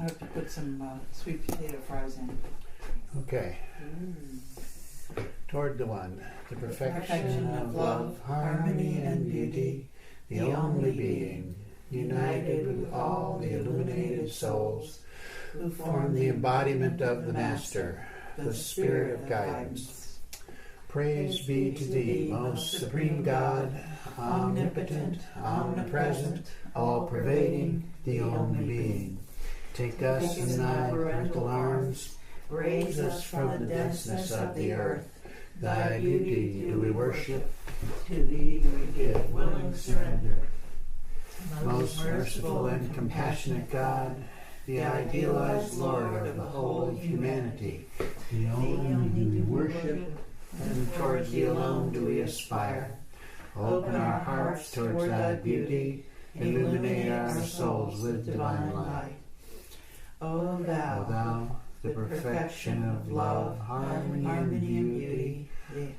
I have to put some sweet potato fries in. Okay. Toward the one, the perfection of love, harmony, and beauty, the only being, united with all the illuminated souls, who form the embodiment of the Master, the Spirit of guidance. Praise be to Thee, most supreme God, omnipotent, omnipresent, all-pervading, the only being. Take us in Thy parental arms, raise us from the denseness of the earth. Thy beauty do we worship, to Thee do we give willing surrender. Most merciful and compassionate God, the idealized Lord of the whole of humanity, the only do we worship, and towards Thee alone do we aspire. Open our hearts towards Thy beauty, illuminate our souls with divine light. O Thou, the perfection of love, harmony, and beauty,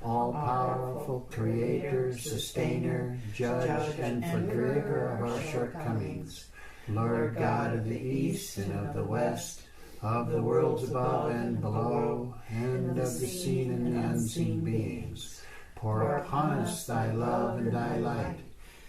all-powerful Creator, Sustainer, Judge, and Forgiver of our shortcomings, Lord God of the East and of the West, of the worlds above and below, and of the seen and the unseen beings, pour upon us Thy love and Thy light.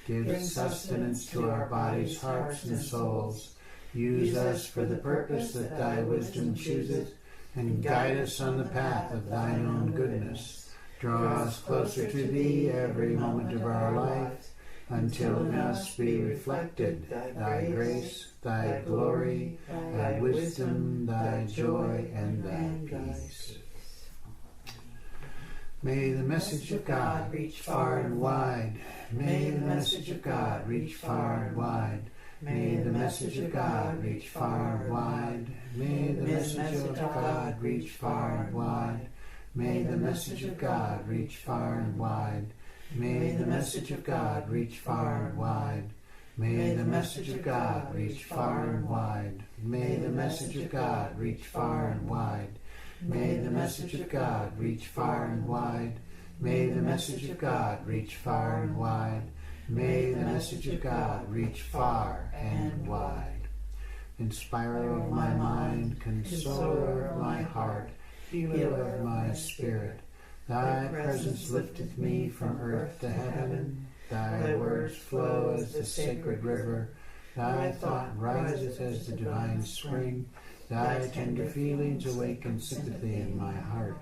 Give sustenance to our bodies, hearts, and souls. Use us for the purpose that Thy wisdom chooseth, and guide us on the path of Thine own goodness. Draw us closer to Thee every moment of our life, until in us be reflected Thy grace, Thy glory, Thy wisdom, Thy joy, and Thy peace. May the message of God reach far and wide. May the message of God reach far and wide. May the message of God reach far and wide. May the message of God reach far and wide. May the message of God reach far and wide. May the message of God reach far and wide. May the message of God reach far and wide. May the message of God reach far and wide. May the message of God reach far and wide. May the message of God reach far and wide. May the message of God reach far and wide. Inspirer of my mind, consoler of my heart, healer of my spirit, Thy presence lifteth me from earth to heaven. Thy words flow as the sacred river. Thy thought riseth as the divine spring. Thy tender feelings awaken sympathy in my heart.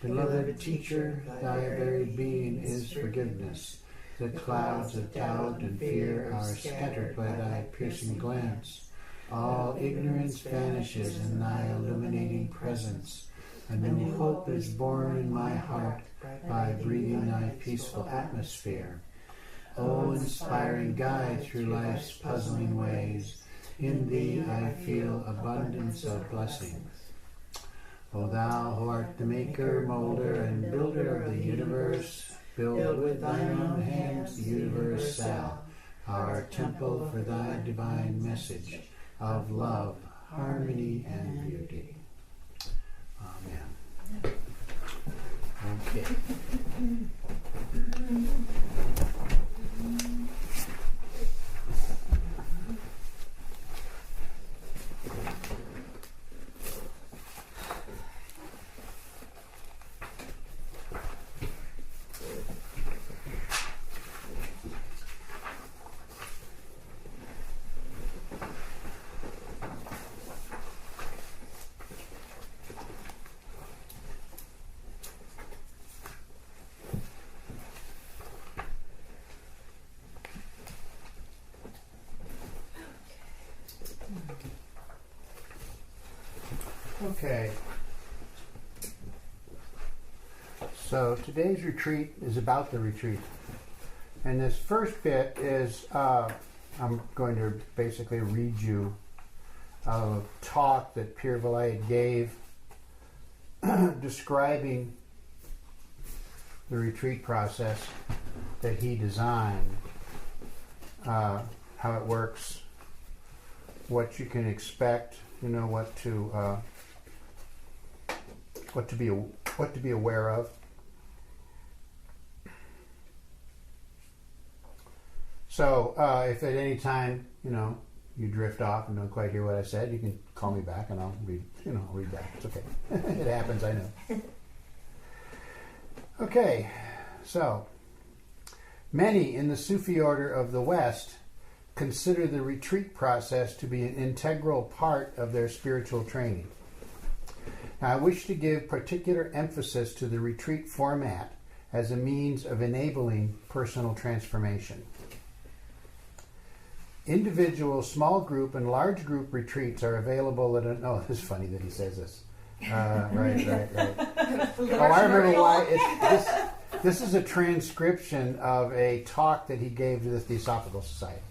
Beloved teacher, Thy very being is forgiveness. The clouds of doubt and fear are scattered by Thy piercing glance. All ignorance vanishes in Thy illuminating presence. A new hope is born in my heart by breathing Thy peaceful atmosphere. O inspiring guide through life's puzzling ways, in Thee I feel abundance of blessings. O Thou who art the maker, molder, and builder of the universe, build with Thine own hands the universal, our temple for Thy divine message of love, harmony, and beauty. Amen. Okay. Okay. So today's retreat is about the retreat. And this first bit is, I'm going to basically read you a talk that Pierre Valade gave describing the retreat process that he designed, how it works, what you can expect, you know, what to be aware of. So if at any time, you know, you drift off and don't quite hear what I said, you can call me back and I'll read, I'll read back. It's okay. It happens, I know. Okay, so many in the Sufi order of the West consider the retreat process to be an integral part of their spiritual training. Now, I wish to give particular emphasis to the retreat format as a means of enabling personal transformation. Individual, small group, and large group retreats are available at it's funny that he says this. Right. Oh, I remember why. This is a transcription of a talk that he gave to the Theosophical Society.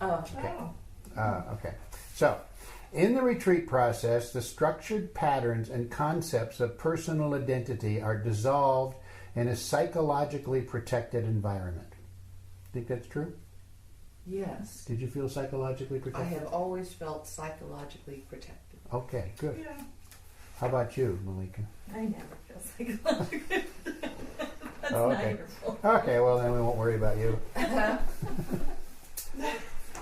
Okay. So, in the retreat process, the structured patterns and concepts of personal identity are dissolved in a psychologically protected environment. Think that's true? Yes. Did you feel psychologically protected? I have always felt psychologically protected. Okay, good. Yeah. How about you, Malika? I never feel psychologically protected. That's okay. wonderful. Okay, well then we won't worry about you.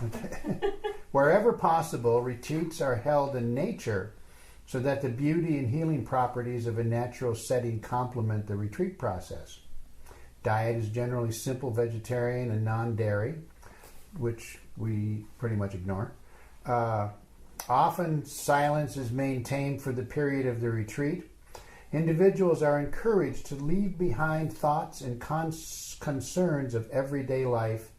Okay. Wherever possible, retreats are held in nature so that the beauty and healing properties of a natural setting complement the retreat process. Diet is generally simple vegetarian and non-dairy, which we pretty much ignore. Often silence is maintained for the period of the retreat. Individuals are encouraged to leave behind thoughts and concerns of everyday life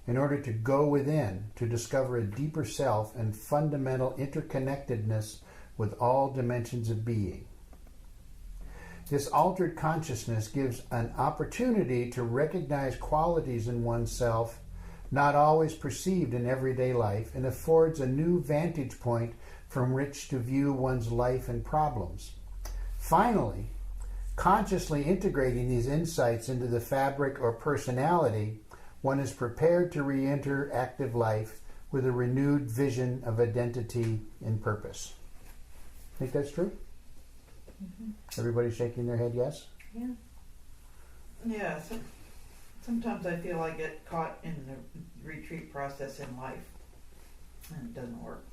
in order to go within to discover a deeper self and fundamental interconnectedness with all dimensions of being. This altered consciousness gives an opportunity to recognize qualities in oneself not always perceived in everyday life, and affords a new vantage point from which to view one's life and problems. Finally, consciously integrating these insights into the fabric or personality, one is prepared to re-enter active life with a renewed vision of identity and purpose. Think that's true? Mm-hmm. Everybody shaking their head yes? Yeah. Yeah. Sometimes I feel I get caught in the retreat process in life, and it doesn't work.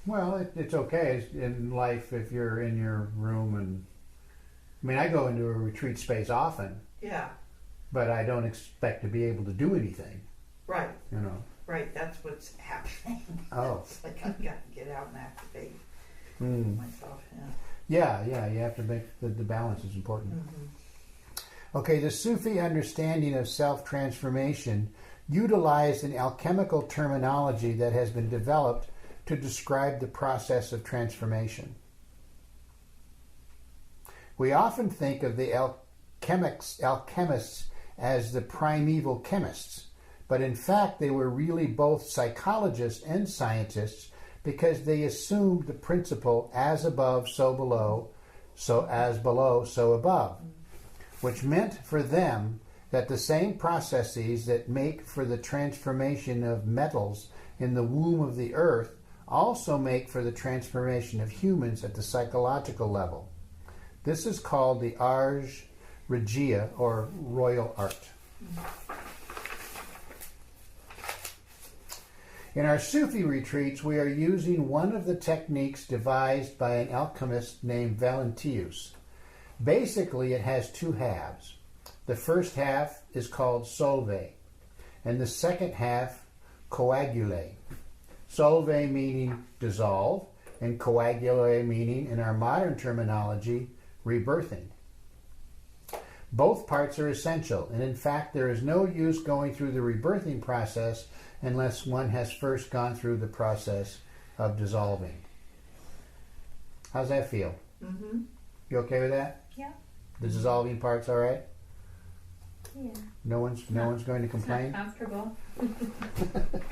Well, it's okay in life if you're in your room and... I mean, I go into a retreat space often. Yeah. But I don't expect to be able to do anything. Right. Right, that's what's happening. Oh. It's like I've got to get out and activate myself. Yeah, you have to make the balance is important. Mm-hmm. Okay, the Sufi understanding of self-transformation utilized an alchemical terminology that has been developed to describe the process of transformation. We often think of the alchemists as the primeval chemists, but in fact they were really both psychologists and scientists because they assumed the principle as above, so below, so as below, so above, which meant for them that the same processes that make for the transformation of metals in the womb of the earth also make for the transformation of humans at the psychological level. This is called the Ars Regia, or royal art. In our Sufi retreats, we are using one of the techniques devised by an alchemist named Valentius. Basically, it has two halves. The first half is called solve, and the second half coagule. Solve meaning dissolve, and coagule meaning, in our modern terminology, rebirthing. Both parts are essential, and in fact there is no use going through the rebirthing process unless one has first gone through the process of dissolving. How's that feel? Mm-hmm. You okay with that? Yeah. The dissolving part's all right? Yeah. No one's going to complain? It's not comfortable.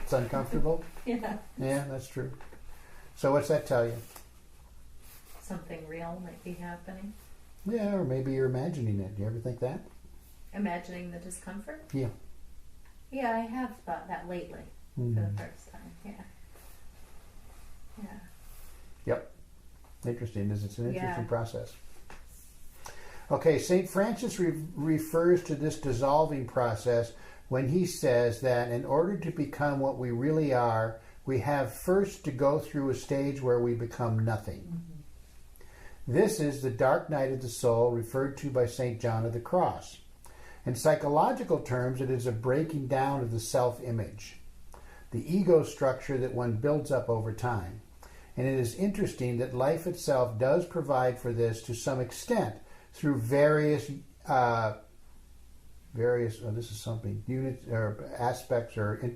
It's uncomfortable? Yeah. Yeah, that's true. So what's that tell you? Something real might be happening. Yeah, or maybe you're imagining it. Do you ever think that? Imagining the discomfort? Yeah. Yeah, I have thought that lately for the first time. Yeah. Yeah. Yep. Interesting. It's an interesting Yeah. process. Okay, St. Francis refers to this dissolving process when he says that in order to become what we really are, we have first to go through a stage where we become nothing. Mm-hmm. This is the dark night of the soul referred to by St. John of the Cross. In psychological terms, it is a breaking down of the self-image, the ego structure that one builds up over time. And it is interesting that life itself does provide for this to some extent through various this is something, units or aspects or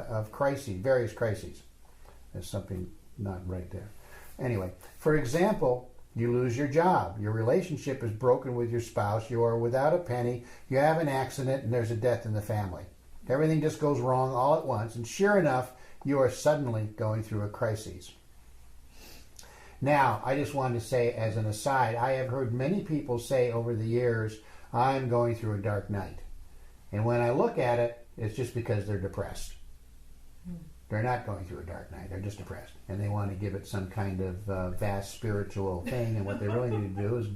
of crises, various crises. There's something not right there. Anyway, for example, you lose your job, your relationship is broken with your spouse, you are without a penny, you have an accident, and there's a death in the family. Everything just goes wrong all at once, and sure enough, you are suddenly going through a crisis. Now, I just wanted to say as an aside, I have heard many people say over the years, I'm going through a dark night. And when I look at it, it's just because they're depressed. They're not going through a dark night, they're just depressed. And they want to give it some kind of vast spiritual thing, and what they really need to do is,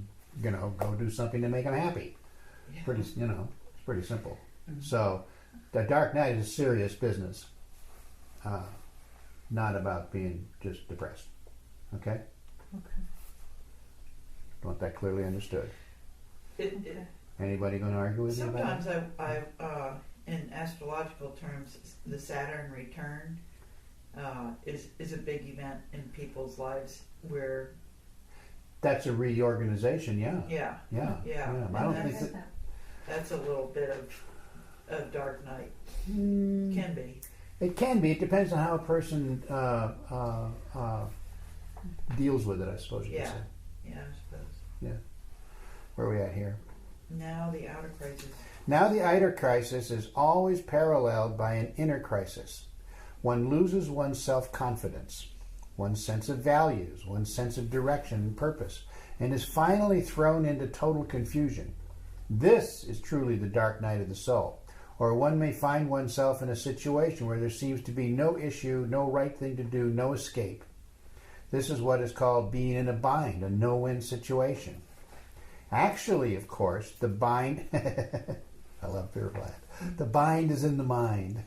go do something to make them happy. Yeah. It's pretty simple. Mm-hmm. So, the dark night is serious business. Not about being just depressed. Okay? Okay. Want that clearly understood. It, Anybody going to argue with you about sometimes it? I in astrological terms, the Saturn return is a big event in people's lives where. That's a reorganization, yeah. Yeah. I don't think that. That's a little bit of dark night. Can be. It can be. It depends on how a person deals with it, I suppose you could say. Yeah, I suppose. Yeah. Where are we at here? Now the outer crisis. Now the outer crisis is always paralleled by an inner crisis. One loses one's self-confidence, one's sense of values, one's sense of direction and purpose, and is finally thrown into total confusion. This is truly the dark night of the soul. Or one may find oneself in a situation where there seems to be no issue, no right thing to do, no escape. This is what is called being in a bind, a no-win situation. Actually, of course, the bind... I love Peter Blatt. The bind is in the mind.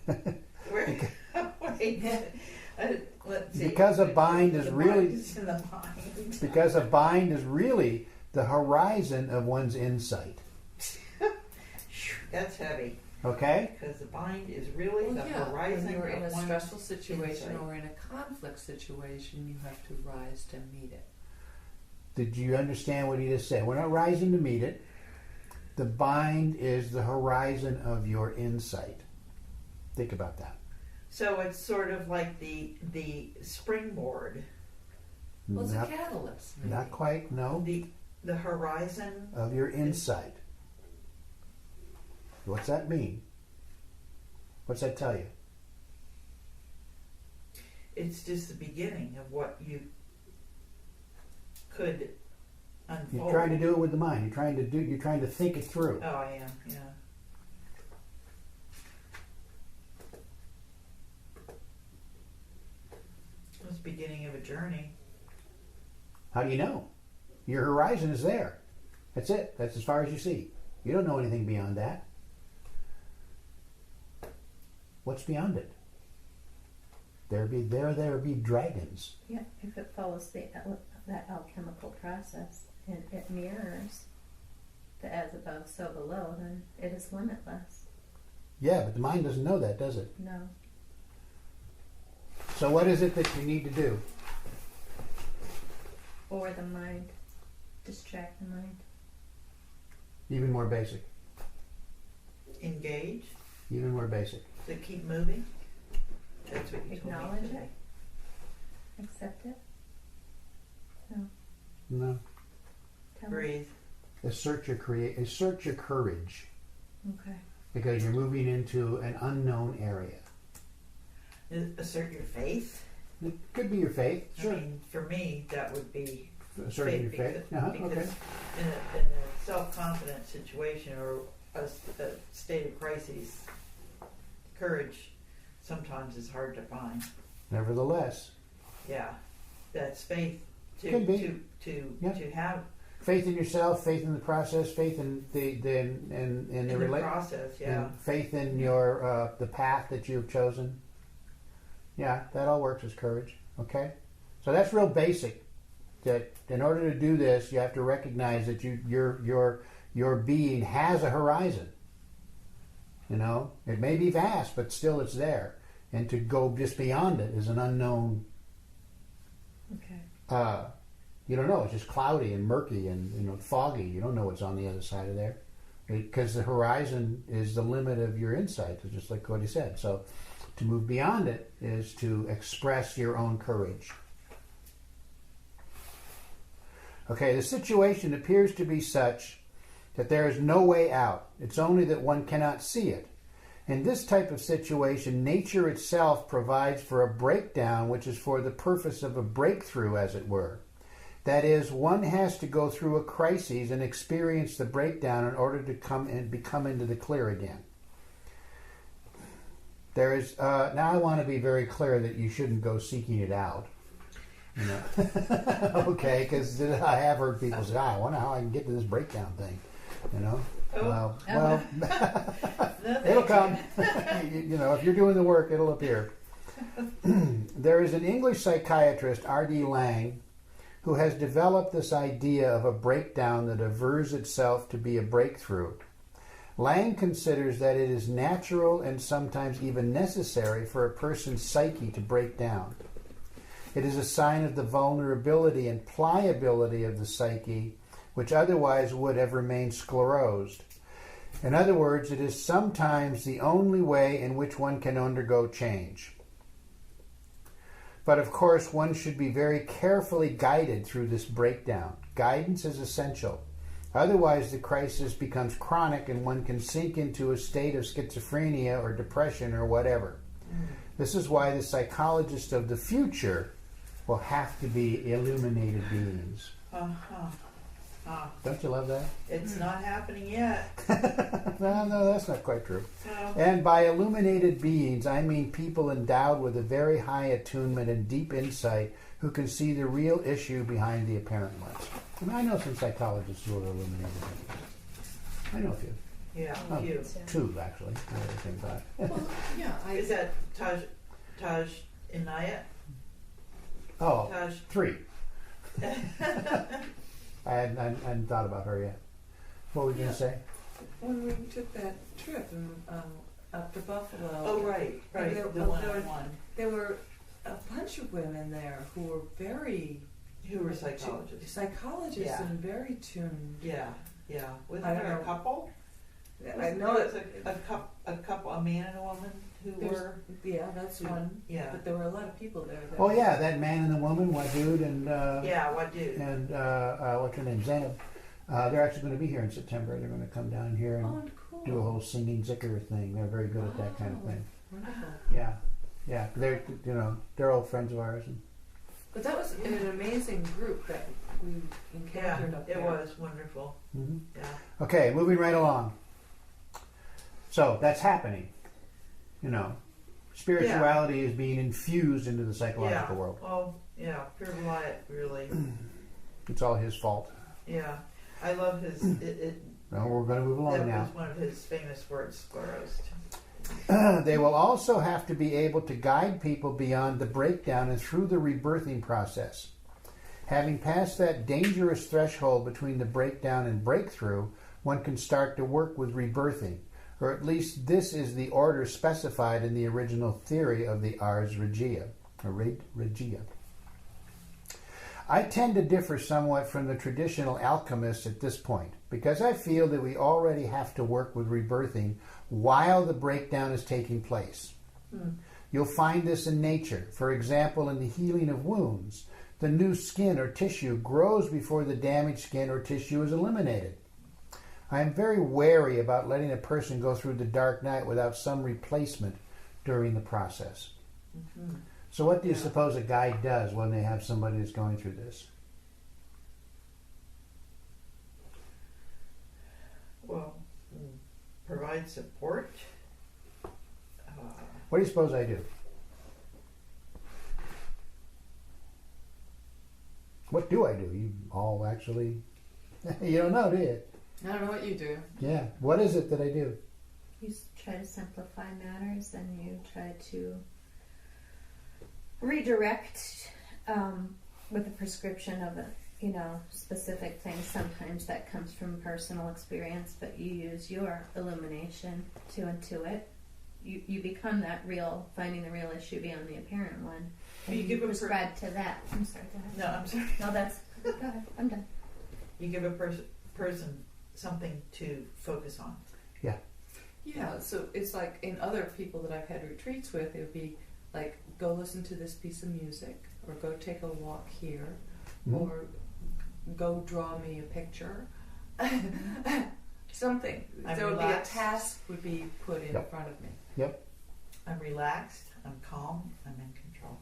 Wait, let's see. Because a bind is really... Is in the mind. Because a bind is really the horizon of one's insight. That's heavy. Okay? Because the bind is really the horizon when you're in a of one's stressful situation insight. or in a conflict situation, you have to rise to meet it. Did you understand what he just said? We're not rising to meet it. The bind is the horizon of your insight. Think about that. So it's sort of like the springboard. Well, it's not, a catalyst. Maybe. not quite, no. The horizon Of your insight. What's that mean? What's that tell you? it's just the beginning of what you could unfold. You're trying to do it with the mind. You're trying to think it through. Oh, I am, yeah. It's the beginning of a journey. How do you know? Your horizon is there. That's it. That's as far as you see. You don't know anything beyond that. What's beyond it? There be dragons. Yeah, if it follows that alchemical process and it mirrors the as above, so below, then it is limitless. Yeah, but the mind doesn't know that, does it? No. So what is it that you need to do? Or the mind. Distract the mind. Even more basic. Engage. Even more basic. To keep moving. That's what you told me Acknowledge today. it. Accept it. No. Tell me. Breathe. Assert your courage. Okay. Because you're moving into an unknown area. Assert your faith. It could be your faith. Sure. I mean, for me, that would be Asserting your faith. because Okay. in a self-confident situation or a state of crisis, courage sometimes is hard to find. Nevertheless, Yeah, that's faith Can be. Yeah. to have faith in yourself, faith in the process, faith in the in the process. Yeah, and faith in your the path that you've chosen. Yeah, that all works as courage. Okay? So that's real basic. That in order to do this, you have to recognize that your being has a horizon. You know, it may be vast, but still it's there. And to go just beyond it is an unknown. Okay. You don't know. It's just cloudy and murky and foggy. You don't know what's on the other side of there, because the horizon is the limit of your insight. It's just like what he said. So, to move beyond it is to express your own courage. Okay, the situation appears to be such that there is no way out. It's only that one cannot see it. In this type of situation, nature itself provides for a breakdown, which is for the purpose of a breakthrough, as it were. That is, one has to go through a crisis and experience the breakdown in order to come into the clear again. There is now. I want to be very clear that you shouldn't go seeking it out. You know, okay? Because I have heard people say, "I wonder how I can get to this breakdown thing." You know, well, it'll come. You know, if you're doing the work, it'll appear. There is an English psychiatrist, R.D. Laing, who has developed this idea of a breakdown that avers itself to be a breakthrough. Laing considers that it is natural and sometimes even necessary for a person's psyche to break down. It is a sign of the vulnerability and pliability of the psyche, which otherwise would have remained sclerosed. In other words, it is sometimes the only way in which one can undergo change. But of course, one should be very carefully guided through this breakdown. Guidance is essential. Otherwise, the crisis becomes chronic and one can sink into a state of schizophrenia or depression or whatever. This is why the psychologists of the future will have to be illuminated beings. Don't you love that? It's not happening yet. No, that's not quite true. No. And by illuminated beings, I mean people endowed with a very high attunement and deep insight who can see the real issue behind the apparent ones. And I know some psychologists who are illuminated beings. I know a few. Yeah, Oh, you. two, actually. Now that I think about it. Well, yeah, Is that Taj Inayat? Oh, Taj. 3. I hadn't thought about her yet. What were you going to say? when we took that trip up to Buffalo. Oh, right. And there, The well, one-on-one. there were a bunch of women there who were very Who were psychologists. psychologists and very tuned. Yeah. Was I don't there a know. couple? I know There was it. a couple, a man and a woman who were. Yeah, that's one. Yeah. But there were a lot of people there. That Oh, yeah, that man and the woman, Wadud and What dude? and what's her name, Zainab. They're actually going to be here in September. They're going to come down here and Oh, cool. do a whole singing zikr thing. They're very good at that kind of thing. Wonderful. Yeah. They're old friends of ours. And But that was an amazing group that we Yeah, encountered up it there. was wonderful. Yeah. Okay, moving right along. So that's happening. Spirituality is being infused into the psychological world. Oh, yeah. Pure Wyatt, really. It's all his fault. Yeah. I love his. Well, we're going to move along That now. was one of his famous words, sclerosed. They will also have to be able to guide people beyond the breakdown and through the rebirthing process. Having passed that dangerous threshold between the breakdown and breakthrough, one can start to work with rebirthing, or at least this is the order specified in the original theory of the Ars Regia. I tend to differ somewhat from the traditional alchemists at this point, because I feel that we already have to work with rebirthing while the breakdown is taking place. You'll find this in nature. For example, in the healing of wounds, the new skin or tissue grows before the damaged skin or tissue is eliminated. I am very wary about letting a person go through the dark night without some replacement during the process. Mm-hmm. So what do you suppose a guide does when they have somebody that's going through this? Well, provide support. What do you suppose I do? What do I do? You all actually... you don't know, do you? I don't know what you do. Yeah. What is it that I do? You try to simplify matters and you try to redirect with a prescription of a specific thing. Sometimes that comes from personal experience, but you use your illumination to intuit. You become that real, finding the real issue beyond the apparent one. And You give a prescribe to that. I'm sorry, go ahead. No, I'm sorry. No, go ahead. I'm done. You give a person something to focus on. Yeah, so it's like in other people that I've had retreats with, it would be like, go listen to this piece of music, or go take a walk here, or go draw me a picture. Something. I'm There would be a relaxed. task would be put in front of me. I'm relaxed, I'm calm, I'm in control.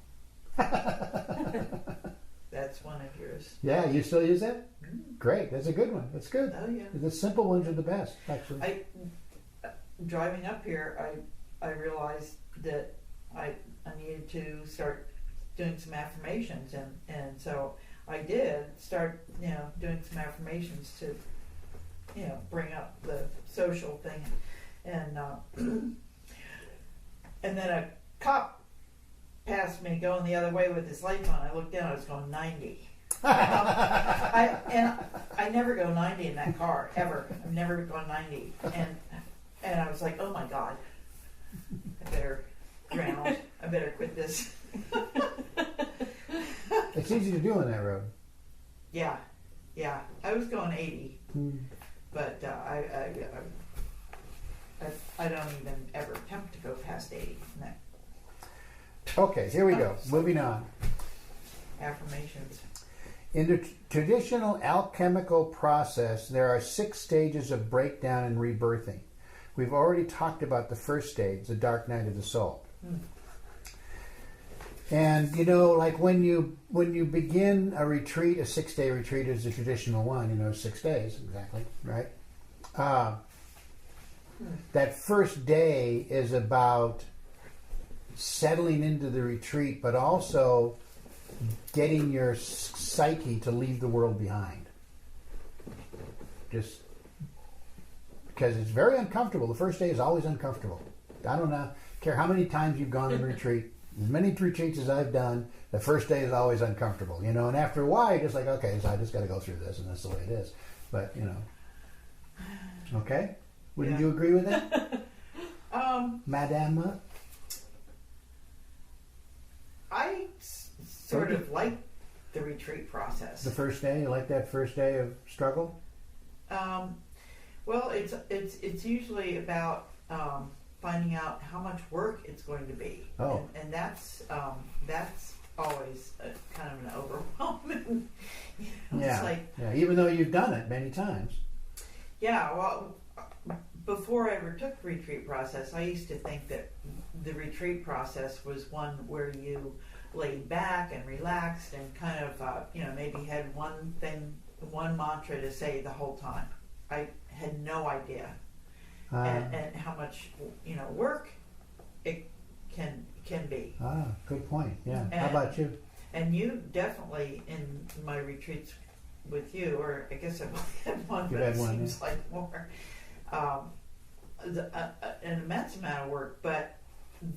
That's one of yours. Yeah, you still use that? Mm. Great, that's a good one. That's good. Oh yeah. The simple ones are the best, actually. Driving up here, I realized that I needed to start doing some affirmations, and so I did start doing some affirmations to bring up the social thing, and and then a cop passed me going the other way with his lights on. I looked down, I was going 90. I never go 90 in that car ever. I've never gone 90, and I was like, oh my God, I better drown. I better quit this. It's easy to do on that road. Yeah. I was going 80, but I don't even ever attempt to go past 80. No. Okay, here we go. Moving on. Affirmations. In the traditional alchemical process, there are 6 stages of breakdown and rebirthing. We've already talked about the first stage, the dark night of the soul. And like when you begin a retreat, a 6-day retreat is the traditional one. 6 days exactly, right? That first day is about settling into the retreat, but also getting your psyche to leave the world behind. Just because it's very uncomfortable. The first day is always uncomfortable. I don't care how many times you've gone on a retreat. As many retreats as I've done, the first day is always uncomfortable. And after a while, you're just like, okay, so I just got to go through this, and that's the way it is. But okay. Wouldn't you agree with that, Madame? I sort of like the retreat process. The first day, you like that first day of struggle? Well, it's usually about finding out how much work it's going to be. Oh. And that's always kind of an overwhelming. It's like, even though you've done it many times. Yeah, well, before I ever took the retreat process, I used to think that the retreat process was one where you laid back and relaxed and kind of, maybe had one mantra to say the whole time. I had no idea, and how much work it can be. Good point. Yeah. And, how about you? And you definitely, in my retreats with you, or I guess I've only had one, but it seems like more, an immense amount of work. But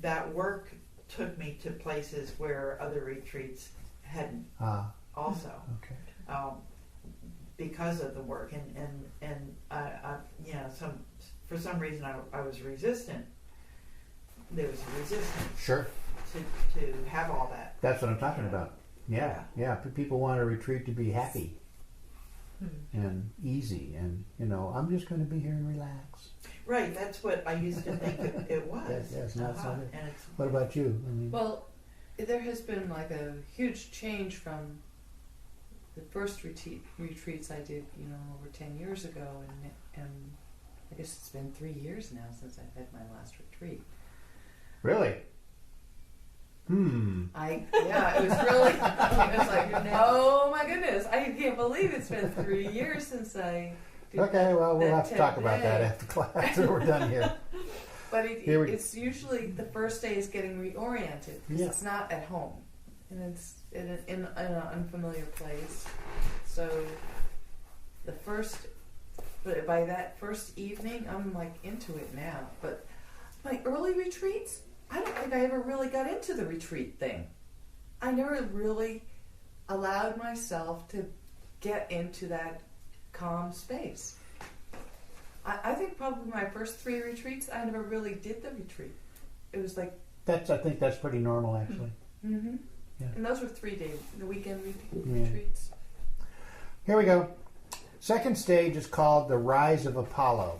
that work took me to places where other retreats hadn't. Also. Okay. Because of the work, and for some reason I was resistant. There was a resistance. Sure. To have all that. That's what I'm talking about. Yeah. People want a retreat to be happy and easy, and I'm just going to be here and relax. Right. That's what I used to think it was. Yes. Not so. And it's, what about you? Well, there has been like a huge change from the first retreats I did, over 10 years ago, and I guess it's been 3 years now since I've had my last retreat. Really? It was really, it was like, oh my goodness, I can't believe it's been 3 years since I did Okay, well, we'll have to talk about that day. after class, after we're done here. But it's usually the first day is getting reoriented, because it's not at home, and it's in an unfamiliar place. So but by that first evening, I'm like into it now. But my early retreats, I don't think I ever really got into the retreat thing. I never really allowed myself to get into that calm space. I think probably my first 3 retreats, I never really did the retreat. It was like... I think that's pretty normal, actually. Mm-hmm. Yeah. And those were 3 day, the weekend Yeah. retreats. Here we go. Second stage is called the rise of Apollo.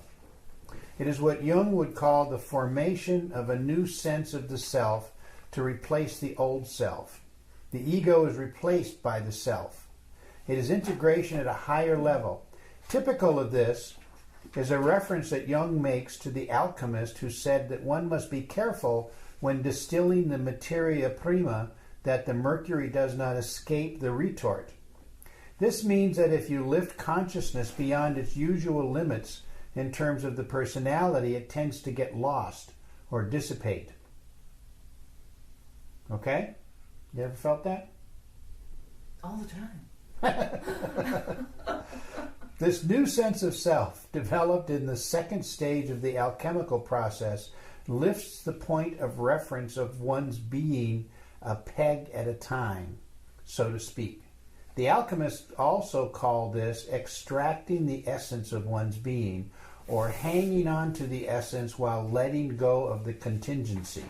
It is what Jung would call the formation of a new sense of the self to replace the old self. The ego is replaced by the self. It is integration at a higher level. Typical of this is a reference that Jung makes to the alchemist who said that one must be careful when distilling the materia prima that the mercury does not escape the retort. This means that if you lift consciousness beyond its usual limits in terms of the personality, it tends to get lost or dissipate. Okay? You ever felt that? All the time. This new sense of self, developed in the second stage of the alchemical process, lifts the point of reference of one's being a peg at a time, so to speak. The alchemists also call this extracting the essence of one's being, or hanging on to the essence while letting go of the contingency.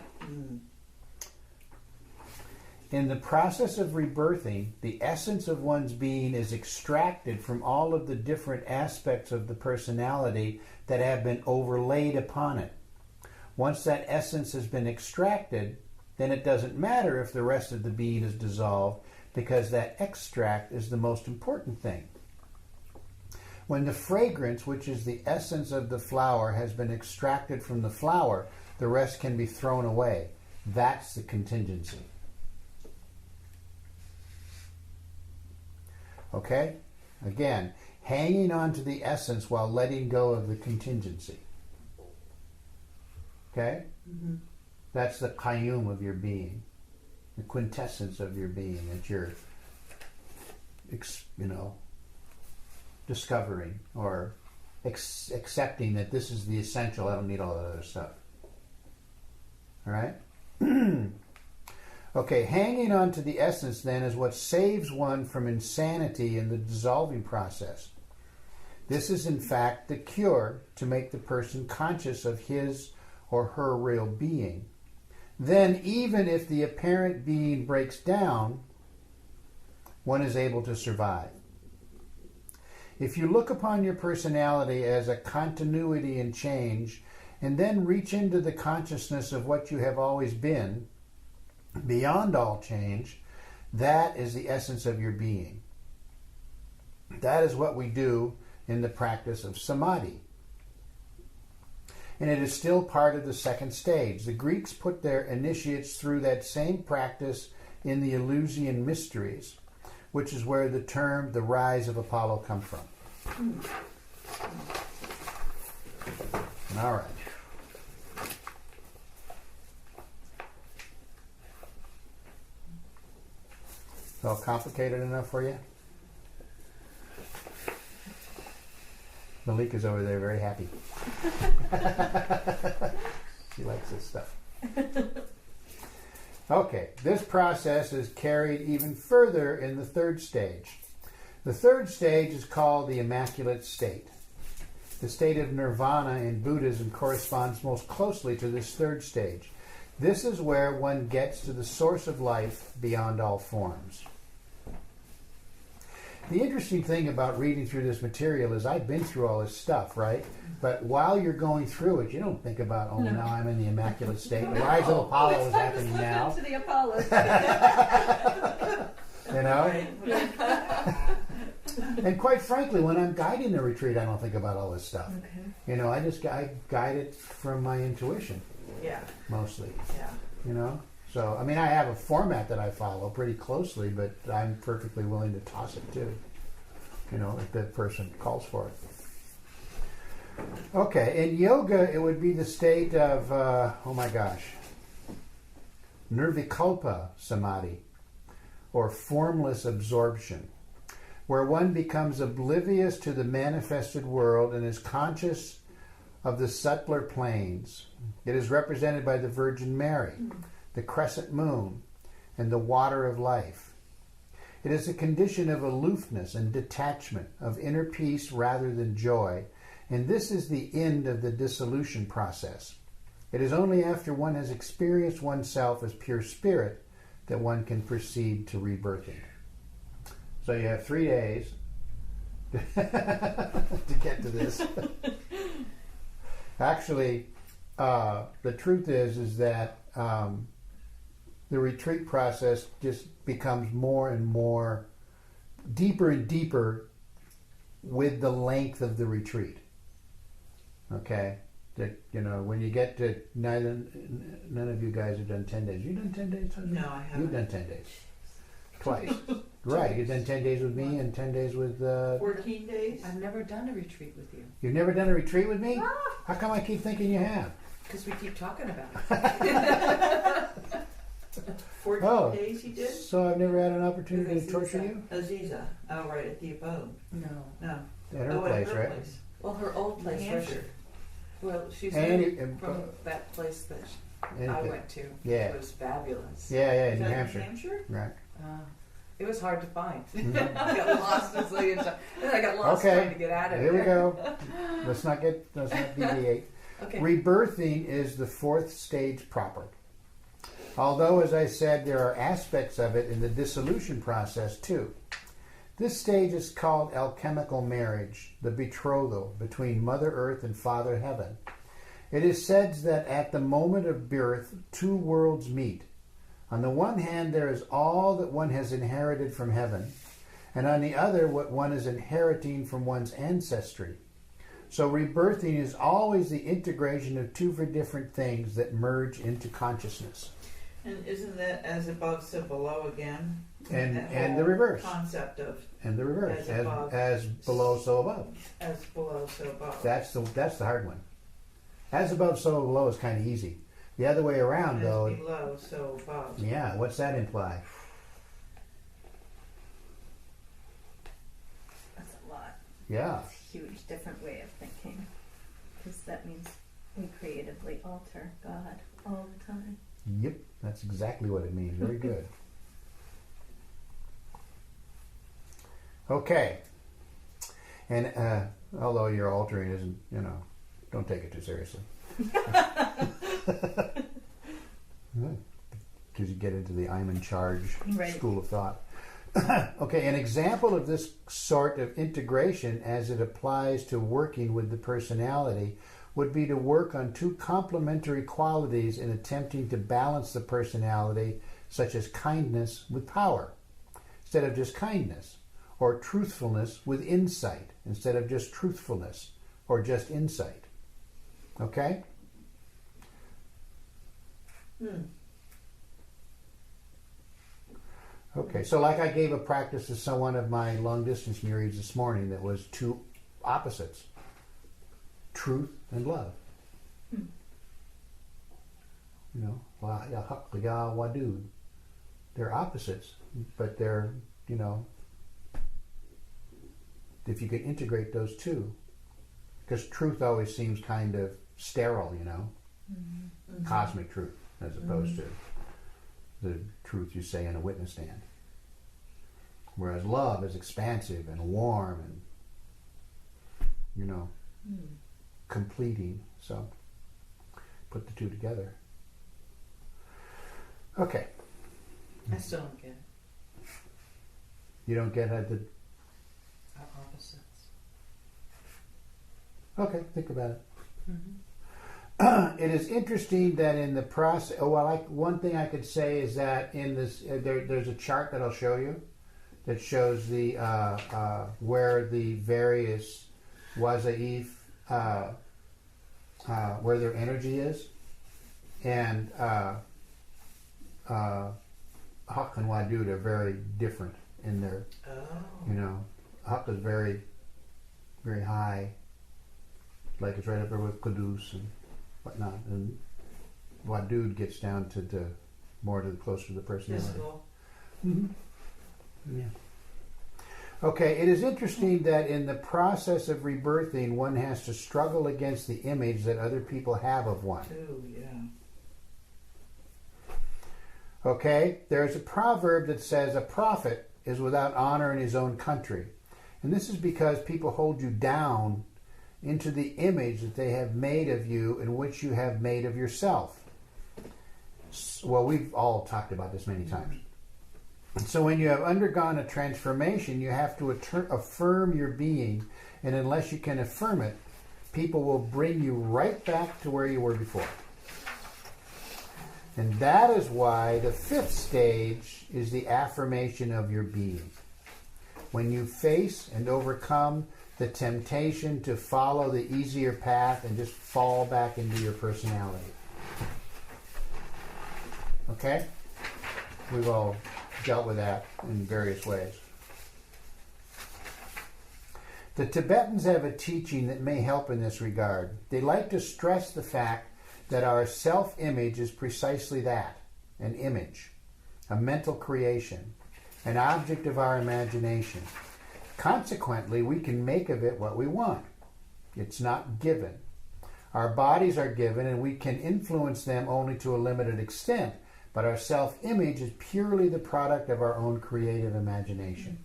In the process of rebirthing, the essence of one's being is extracted from all of the different aspects of the personality that have been overlaid upon it. Once that essence has been extracted, then it doesn't matter if the rest of the being is dissolved, because that extract is the most important thing. When the fragrance, which is the essence of the flower, has been extracted from the flower, the rest can be thrown away. That's the contingency. Okay? Again, hanging on to the essence while letting go of the contingency. Okay? Mm-hmm. That's the qayyum of your being, the quintessence of your being that you're, discovering or accepting that this is the essential. I don't need all that other stuff. All right? Okay, hanging on to the essence then is what saves one from insanity in the dissolving process. This is in fact the cure to make the person conscious of his or her real being. Then even if the apparent being breaks down, one is able to survive. If you look upon your personality as a continuity and change, and then reach into the consciousness of what you have always been, beyond all change, that is the essence of your being. That is what we do in the practice of samadhi. And it is still part of the second stage. The Greeks put their initiates through that same practice in the Eleusinian mysteries, which is where the term the rise of Apollo comes from. All right. All complicated enough for you? Malika's over there very happy. She likes this stuff. Okay, this process is carried even further in the third stage. The third stage is called the Immaculate State. The state of nirvana in Buddhism corresponds most closely to this third stage. This is where one gets to the source of life beyond all forms. The interesting thing about reading through this material is I've been through all this stuff, right? But while you're going through it, you don't think about, oh, now I'm in the Immaculate State. The rise of Apollo is happening now. To the Apollo. You know? And quite frankly, when I'm guiding the retreat, I don't think about all this stuff. Okay. You know, I guide it from my intuition, Yeah, mostly. yeah. You know? So, I mean, I have a format that I follow pretty closely, but I'm perfectly willing to toss it too, you know, if that person calls for it. Okay, in yoga, it would be the state of, nirvikalpa samadhi, or formless absorption, where one becomes oblivious to the manifested world and is conscious of the subtler planes. It is represented by the Virgin Mary, the crescent moon, and the water of life. It is a condition of aloofness and detachment, of inner peace rather than joy, and this is the end of the dissolution process. It is only after one has experienced oneself as pure spirit that one can proceed to rebirthing. So you have 3 days to get to this. Actually, the truth is that the retreat process just becomes more and more deeper and deeper with the length of the retreat. Okay? That, you know, when you get to none of you guys have done 10 days. You done 10 days? Husband? No, I haven't. You've done 10 days. Twice. Right. You've done 10 days with me and 10 days with 14 days? I've never done a retreat with you. You've never done a retreat with me? How come I keep thinking you have? Because we keep talking about it. 14 days you did? So I've never had an opportunity to Aziza. torture you? Aziza. Oh, right, at the abode. No. No. At her Oh, place, at her right? place. Well, her old New place, Hampshire. right? Well, she's And moved from that place that I went to. Yeah. It was fabulous. Yeah, Is New that Hampshire. New Hampshire? Right. It was hard to find. Mhm. I got lost a zillion times. And I got lost Okay. trying to get out of Here we there. go. Let's not deviate. Okay. Rebirthing is the 4th stage proper. Although, as I said, there are aspects of it in the dissolution process too. This stage is called alchemical marriage, the betrothal between Mother Earth and Father Heaven. It is said that at the moment of birth, 2 worlds meet. On the one hand, there is all that one has inherited from heaven, and on the other, what one is inheriting from one's ancestry. So rebirthing is always the integration of 2 different things that merge into consciousness. And isn't that as above, so below again? And That the whole reverse. concept of And the reverse. As above. As below, so above. as below, so above. That's the hard one. As above, so below is kind of easy. The other way around, As though, below, so above. yeah, what's that imply? That's a lot. Yeah. Huge different way of thinking. Because that means we creatively alter God all the time. Yep, that's exactly what it means. Very good. Okay. And although your altering isn't, don't take it too seriously. Because you get into the I'm in charge Right. school of thought. Okay, an example of this sort of integration as it applies to working with the personality would be to work on 2 complementary qualities in attempting to balance the personality, such as kindness with power, instead of just kindness, or truthfulness with insight, instead of just truthfulness, or just insight. Okay? Okay, so like I gave a practice to someone of my long-distance murids this morning that was 2 opposites. Truth and love. Wadud. They're opposites, but they're, if you could integrate those 2, because truth always seems kind of sterile, Mm-hmm. cosmic truth, as opposed to the truth you say in a witness stand. Whereas love is expansive and warm and, completing. So, put the 2 together. Okay. I still don't get it. You don't get how the... Our opposites. Okay, think about it. Mm-hmm. It is interesting that in the process... one thing I could say is that in this... there's a chart that I'll show you that shows the where the various wazaif, where their energy is. And Haq and Wadud are very different in their... Oh. Haq is very, very high. Like it's right up there with Qudus and whatnot. And Wadud gets down to the more to the closer to the personality. Physical. Mm-hmm. Yeah. Okay, it is interesting that in the process of rebirthing, one has to struggle against the image that other people have of one. Oh, yeah. Okay? There's a proverb that says a prophet is without honor in his own country. And this is because people hold you down into the image that they have made of you and which you have made of yourself. Well, we've all talked about this many times. So when you have undergone a transformation, you have to affirm your being. And unless you can affirm it, people will bring you right back to where you were before. And that is why the 5th stage is the affirmation of your being. When you face and overcome the temptation to follow the easier path and just fall back into your personality. Okay? We've all dealt with that in various ways. The Tibetans have a teaching that may help in this regard. They like to stress the fact that our self-image is precisely that, an image, a mental creation, an object of our imagination. Consequently, we can make of it what we want. It's not given. Our bodies are given, and we can influence them only to a limited extent, but our self-image is purely the product of our own creative imagination.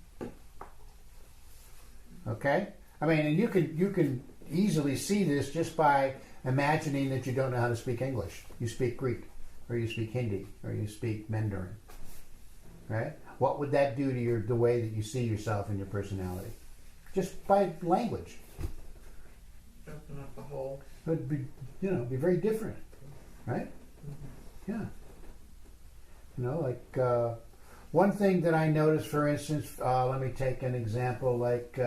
Okay? I mean, and you can easily see this just by imagining that you don't know how to speak English. You speak Greek, or you speak Hindi, or you speak Mandarin. Right? What would that do to the way that you see yourself and your personality? Just by language. Open up a hole. It would be, be very different. Right? Yeah. Like one thing that I noticed, for instance, let me take an example, like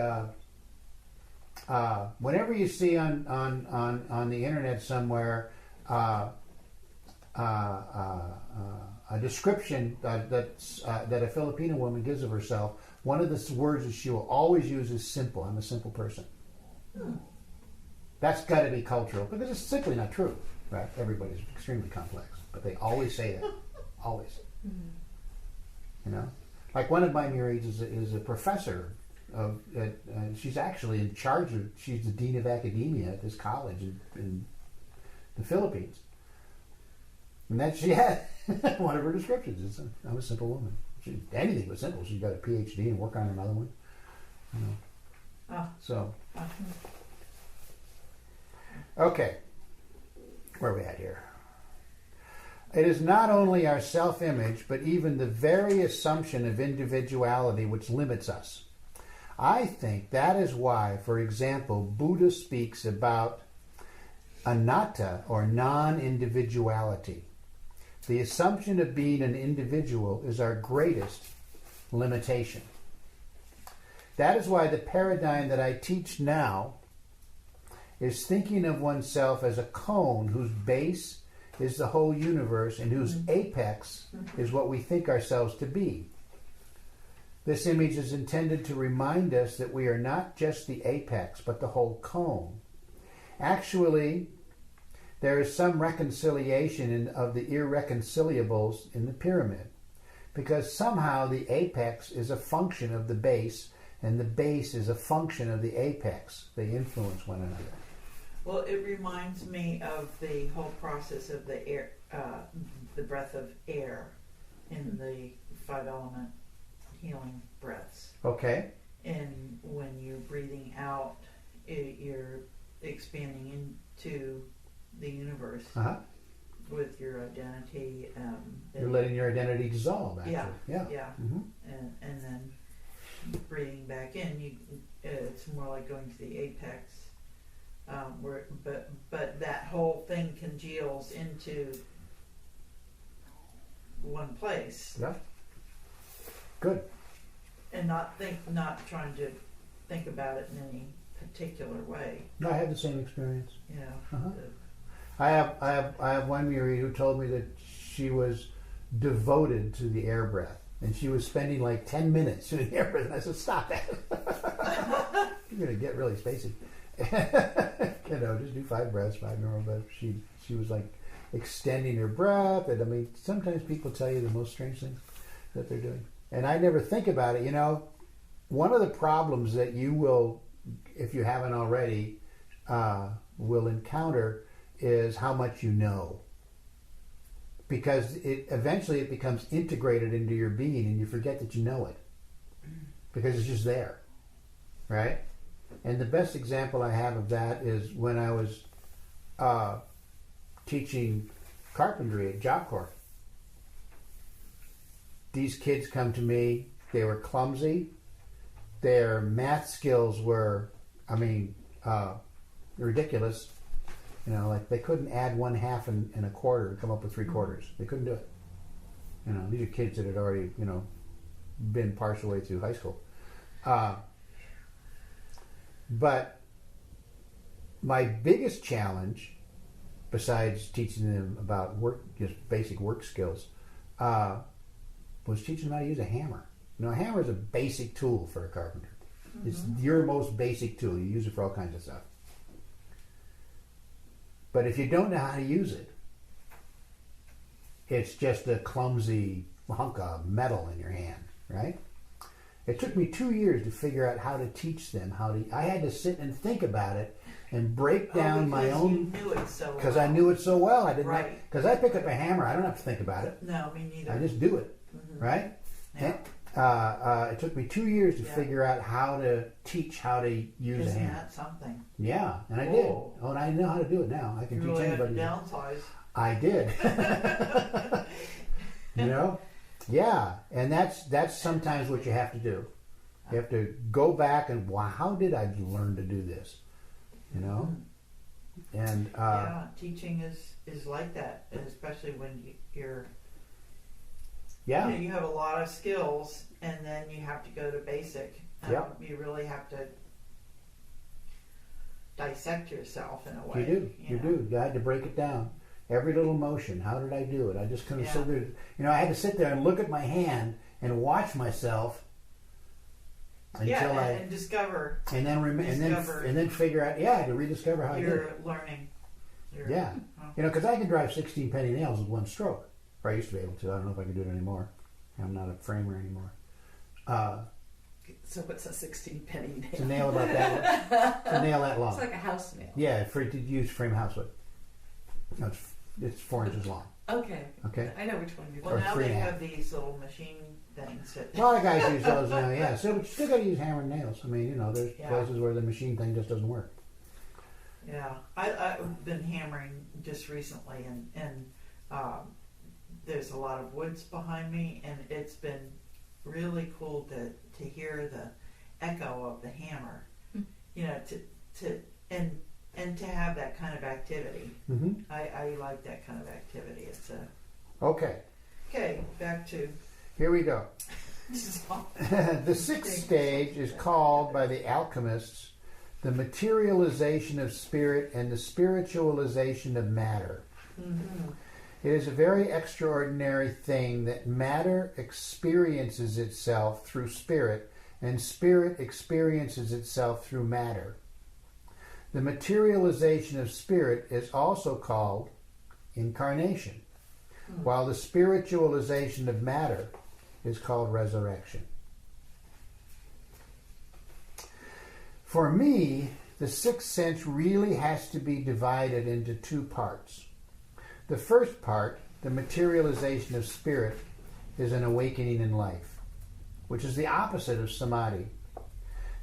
whenever you see on the internet somewhere a description that a Filipino woman gives of herself, one of the words that she will always use is simple. I'm a simple person. That's got to be cultural, because it's simply not true. Right? Everybody's extremely complex, but they always say that. Always. Like one of my murids is a professor of. She's actually in charge of. She's the dean of academia at this college in the Philippines. And that she had one of her descriptions is, "I'm a simple woman." Anything but simple. She's got a PhD and work on another one. So. Okay. Where are we at here? It is not only our self-image, but even the very assumption of individuality which limits us. I think that is why, for example, Buddha speaks about anatta, or non-individuality. The assumption of being an individual is our greatest limitation. That is why the paradigm that I teach now is thinking of oneself as a cone whose base is the whole universe and whose apex is what we think ourselves to be. This image is intended to remind us that we are not just the apex, but the whole cone. Actually, there is some reconciliation of the irreconciliables in the pyramid, because somehow the apex is a function of the base, and the base is a function of the apex. They influence one another. Well, it reminds me of the whole process of the air, the breath of air in the 5-element healing breaths. Okay. And when you're breathing out, you're expanding into the universe with your identity. You're letting your identity dissolve, actually. Yeah. Mm-hmm. And then breathing back in, it's more like going to the apex. But that whole thing congeals into one place. Yeah. Good. And not trying to think about it in any particular way. No, I had the same experience. Yeah. I have one murid who told me that she was devoted to the air breath, and she was spending like 10 minutes doing the air breath. And I said, "Stop that! You're gonna get really spacey." Just do 5 breaths, 5 normal breaths. She was like extending her breath, and I mean, sometimes people tell you the most strange things that they're doing, and I never think about it. One of the problems that you will, if you haven't already, will encounter is how much you know. because it eventually it becomes integrated into your being, and you forget that you know it because it's just there, right? And the best example I have of that is when I was teaching carpentry at Job Corps. These kids come to me. They were clumsy. Their math skills were, ridiculous. You know, like they couldn't add 1/2 and a quarter and come up with 3/4. They couldn't do it. You know, these are kids that had already, been partial way through high school. But my biggest challenge, besides teaching them about work, just basic work skills, was teaching them how to use a hammer. You know, a hammer is a basic tool for a carpenter. Mm-hmm. It's your most basic tool. You use it for all kinds of stuff. But if you don't know how to use it, it's just a clumsy hunk of metal in your hand, right? It took me 2 years to figure out how to teach them how to. I had to sit and think about it and break down my own. You knew it so well. Because I knew it so well. I didn't. Right. Because I pick up a hammer, I don't have to think about it. No, me neither. I just do it, right? Yeah. It took me 2 years to figure out how to teach how to use a hammer. Isn't that something? Yeah, and I Whoa. did. Oh, and I know how to do it now. I can You teach really had to anybody. downsize. I did. Yeah, and that's sometimes what you have to do. You have to go back and, wow, how did I learn to do this? And teaching is like that, and especially when you're you have a lot of skills, and then you have to go to basic. You really have to dissect yourself in a way. You do. You had to break it down. Every little motion. How did I do it? I just couldn't sit there. I had to sit there and look at my hand and watch myself until and discover. And then and then figure out. Yeah, to rediscover how I did it. You're learning. Because I can drive 16 penny nails with one stroke. Or I used to be able to. I don't know if I can do it anymore. I'm not a framer anymore. So what's a 16-penny nail? It's a nail about that long. It's a nail that long. It's like a house nail. Yeah, to use frame house wood. No, it's 4 inches long. Okay. Okay. I know which one you're Well, talking now Or they 3.5. have these little machine things that. A lot of guys use those now, yeah. So, but you still got to use hammer and nails. There's places where the machine thing just doesn't work. Yeah, I've been hammering just recently, and there's a lot of woods behind me, and it's been really cool to hear the echo of the hammer. And to have that kind of activity. Mm-hmm. I like that kind of activity. It's Okay, back to here we go. The sixth stage is called by the alchemists the materialization of spirit and the spiritualization of matter. Mm-hmm. It is a very extraordinary thing that matter experiences itself through spirit and spirit experiences itself through matter. The materialization of spirit is also called incarnation, while the spiritualization of matter is called resurrection. For me, the sixth sense really has to be divided into 2 parts. The first part, the materialization of spirit, is an awakening in life, which is the opposite of samadhi.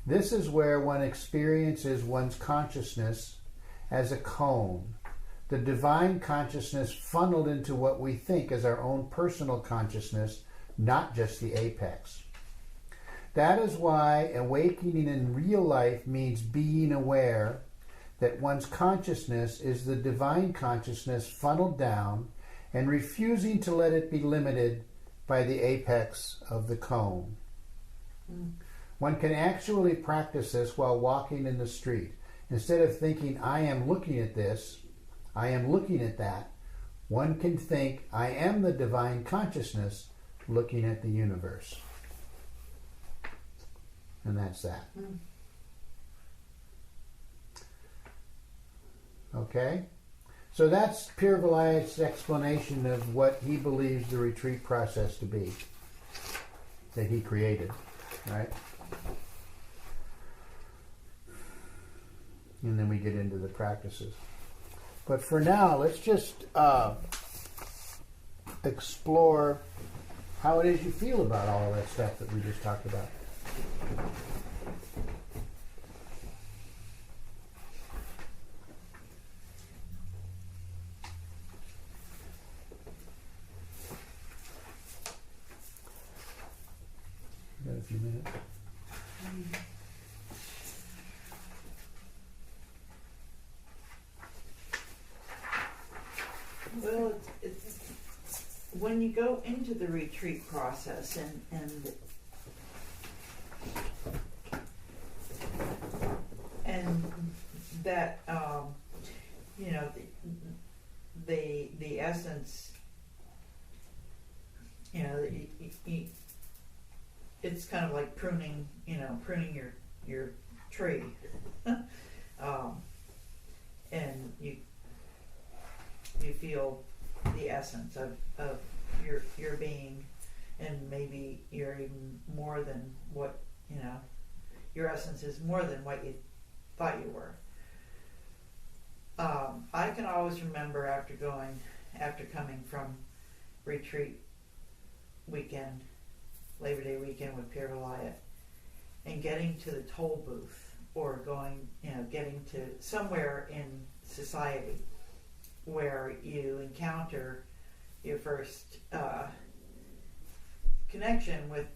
This is where one experiences one's consciousness as a cone, the divine consciousness funneled into what we think is our own personal consciousness, not just the apex. That is why awakening in real life means being aware that one's consciousness is the divine consciousness funneled down and refusing to let it be limited by the apex of the cone. One can actually practice this while walking in the street. Instead of thinking, I am looking at this, I am looking at that, one can think, I am the divine consciousness looking at the universe. And that's that. Okay? So that's Pir Vilayat's explanation of what he believes the retreat process to be that he created. Right? And then we get into the practices. But for now, let's just explore how it is you feel about all of that stuff that we just talked about. Got a few minutes. Well, it's when you go into the retreat process and that you know the essence, you know, it's kind of like pruning your tree, and you feel the essence of your being, and maybe you're even more than what, you know, your essence is more than what you thought you were. I can always remember after coming from retreat weekend, Labor Day weekend with Pierre Goliath, and getting to the toll booth, or getting to somewhere in society where you encounter your first connection with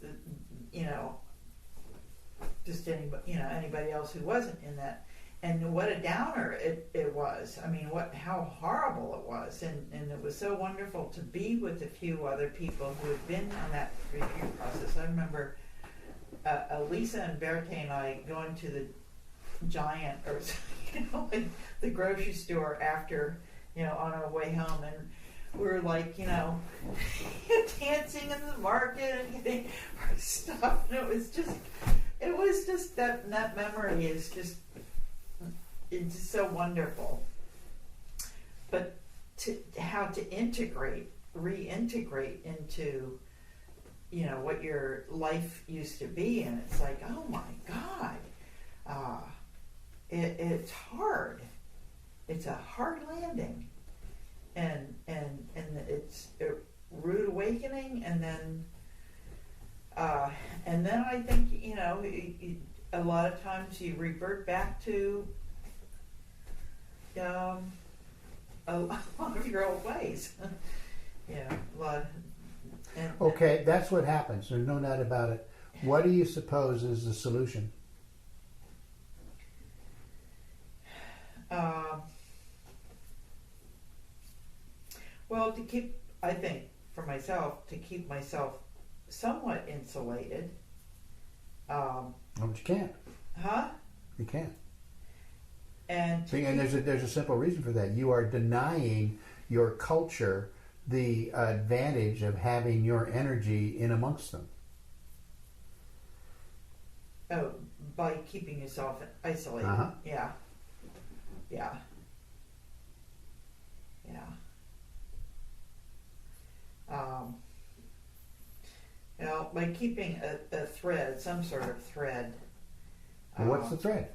just anybody else who wasn't in that, and what a downer it was. I mean, how horrible it was, and it was so wonderful to be with a few other people who had been on that retreat process. I remember Lisa and Berthe and I going to the Giant, or like the grocery store after, on our way home, and we were like, dancing in the market and getting our stuff, and it was just that memory is just, it's just so wonderful. But how to reintegrate into, what your life used to be, and it's like, oh my God, it's hard. It's a hard landing, and it's a rude awakening, and then I think a lot of times you revert back to a lot of your old ways. A lot. Okay, that's what happens. There's no doubt about it. What do you suppose is the solution? Well, I think for myself, to keep myself somewhat insulated. But you can't. Huh? You can't. And there's a simple reason for that. You are denying your culture the advantage of having your energy in amongst them. Oh, by keeping yourself isolated. Uh-huh. Yeah. By keeping a thread, some sort of thread. Well, what's the thread?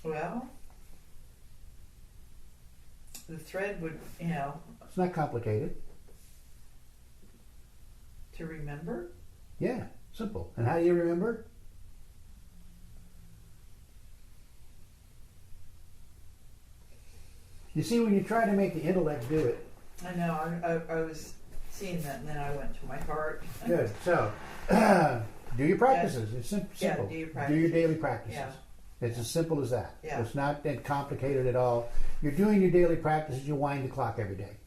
Well, the thread would, It's not complicated. To remember? Yeah, simple. And how do you remember? You see, when you try to make the intellect do it. I know, I was seeing that, and then I went to my heart. Good. So, do your practices. Yeah. It's simple. Yeah, do your practices. Do your daily practices. Yeah. It's as simple as that. Yeah. It's not that complicated at all. You're doing your daily practices, you wind the clock every day.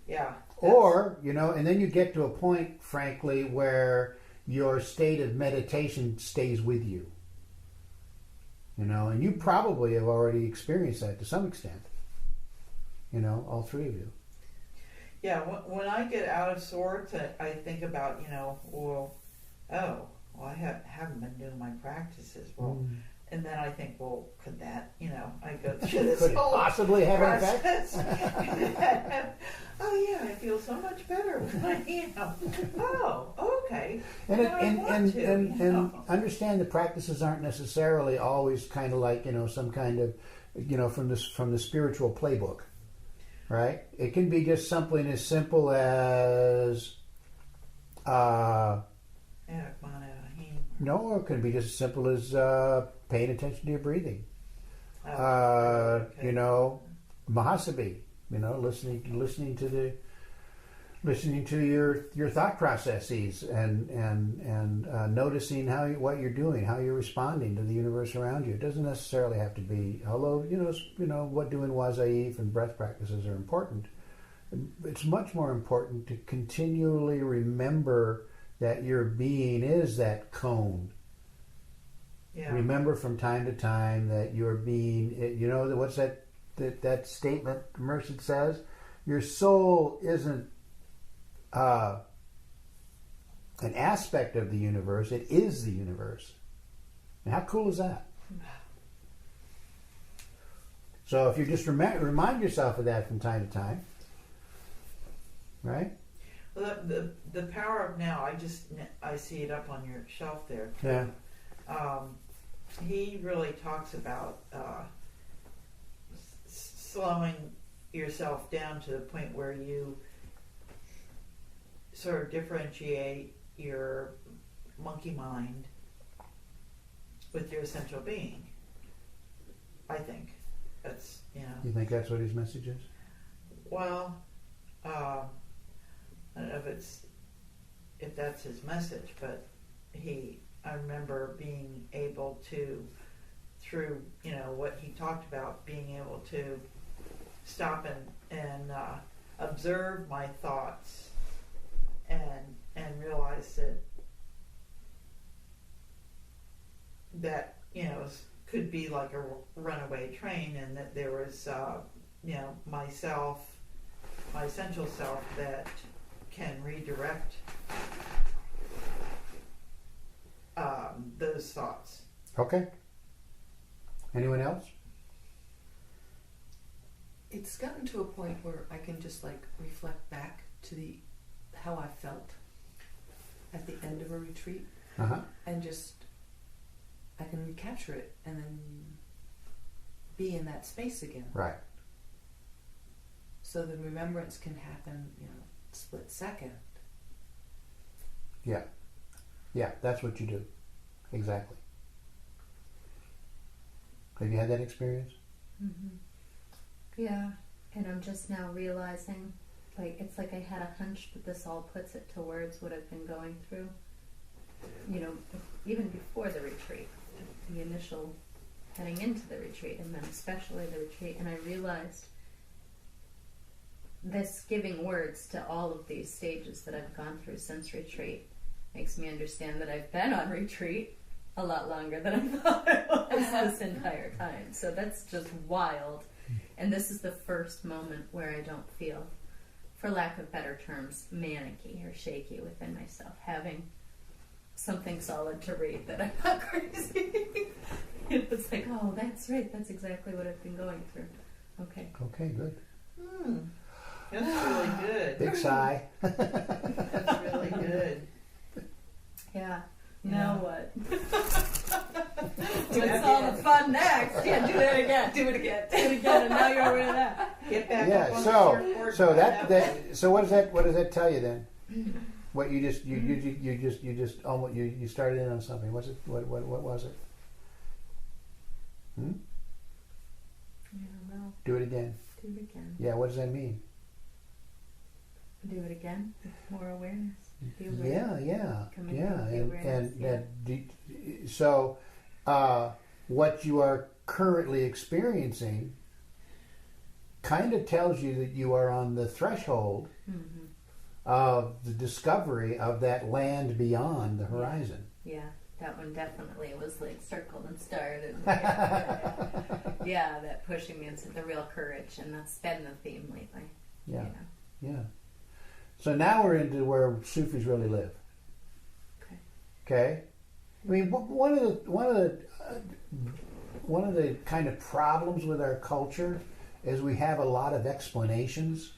Yeah. Or, and then you get to a point, frankly, where your state of meditation stays with you. And you probably have already experienced that to some extent. All three of you. Yeah, when I get out of sorts, I think about, I haven't been doing my practices. Well, and then I think, well, could that, I go through this could it whole possibly have an process. Oh yeah, I feel so much better when I, oh, okay. And understand the practices aren't necessarily always kind of like, some kind of, from the spiritual playbook. right? It can be just something as simple as no, it can be just as simple as paying attention to your breathing. Okay. You know, Mahasabhi. You know, listening to your thought processes and noticing what you're doing, how you're responding to the universe around you. It doesn't necessarily have to be. Although what doing wazaif and breath practices are important. It's much more important to continually remember that your being is that cone. Yeah. Remember from time to time that your being. You know what's that statement Mershid says? Your soul isn't an aspect of the universe, it is the universe. And how cool is that? So if you just remind yourself of that from time to time, right? Well, the power of now, I see it up on your shelf there. Yeah. He really talks about slowing yourself down to the point where you sort of differentiate your monkey mind with your essential being. I think that's, You think that's what his message is? Well, I don't know if that's his message, but I remember being able to, through what he talked about, being able to stop and observe my thoughts and realize that could be like a runaway train, and that there was myself, my essential self, that can redirect those thoughts. Okay. Anyone else? It's gotten to a point where I can just reflect back to how I felt at the end of a retreat, and just I can recapture it and then be in that space again. Right. So the remembrance can happen, split second. Yeah. Yeah, that's what you do. Exactly. Have you had that experience? Mm-hmm. Yeah, and I'm just now realizing, it's like I had a hunch, but this all puts it to words what I've been going through. Even before the retreat, the initial heading into the retreat, and then especially the retreat, and I realized this giving words to all of these stages that I've gone through since retreat makes me understand that I've been on retreat a lot longer than I thought I was this entire time. So that's just wild. And this is the first moment where I don't feel, for lack of better terms, manicky or shaky within myself, having something solid to read that I'm not crazy. It's like, oh, that's right, that's exactly what I've been going through. Okay. Okay, good. That's really good. Big sigh. That's really good. Yeah. Yeah. Now what? What's all the fun next? Yeah, do that again. Do it again. Do it again, and now you're rid of that. Get back up Yeah. on the surfboard. So what does that tell you then? What you just almost you started in on something. What's it? What was it? I don't know. Do it again. Do it again. Yeah. What does that mean? Do it again with more awareness. Be aware. Yeah. Coming from the awareness, So, what you are currently experiencing kind of tells you that you are on the threshold Mm-hmm. of the discovery of that land beyond the horizon. Yeah, that one definitely was circled and starred. And yeah, that pushing me into the real courage, and that's been the theme lately. Yeah. Yeah. So now we're into where Sufis really live. Okay. Okay. I mean, one of the kind of problems with our culture is we have a lot of explanations.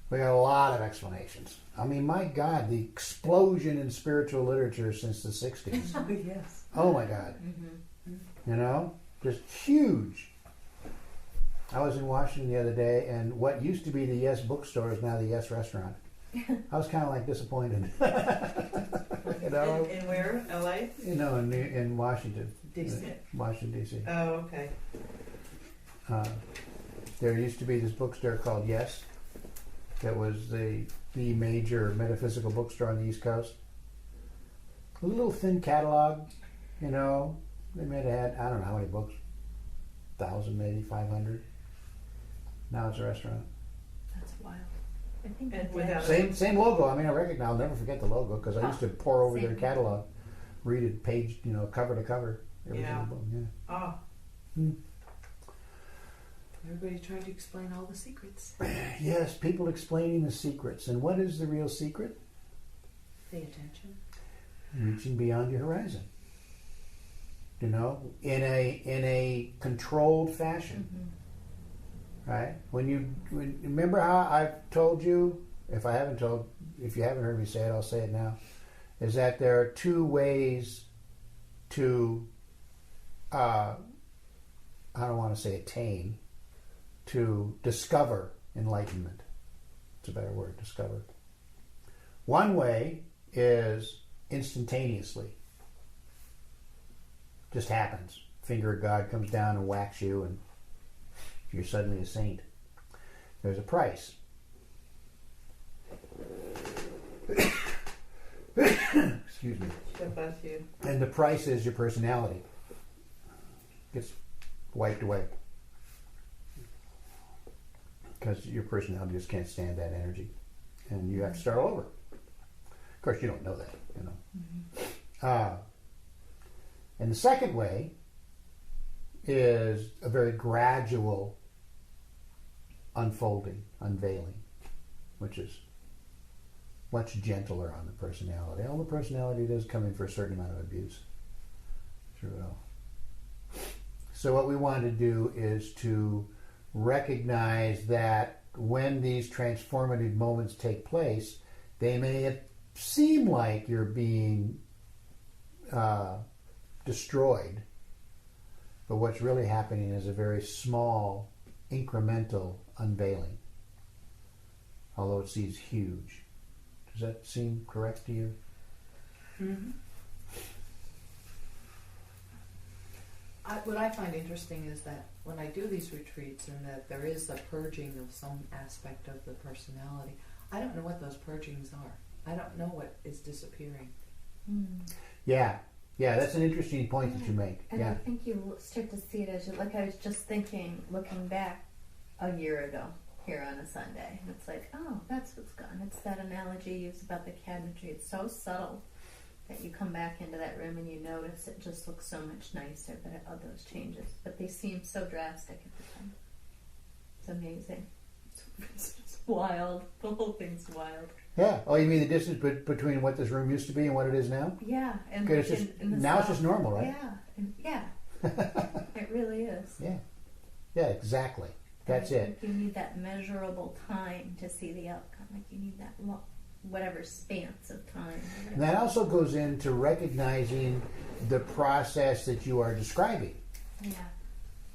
We got a lot of explanations. I mean, my God, the explosion in spiritual literature since the 60s. Yes. Oh my God. Mm-hmm. Just huge. I was in Washington the other day, and what used to be the Yes bookstore is now the Yes restaurant. I was kind of like disappointed. You know, In where? LA? you know, in Washington, DC. Washington D.C. Oh, okay. There used to be this bookstore called Yes, that was the major metaphysical bookstore on the East Coast. A little thin catalog, you know. They may have had, I don't know how many books, 1,000 maybe, 500. Now it's a restaurant. That's wild. I think And that's without Same logo. I mean, I'll never forget the logo because I used to pour over their Same. catalog, read it page, you know, cover to cover. Every Yeah. single book, yeah. Oh, Everybody trying to explain all the secrets. Yes, people explaining the secrets. And what is the real secret? Pay attention. Reaching beyond your horizon. You know, in a controlled fashion. Right? Remember how I've told you, if you haven't heard me say it, I'll say it now, is that there are two ways to, I don't want to say attain, to discover enlightenment. It's a better word, discover. One way is instantaneously. Just happens. Finger of God comes down and whacks you and you're suddenly a saint. There's a price. Excuse me. God bless you. And the price is your personality. Gets wiped away. Because your personality just can't stand that energy. And you have to start all over. Of course, you don't know that, you know. And the second way is a very gradual unfolding, unveiling, which is much gentler on the personality. All the personality does come in for a certain amount of abuse through it all. So what we want to do is to recognize that when these transformative moments take place, they may seem like you're being destroyed, but what's really happening is a very small, incremental unveiling, although it seems huge. Does that seem correct to you? Mm-hmm. What I find interesting is that when I do these retreats and that there is a purging of some aspect of the personality, I don't know what those purgings are. I don't know what is disappearing. Yeah, that's an interesting point that you make. And Yeah. I think you start to see it as you, like I was just thinking, looking back a year ago here on a Sunday. And it's like, oh, that's what's gone. It's that analogy used about the cabinetry. It's so subtle that you come back into that room and you notice it just looks so much nicer, but of those changes. But they seem so drastic at the time. It's amazing. It's just wild. The whole thing's wild. Yeah. Oh, you mean the distance between what this room used to be and what it is now? Yeah. And Good. It's just, now it's just normal, right? Yeah. And yeah. It really is. Yeah. Yeah, exactly. That's And I it. think you need that measurable time to see the outcome. Like you need that whatever spans of time. And that also goes into recognizing the process that you are describing, Yeah.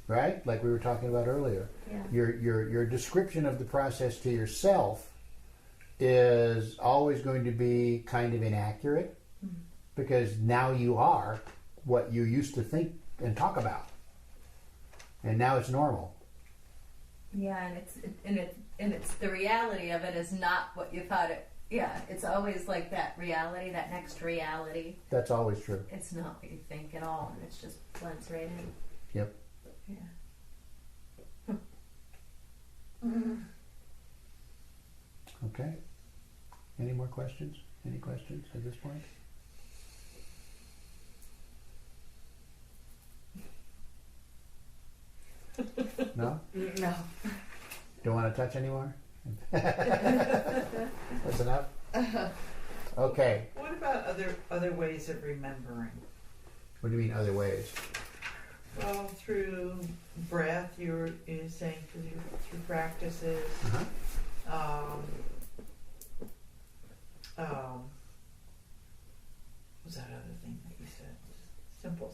right? Like we were talking about earlier. Yeah. Your description of the process to yourself is always going to be kind of inaccurate because now you are what you used to think and talk about, and now it's normal. Yeah, and it's the reality of it is not what you thought it. Yeah, it's always like that reality, that next reality. That's always true. It's not what you think at all, and it's just blends right in. Yep. Yeah. Okay. Any more questions? Any questions at this point? No? No. Don't want to touch anymore? That's enough? Okay. What about other ways of remembering? What do you mean other ways? Well, through breath, you're saying through practices. What was that other thing that you said? Simple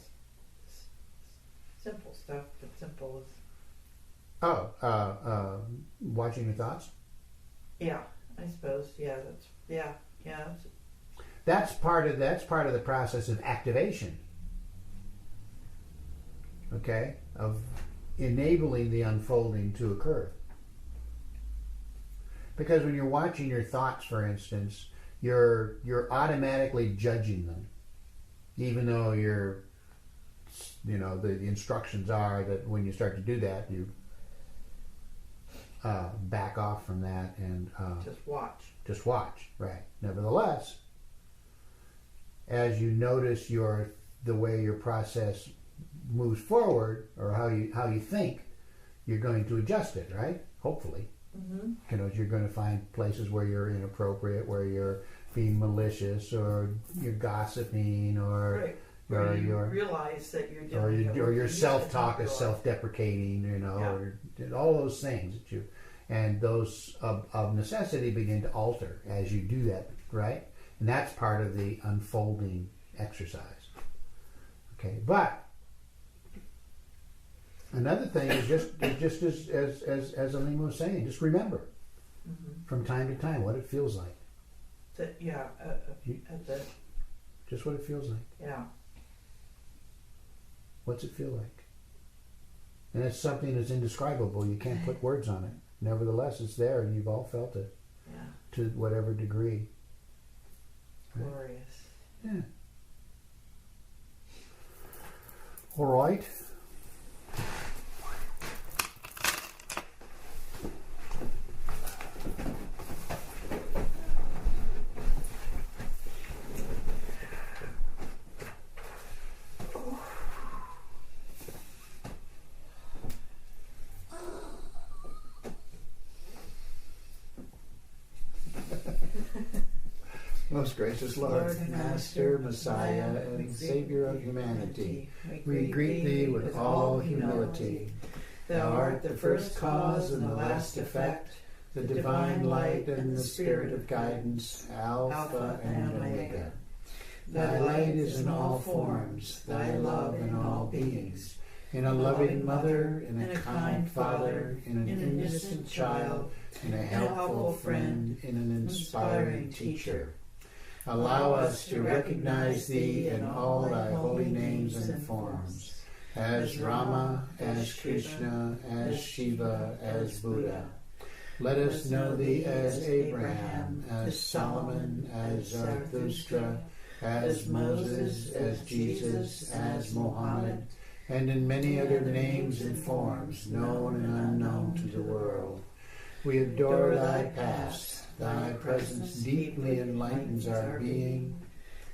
stuff, but simple is. Watching your thoughts. Yeah, I suppose. Yeah, yeah. That's part of the process of activation. Okay, of enabling the unfolding to occur. Because when you're watching your thoughts, for instance, you're automatically judging them, even though the instructions are that when you start to do that, you back off from that and just watch. Right. Nevertheless, as you notice the way your process moves forward, or how you think, you're going to adjust it, right? Hopefully. Mm-hmm. You're going to find places where you're inappropriate, where you're being malicious, or you're gossiping, or right. Or you realize that you're doing or your self-talk is self-deprecating, or all those things that you, and those of necessity begin to alter as you do that, right? And that's part of the unfolding exercise. Okay, but another thing is just as Aline was saying, just remember from time to time what it feels like. Just what it feels like. Yeah. What's it feel like? And it's something that's indescribable. You can't put words on it. Nevertheless, it's there, and you've all felt it to whatever degree. Glorious. Yeah. All right. Most gracious Lord, Master, Messiah, and Savior of humanity, we greet Thee with all humility. Thou art the first cause and the last effect, the divine light and the spirit of guidance, Alpha and Omega. Thy light is in all forms, Thy love in all beings, in a loving mother, in a kind father, in an innocent child, in a helpful friend, in an inspiring teacher. Allow us to recognize Thee in all Thy holy names and forms, as Rama, as Krishna, as Shiva, as Buddha. Let us know Thee as Abraham, as Solomon, as Zarathustra, as Moses, as Jesus, as Mohammed, and in many other names and forms, known and unknown to the world. We adore Thy past. Thy presence deeply enlightens our being,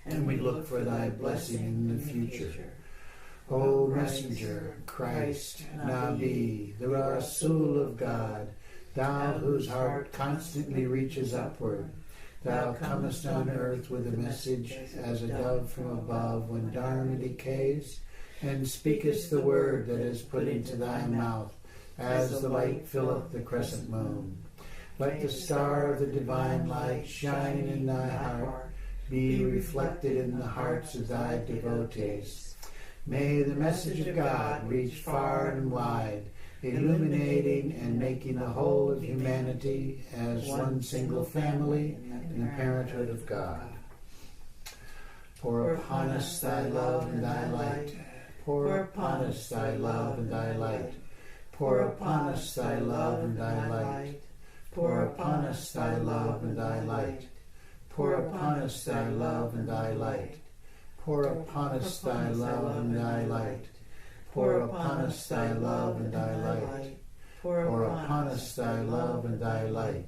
and we look for Thy blessing in the future. O Messenger, Christ, Nabi, the Rasul of God, Thou whose heart constantly reaches upward, Thou comest on earth with a message as a dove from above when Dharma decays, and speakest the word that is put into Thy mouth, as the light filleth the crescent moon. Let the star of the divine light shining in Thy heart be reflected in the hearts of Thy devotees. May the message of God reach far and wide, illuminating and making the whole of humanity as one single family in the parenthood of God. Pour upon us Thy love and Thy light. Pour upon us Thy love and Thy light. Pour upon us Thy love and Thy light. Pour upon us Thy love and Thy light. Pour upon us Thy love and Thy light. Pour upon us Thy love and Thy light. Pour upon us Thy love and Thy light. Pour upon us Thy love and Thy light.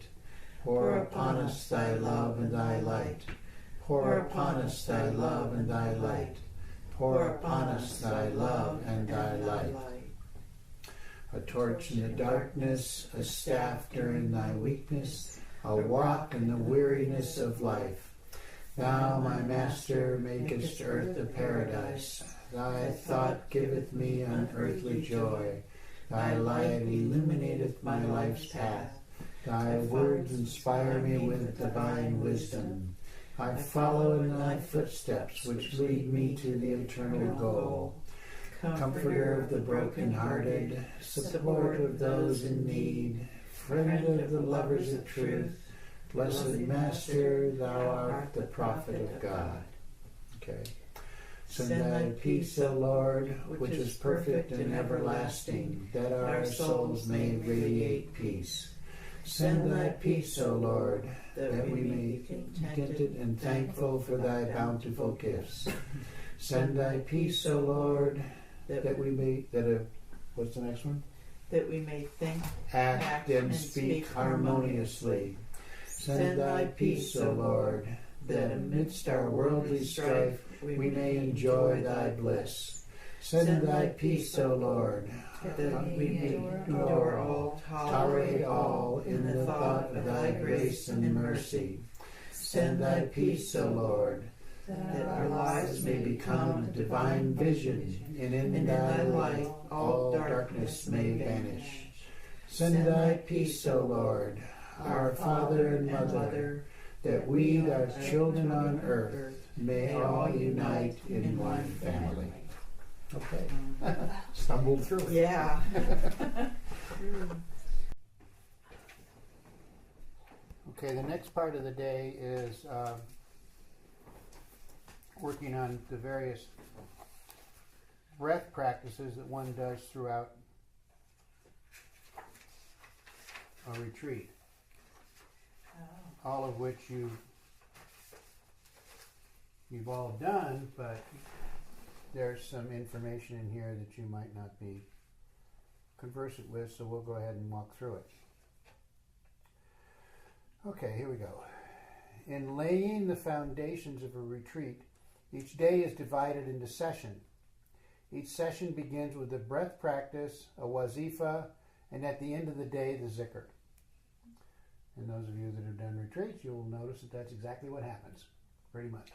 Pour upon us Thy love and Thy light. Pour upon us Thy love and Thy light. Pour upon us Thy love and Thy light. A torch in the darkness, a staff during Thy weakness, a walk in the weariness of life. Thou, my Master, makest earth a paradise. Thy thought giveth me unearthly joy. Thy light illuminateth my life's path. Thy words inspire me with divine wisdom. I follow in Thy footsteps, which lead me to the eternal goal. comforter of the broken-hearted, support of those in need, friend of the lovers of truth, blessed Master, thou art the prophet of God. Okay. Send thy peace, O Lord, which is perfect and everlasting, that our souls may radiate peace. Send thy peace, O Lord, that we may be contented and thankful for thy bountiful gifts. Send thy peace, O Lord, that we may, what's the next one? That we may think, Act and speak harmoniously. Send thy peace, O Lord, that amidst our worldly strife we may enjoy thy bliss. Send thy peace, O Lord, that we may endure all, tolerate all in the thought of thy grace and mercy. Send thy peace, O Lord, that our lives may become a divine vision, and in thy light all darkness may vanish. Send thy peace, O Lord, our Father and Mother, that we, thy children on earth, may all unite in one family. Okay. Stumbled through it. yeah. Okay, the next part of the day is working on the various breath practices that one does throughout a retreat, all of which you've all done, but there's some information in here that you might not be conversant with, so we'll go ahead and walk through it. Okay, here we go. In laying the foundations of a retreat, each day is divided into sessions. Each session begins with a breath practice, a wazifa, and at the end of the day, the zikr. And those of you that have done retreats, you will notice that that's exactly what happens, pretty much.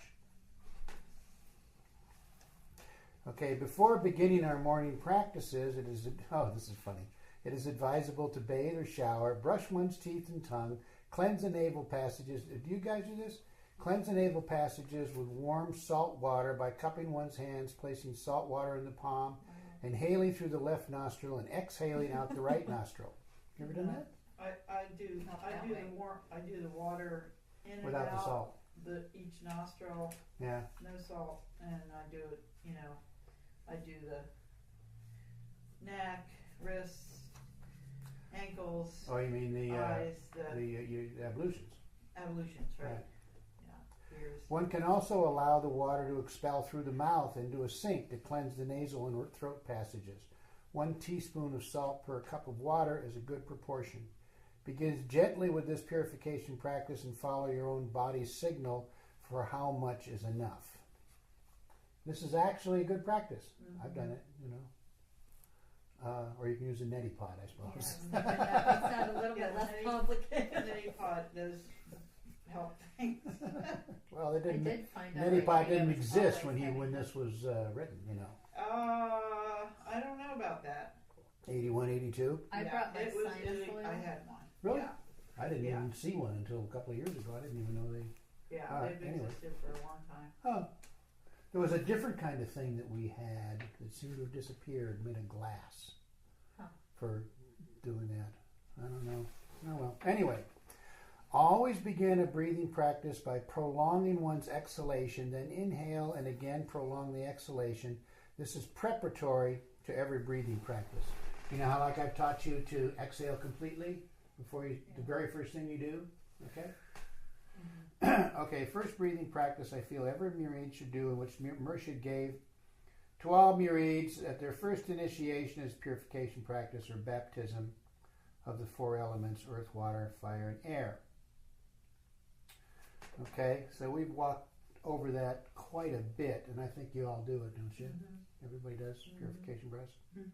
Okay, before beginning our morning practices, this is funny. It is advisable to bathe or shower, brush one's teeth and tongue, cleanse the nasal passages. Do you guys do this? Cleanse the nasal passages with warm salt water by cupping one's hands, placing salt water in the palm, inhaling through the left nostril and exhaling out the right nostril. You ever done that? I do the water in and Without out the salt. each nostril, Yeah. no salt, and I do it. I do the neck, wrists, ankles, Oh, you mean the eyes, the ablutions? ablutions, right? Right. Yeah, ears. One can also allow the water to expel through the mouth into a sink to cleanse the nasal and throat passages. 1 teaspoon of salt per cup of water is a good proportion. Begin gently with this purification practice and follow your own body's signal for how much is enough. This is actually a good practice. Mm-hmm. I've done it, or you can use a neti pot, I suppose. Yeah, that makes that a little bit less complicated. Neti pot does help things. Well, it didn't. I did find out. Neti pot didn't it's exist always when this was written. I don't know about that. 81, 82. I brought my sinus oil. I had one. Really? Yeah. I didn't even see one until a couple of years ago. I didn't even know they. Yeah, Alright, they've anyway. existed for a long time. Oh, there was a different kind of thing that we had that seemed to have disappeared, made of glass, for doing that. I don't know. Oh well. Anyway, always begin a breathing practice by prolonging one's exhalation, then inhale and again prolong the exhalation. This is preparatory to every breathing practice. You know how, like I've taught you to exhale completely before you, the very first thing you do? Okay? Mm-hmm. Okay, first breathing practice I feel every Murid should do, and which Murshid gave to all Murids at their first initiation is purification practice or baptism of the 4 elements, earth, water, fire, and air. Okay, so we've walked over that quite a bit, and I think you all do it, don't you? Mm-hmm. Everybody does purification breaths. Mm-hmm.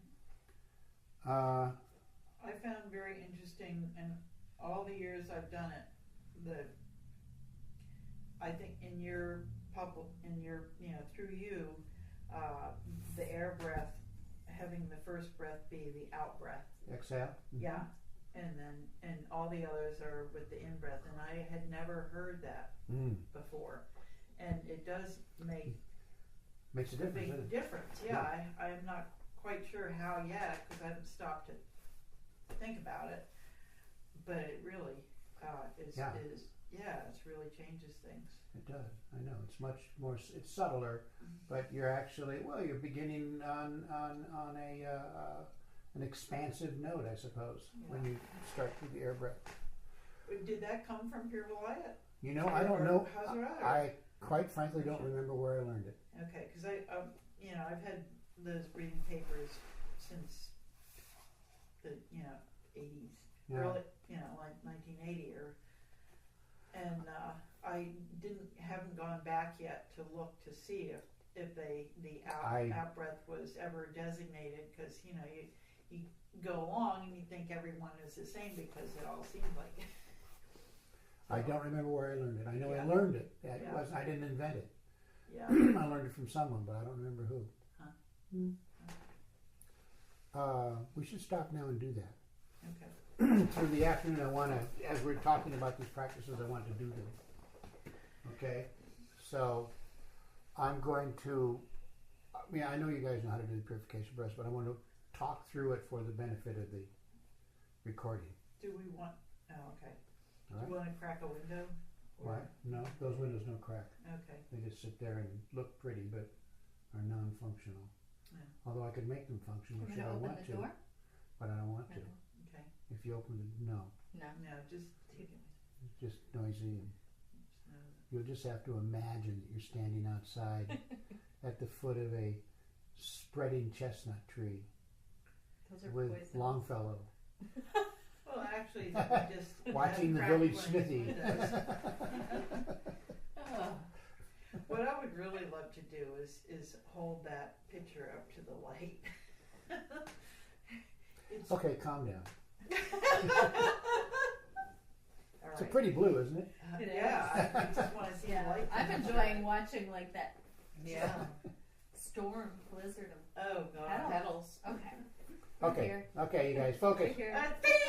I found very interesting, in all the years I've done it, I think in your through you, the air breath, having the first breath be the out breath. Exhale. Mm-hmm. Yeah, and all the others are with the in breath, and I had never heard that before, and it does make Makes a a difference, big doesn't it? difference. Yeah, I'm not quite sure how yet because I haven't stopped to think about it. But it really Yeah. it's really changes things. It does. I know. It's much more. It's subtler, but you're actually you're beginning on an expansive note, I suppose, when you start with the air breath. Did that come from Pure Vilayat? You know, I don't know. How's it? I quite frankly don't remember where I learned it. Okay, because I've had those breathing papers since the 80s, Yeah. early, like 1980 and I haven't gone back yet to look to see if the out breath was ever designated because you go along and you think everyone is the same because it all seems like it. I don't remember where I learned it. I know I Yeah. learned it. Yeah. I didn't invent it. Yeah. I learned it from someone, but I don't remember who. Huh. We should stop now and do that. Okay. Through the afternoon, I want to, as we're talking about these practices, I want to do them. Okay? So, I'm going to, I know you guys know how to do the purification breaths, but I want to talk through it for the benefit of the recording. Do we want? Oh, okay. All Do right? you want to crack a window? Why? No, those windows don't crack. Okay. They just sit there and look pretty, but are non-functional. Yeah. Although I could make them functional We're should I gonna open want the to, door? but I don't want to. No. Okay. If you open the no, No. No, just take it. it's just noisy, and No. you'll just have to imagine that you're standing outside at the foot of a spreading chestnut tree Those are with poisonous. Longfellow Well, actually, that we just watching the cracked village one of his smithy. windows. Oh. What I would really love to do is hold that picture up to the light. It's, Okay, calm down. all It's a right. pretty blue, isn't it? It is. Yeah, I just want to see the Yeah, light. I'm enjoying watching like that Yeah. storm blizzard of Oh God. petals. Okay. Okay, Here. okay, you guys, focus. Right here.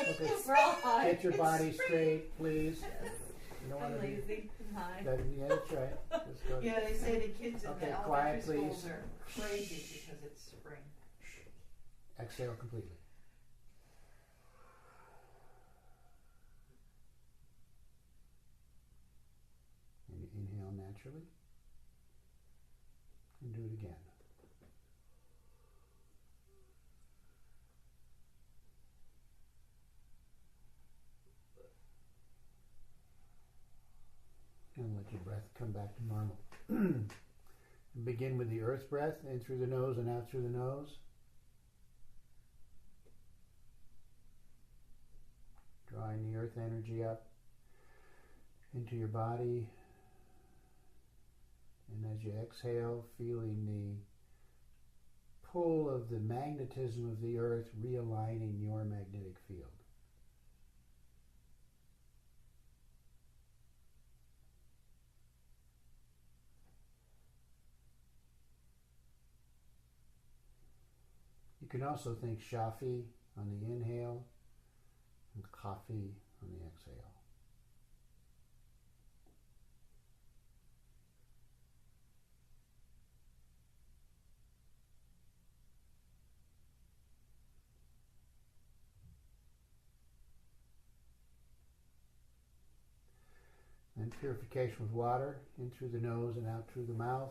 Okay. We're all high. Get your body straight, please. You don't I'm want to be. lazy. I'm high. Yeah, that's right. Just go. Yeah, they say the kids in Okay, the quiet, elementary please. schools are crazy because it's spring. Exhale completely. And you inhale naturally. And do it again. And let your breath come back to normal. And begin with the earth breath, in through the nose and out through the nose. Drawing the earth energy up into your body. And as you exhale, feeling the pull of the magnetism of the earth realigning your magnetic field. You can also think Shafi on the inhale and Kafi on the exhale. Then purification with water, in through the nose and out through the mouth.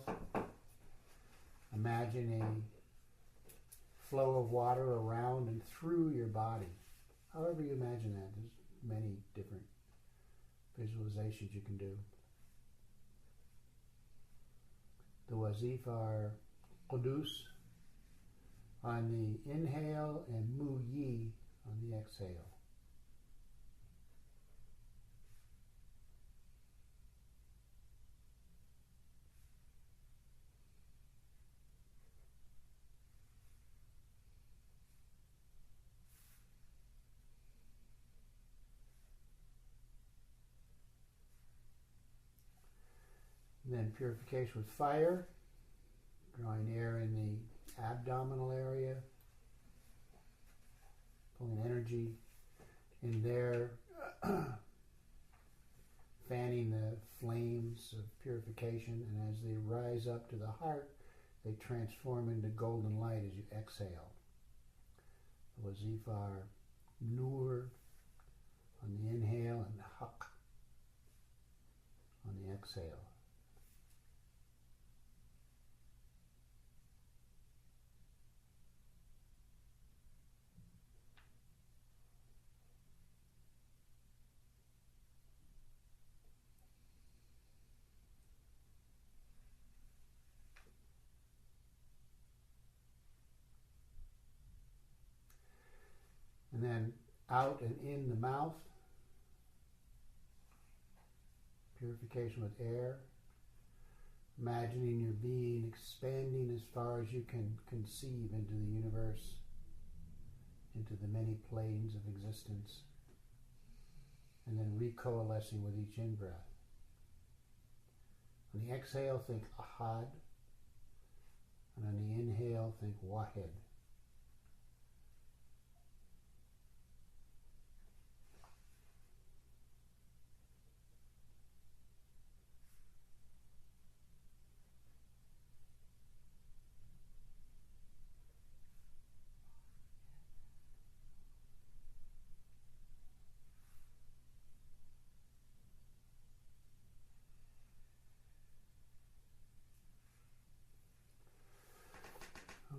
Imagine a flow of water around and through your body. However you imagine that, there's many different visualizations you can do. The wazif are Qudus on the inhale and Muyi on the exhale. Then purification with fire, drawing air in the abdominal area, pulling energy in there, fanning the flames of purification, and as they rise up to the heart, they transform into golden light as you exhale. Wazifar Nur on the inhale and Haq on the exhale. And then out and in the mouth, purification with air, imagining your being expanding as far as you can conceive into the universe, into the many planes of existence, and then recoalescing with each in-breath. On the exhale, think Ahad, and on the inhale, think Wahid.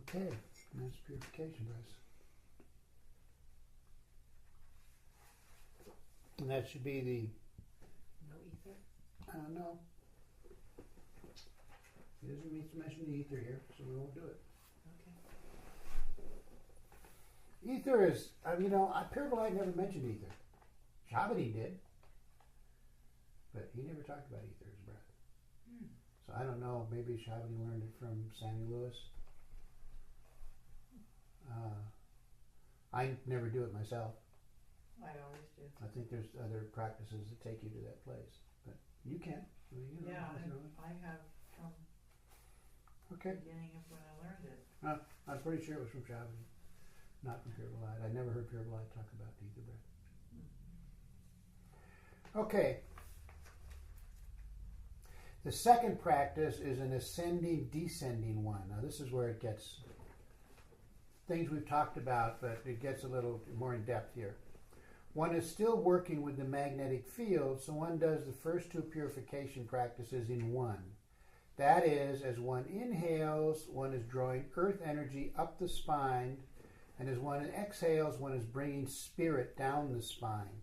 Okay, and that's purification, Bryce. And that should be the, No ether? I don't know. He doesn't mention the ether here, so we won't do it. Okay. Ether is, Pure Light never mentioned ether. Shabadi did. But he never talked about ether as breath. So I don't know, maybe Shabadi learned it from Sammy Lewis. I never do it myself. I always do. I think there's other practices that take you to that place, but you can. Yeah, I have from Okay. the beginning of when I learned it. I'm pretty sure it was from Shabbat, not from Pure Light. I never heard Pure Light talk about ether breath. Okay. The second practice is an ascending, descending one. Now this is where it gets things we've talked about, but it gets a little more in depth here. One is still working with the magnetic field, so one does the first two purification practices in one. That is, as one inhales, one is drawing earth energy up the spine, and as one exhales, one is bringing spirit down the spine.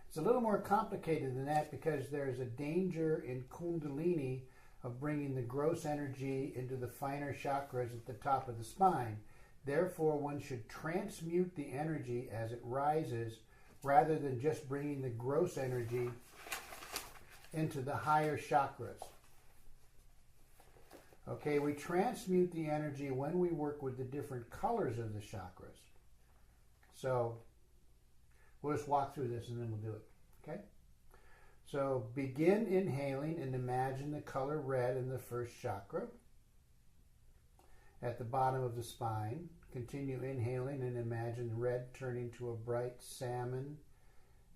It's a little more complicated than that because there's a danger in Kundalini of bringing the gross energy into the finer chakras at the top of the spine. Therefore, one should transmute the energy as it rises rather than just bringing the gross energy into the higher chakras. Okay, we transmute the energy when we work with the different colors of the chakras. So, we'll just walk through this and then we'll do it. Okay? So, begin inhaling and imagine the color red in the first chakra. At the bottom of the spine, continue inhaling and imagine red turning to a bright salmon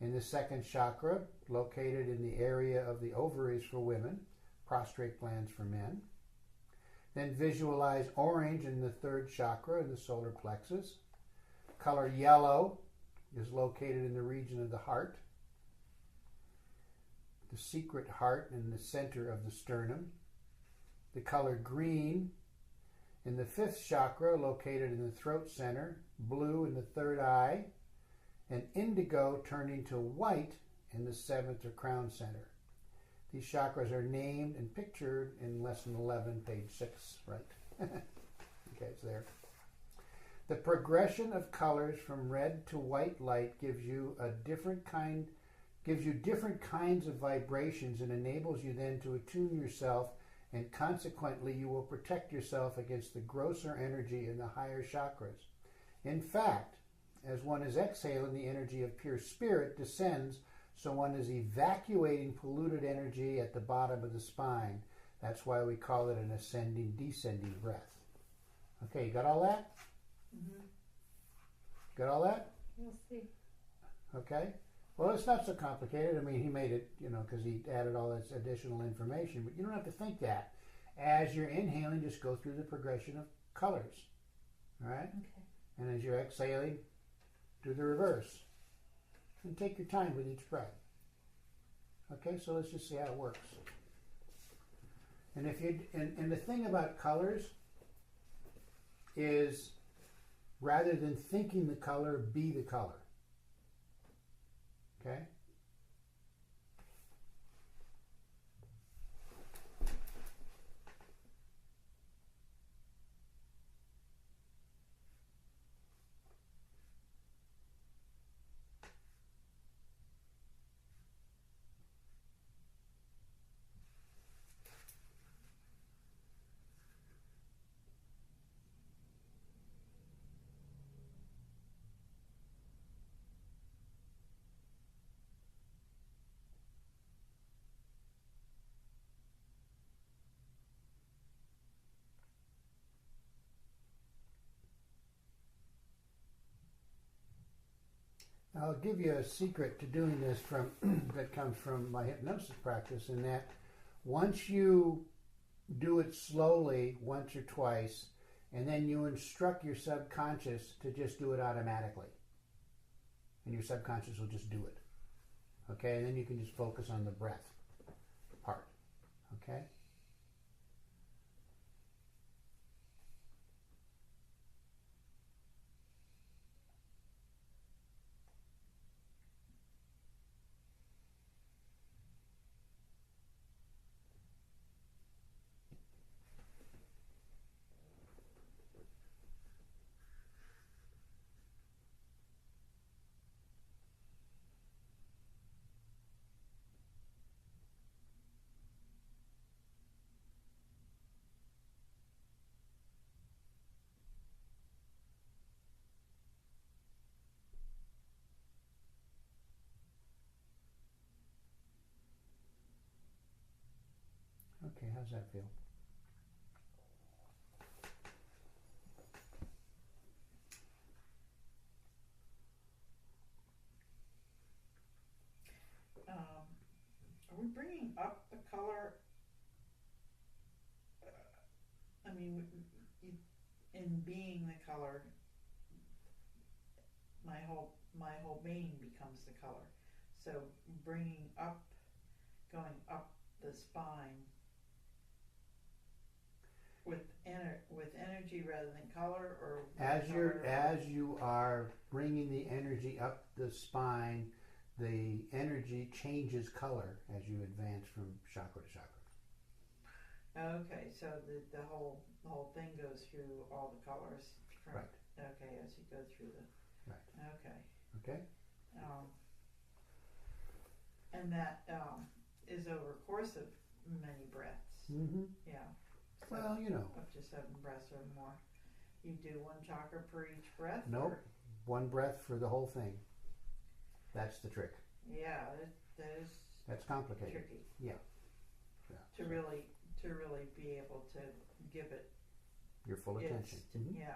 in the second chakra, located in the area of the ovaries for women, prostrate glands for men. Then visualize orange in the third chakra in the solar plexus. Color yellow is located in the region of the heart, the secret heart in the center of the sternum. The color green in the fifth chakra, located in the throat center, blue in the third eye, and indigo turning to white in the seventh or crown center. These chakras are named and pictured in Lesson 11, page 6, right? Okay, it's there. The progression of colors from red to white light gives you different kinds of vibrations and enables you then to attune yourself, and consequently you will protect yourself against the grosser energy in the higher chakras. In fact, as one is exhaling, the energy of pure spirit descends, so one is evacuating polluted energy at the bottom of the spine. That's why we call it an ascending, descending breath. Okay, you got all that? Mm-hmm. Got all that? We'll see. Okay. Well, it's not so complicated. I mean, he made it, because he added all this additional information, but you don't have to think that. as you're inhaling, just go through the progression of colors. All right? Okay. And as you're exhaling, do the reverse. And take your time with each breath. Okay, so let's just see how it works. And if you and the thing about colors is rather than thinking the color, be the color. Okay? I'll give you a secret to doing this from that comes from my hypnosis practice, in that once you do it slowly once or twice, and then you instruct your subconscious to just do it automatically. And your subconscious will just do it. Okay? And then you can just focus on the breath part. Okay? Okay, how's that feel? Are we bringing up the color? I mean, in being the color, my whole being becomes the color. So bringing up, going up the spine with energy rather than color, or as you are bringing the energy up the spine, the energy changes color as you advance from chakra to chakra. Okay, so the whole thing goes through all the colors. Right. Okay, as you go through the. Right. Okay. Okay. And that is over a course of many breaths. Mm-hmm. Yeah. So Well, you know. Up to 7 breaths or more. You do 1 chakra per each breath? Nope. Or? 1 breath for the whole thing. That's the trick. Yeah, that is. That's complicated. Tricky. Yeah. To really be able to give it your full attention. Mm-hmm. Yeah.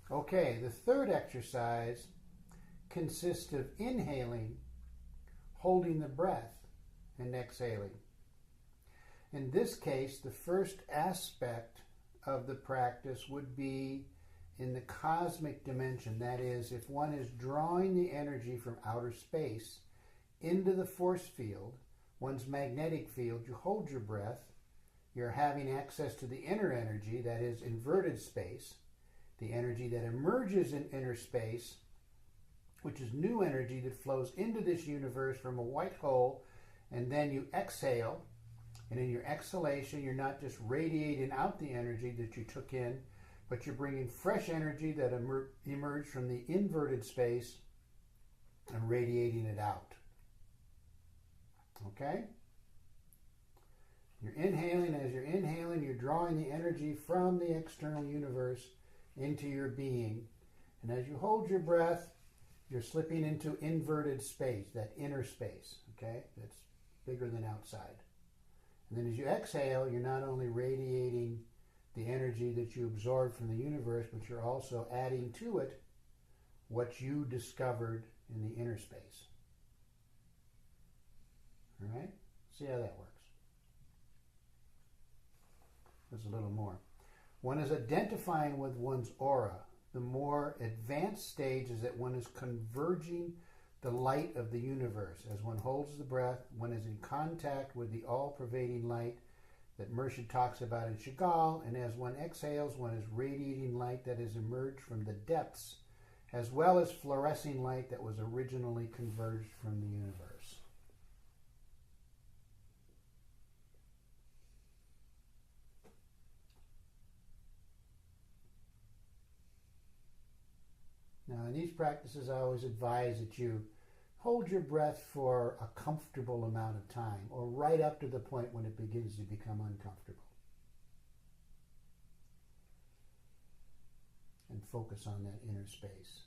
Okay, the third exercise consists of inhaling, holding the breath, and exhaling. In this case, the first aspect of the practice would be in the cosmic dimension. That is, if one is drawing the energy from outer space into the force field, one's magnetic field, you hold your breath, you're having access to the inner energy, that is inverted space, the energy that emerges in inner space, which is new energy that flows into this universe from a white hole, and then you exhale, and in your exhalation you're not just radiating out the energy that you took in, but you're bringing fresh energy that emerged from the inverted space and radiating it out. Okay? You're inhaling. As you're inhaling, you're drawing the energy from the external universe into your being. And as you hold your breath, you're slipping into inverted space, that inner space, okay? That's bigger than outside. And then as you exhale, you're not only radiating the energy that you absorbed from the universe, but you're also adding to it what you discovered in the inner space. All right? See how that works. There's a little more. One is identifying with one's aura. The more advanced stage is that one is converging the light of the universe. As one holds the breath, one is in contact with the all-pervading light that Murshid talks about in Chagall, and as one exhales, one is radiating light that has emerged from the depths, as well as fluorescing light that was originally converged from the universe. Now, in these practices, I always advise that you hold your breath for a comfortable amount of time, or right up to the point when it begins to become uncomfortable. And focus on that inner space.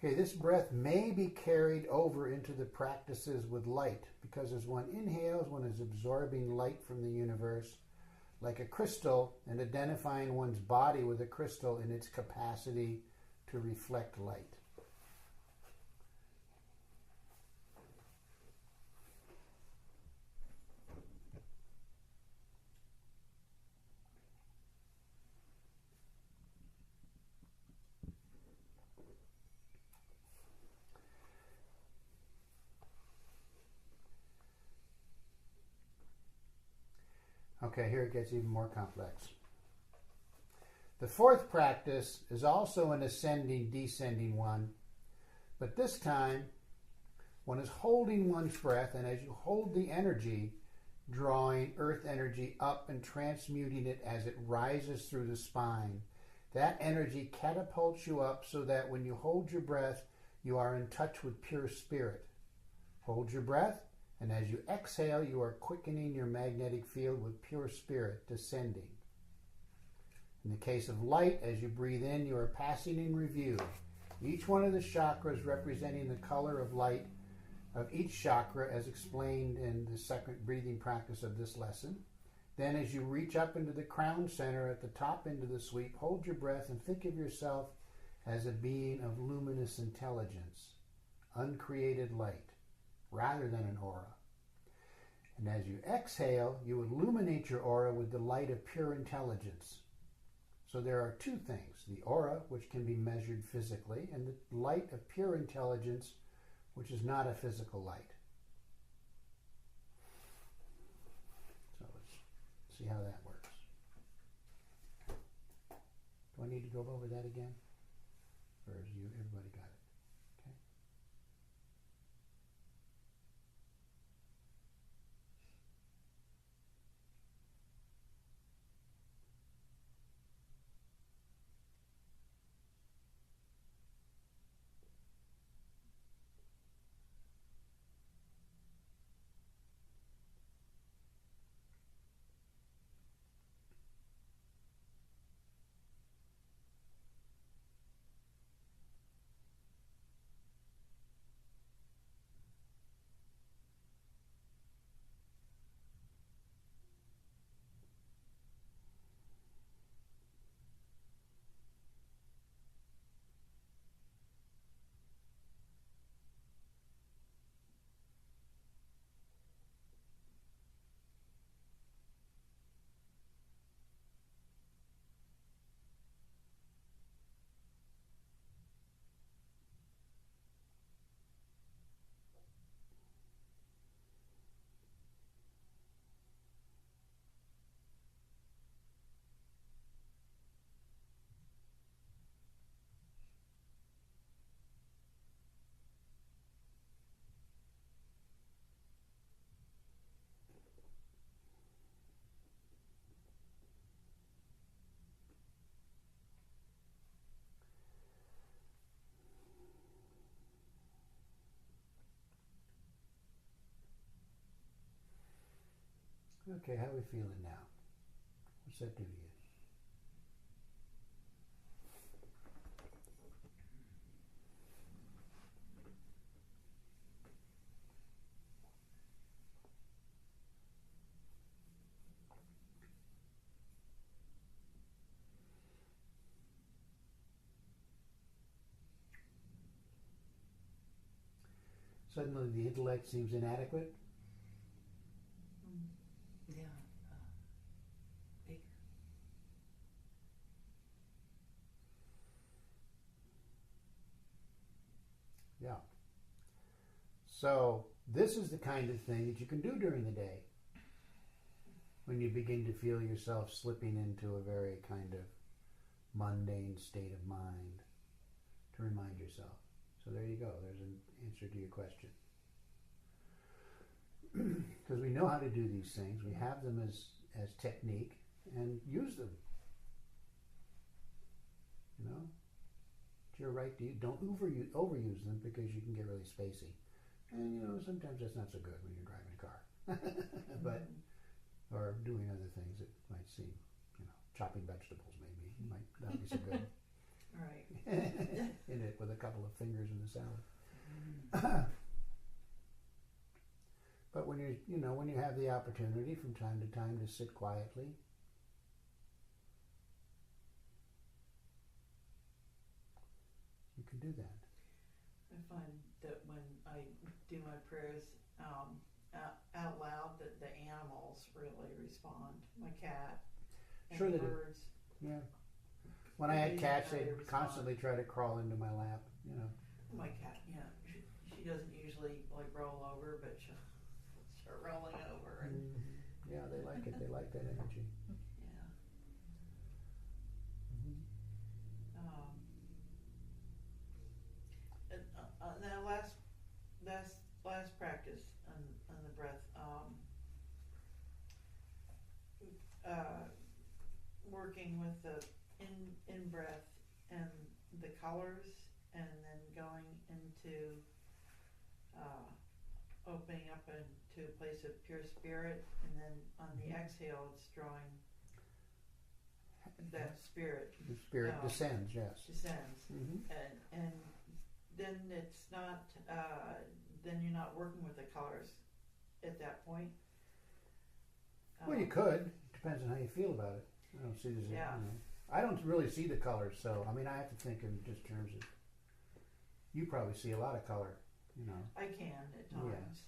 Okay, this breath may be carried over into the practices with light, because as one inhales, one is absorbing light from the universe like a crystal and identifying one's body with a crystal in its capacity to reflect light. Okay, here it gets even more complex. The fourth practice is also an ascending, descending one, but this time one is holding one's breath, and as you hold the energy, drawing earth energy up and transmuting it as it rises through the spine. That energy catapults you up so that when you hold your breath, you are in touch with pure spirit. Hold your breath. And as you exhale, you are quickening your magnetic field with pure spirit descending. In the case of light, as you breathe in, you are passing in review each one of the chakras representing the color of light of each chakra as explained in the second breathing practice of this lesson. Then as you reach up into the crown center at the top end of the sweep, hold your breath and think of yourself as a being of luminous intelligence, uncreated light, rather than an aura. And as you exhale, you illuminate your aura with the light of pure intelligence. So there are two things, the aura, which can be measured physically, and the light of pure intelligence, which is not a physical light. So let's see how that works. Do I need to go over that again? Or is everybody got it? Okay. Okay, how are we feeling now? What's that do to you? Suddenly the intellect seems inadequate. Yeah. Bigger. Yeah. So this is the kind of thing that you can do during the day when you begin to feel yourself slipping into a very kind of mundane state of mind, to remind yourself. So there you go. There's an answer to your question. Because we know how to do these things. We have them as technique and use them. You know? It's your right to don't overuse them because you can get really spacey. And, you know, sometimes that's not so good when you're driving a car. But, or doing other things that might seem, you know, chopping vegetables maybe might not be so good. Right. In it with a couple of fingers in the salad. But when when you have the opportunity from time to time to sit quietly, you can do that. I find that when I do my prayers out loud, that the animals really respond. My cat and Sure the they do. birds. Yeah. When I had cats, they'd constantly try to crawl into my lap, you know. My cat, she doesn't usually like roll over, but she'll start rolling over, and Yeah, they like it. They like that energy. yeah. And that last practice on the breath, working with the in breath and the colors, and then going into opening up into a place of pure spirit, and then on the exhale it's drawing that spirit. The spirit descends, yes. Descends. Mm-hmm. And then it's not then you're not working with the colors at that point. Well, you could. Depends on how you feel about it. I don't see this. Yeah. You know, I don't really see the colors, so I mean, I have to think in just terms of. You probably see a lot of color, you know. I can at times,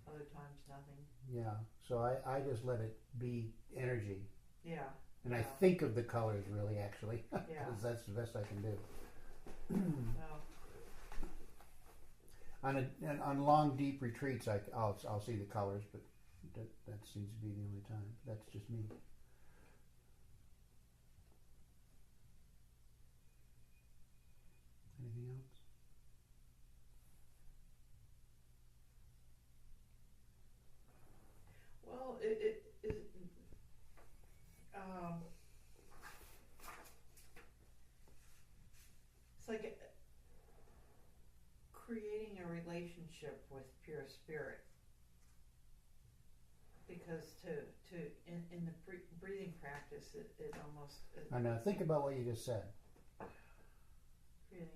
other times nothing. Yeah. So I just let it be energy, Yeah. and I Yeah. think of the colors really, actually, because Yeah. that's the best I can do. Well, On long deep retreats, I'll see the colors, but that seems to be the only time. That's just me. Anything else? well, it it's like creating a relationship with pure spirit, because in the breathing practice it almost I know. Think about what you just said. creating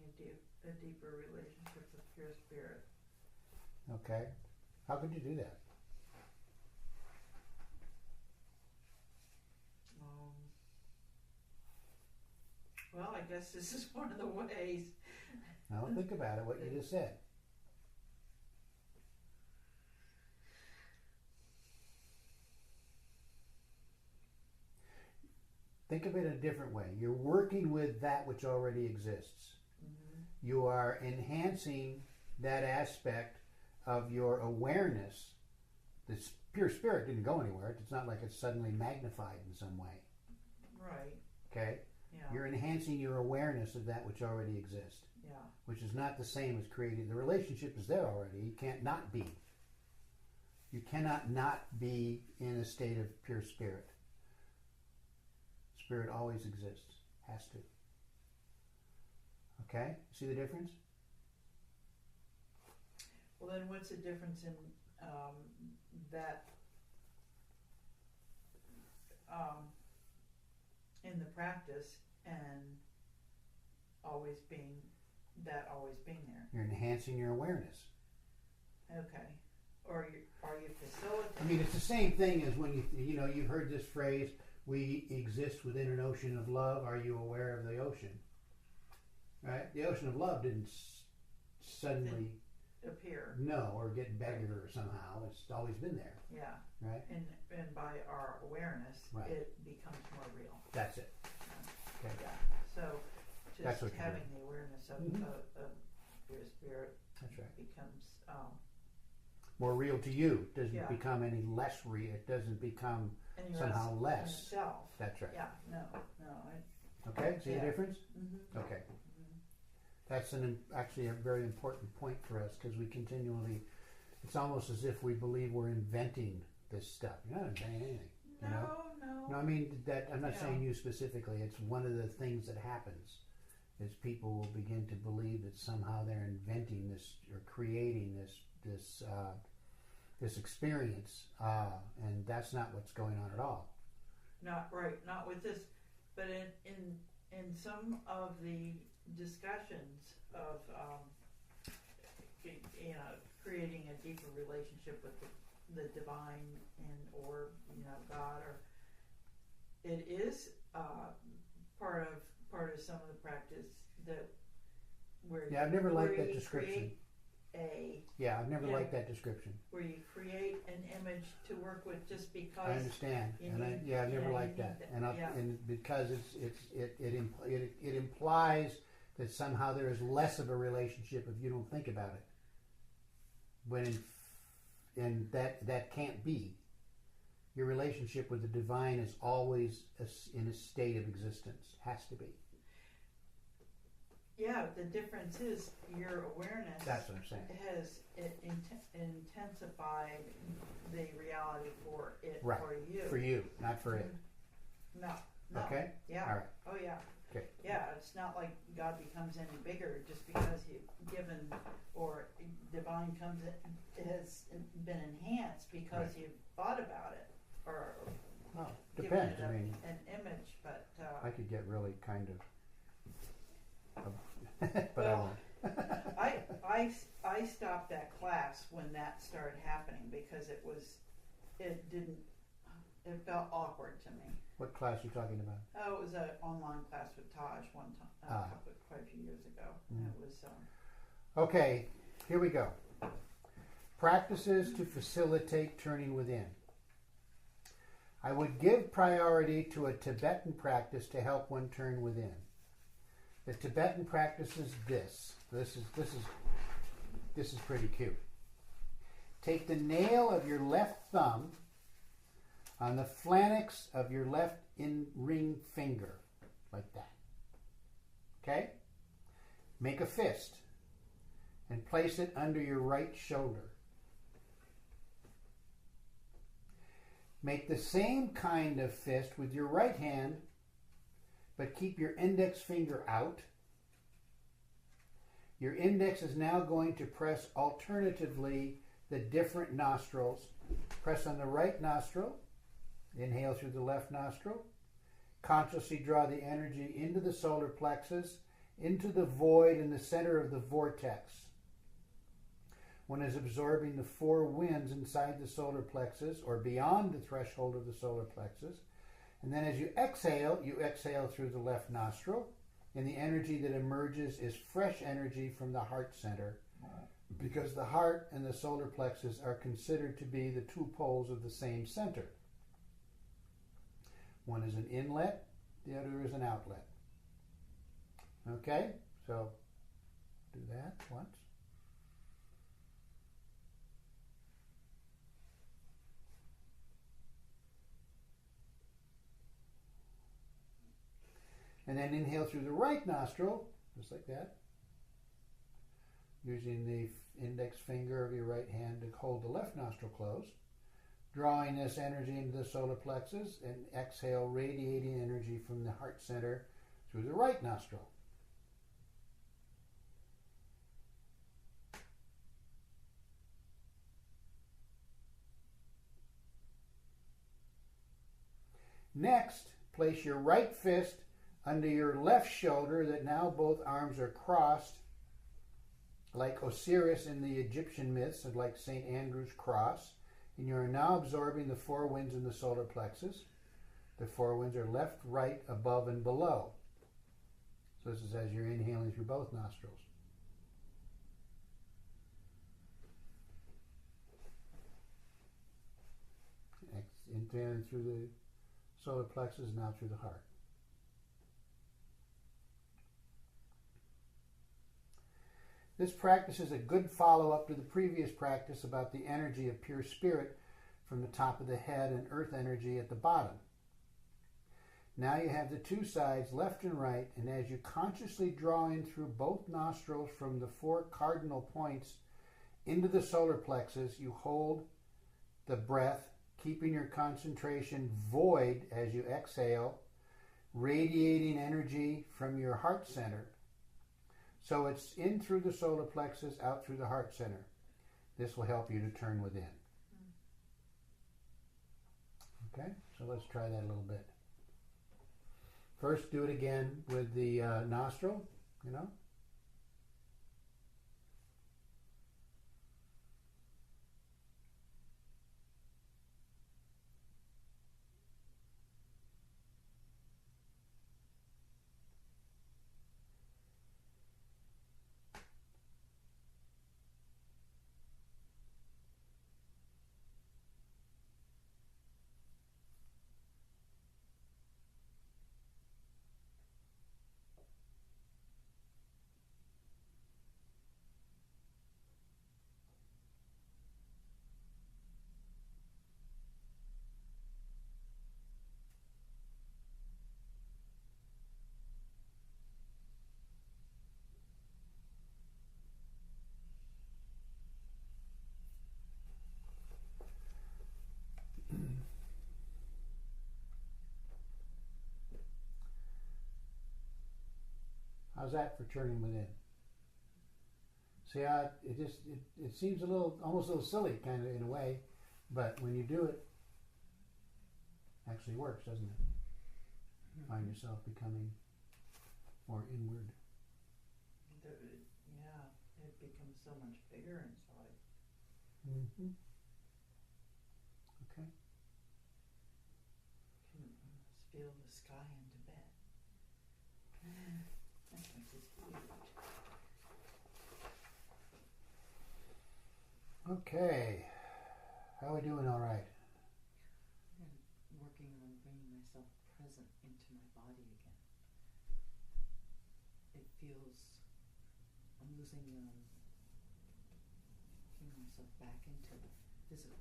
a deeper relationship with pure spirit. Okay. How could you do that? Well, I guess this is one of the ways. Now think about it. What you just said. Think of it a different way. You're working with that which already exists. Mm-hmm. You are enhancing that aspect of your awareness. The pure spirit didn't go anywhere. It's not like it's suddenly magnified in some way. Right. Okay? Yeah. You're enhancing your awareness of that which already exists, Yeah. which is not the same as creating. The relationship is there already. You can't not be. You cannot not be in a state of pure spirit. Spirit always exists. Has to. Okay? See the difference? Well, then what's the difference in that in the practice and always being there. You're enhancing your awareness. Okay. Or are you facilitating? I mean, it's the same thing as when you've heard this phrase, we exist within an ocean of love. Are you aware of the ocean? Right? The ocean of love didn't suddenly appear. No, or get bigger somehow. It's always been there. Yeah. Right? And by our awareness, right. It becomes more real. That's it. Yeah. Okay. Yeah. So just having the awareness of your spirit That's right. becomes more real to you. It doesn't yeah. become any less real. It doesn't become and somehow less. Itself. That's right. Yeah. No. Okay. See the difference? Mm-hmm. Okay. That's actually a very important point for us because we continually, it's almost as if we believe we're inventing this stuff. You're not inventing anything. No. No, I mean, that I'm not saying you specifically. It's one of the things that happens is people will begin to believe that somehow they're inventing this or creating this experience, and that's not what's going on at all. Not right. Not with this, but in some of the discussions of creating a deeper relationship with the divine or God, or it is part of some of the practice that where I've never liked that description. I've never liked that description. Where you create an image to work with just because. I understand, I've never liked that, and because it implies that somehow there is less of a relationship if you don't think about it. And that can't be. Your relationship with the divine is always in a state of existence. Has to be. Yeah, the difference is your awareness. That's what I'm saying. Has intensified the reality for it right. for you. For you, not for it. No. Okay. Yeah. All right. Oh yeah. Okay. Yeah, it's not like God becomes any bigger just because you've given or divine comes in, has been enhanced because right. you've thought about it or depends. given it an image, but I could get really kind of. But well, I won't. I stopped that class when that started happening because it felt awkward to me. What class are you talking about? Oh, it was an online class with Taj one time, quite a few years ago. And it was. Okay, here we go. Practices to facilitate turning within. I would give priority to a Tibetan practice to help one turn within. The Tibetan practice is this. This is pretty cute. Take the nail of your left thumb on the phalanx of your left ring finger, like that. Okay? Make a fist and place it under your right shoulder. Make the same kind of fist with your right hand, but keep your index finger out. Your index is now going to press alternatively the different nostrils. Press on the right nostril. Inhale through the left nostril. Consciously draw the energy into the solar plexus, into the void in the center of the vortex. One is absorbing the four winds inside the solar plexus or beyond the threshold of the solar plexus. And then as you exhale through the left nostril, and the energy that emerges is fresh energy from the heart center, because the heart and the solar plexus are considered to be the two poles of the same center. One is an inlet, the other is an outlet. Okay, so do that once. And then inhale through the right nostril, just like that, using the index finger of your right hand to hold the left nostril closed, drawing this energy into the solar plexus, and exhale, radiating energy from the heart center through the right nostril. Next, place your right fist under your left shoulder that now both arms are crossed like Osiris in the Egyptian myths and like St. Andrew's cross. And you are now absorbing the four winds in the solar plexus. The four winds are left, right, above, and below. So this is as you're inhaling through both nostrils. Inhaling through the solar plexus, now through the heart. This practice is a good follow-up to the previous practice about the energy of pure spirit from the top of the head and earth energy at the bottom. Now you have the two sides, left and right, and as you consciously draw in through both nostrils from the four cardinal points into the solar plexus, you hold the breath, keeping your concentration void as you exhale, radiating energy from your heart center. So it's in through the solar plexus, out through the heart center. This will help you to turn within. Okay, so let's try that a little bit. First, do it again with the nostril, you know. How's that for turning within? See how it seems a little, almost a little silly kind of in a way, but when you do it, it actually works, doesn't it? Mm-hmm. Find yourself becoming more inward. Yeah, it becomes so much bigger inside. Mm-hmm. Okay. Can almost feel the sky in Tibet. That place is huge. Okay. How are we doing? All right. I'm working on bringing myself present into my body again. It feels I'm losing bringing myself back into the physical.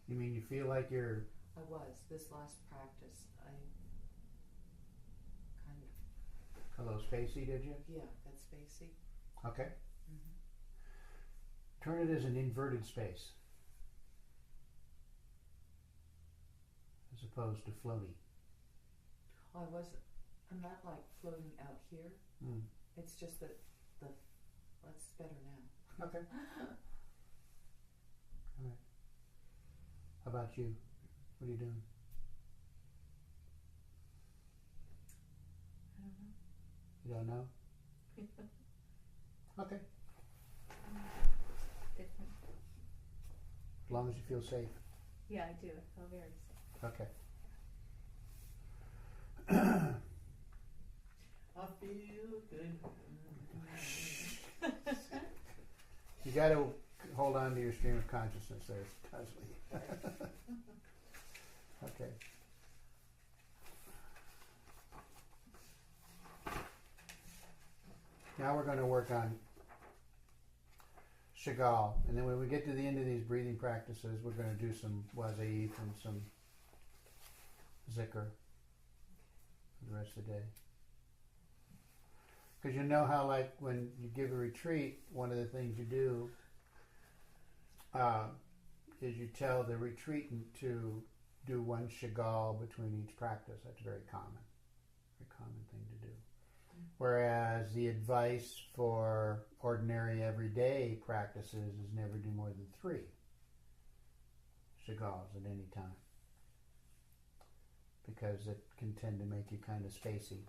You mean you feel like you're... I was. This last practice, I kind of... A little spacey, did you? Yeah, got spacey. Okay. Mm-hmm. Turn it as an inverted space, as opposed to floaty. Oh, I'm not like floating out here. Mm. It's just that that's better now. Okay. All right. How about you? What are you doing? I don't know. You don't know? Okay. Different. As long as you feel safe. Yeah, I do. I feel very safe. Okay. I feel good. You got to hold on to your stream of consciousness there, Leslie. Okay. Now we're going to work on Chagall, and then when we get to the end of these breathing practices, we're going to do some Wazaif and some Zikr for the rest of the day. Because you know how, like, when you give a retreat, one of the things you do is you tell the retreatant to do one Chagall between each practice. That's very common thing to do. Whereas the advice for ordinary everyday practices is never do more than 3 Chagall's at any time, because it can tend to make you kind of spacey.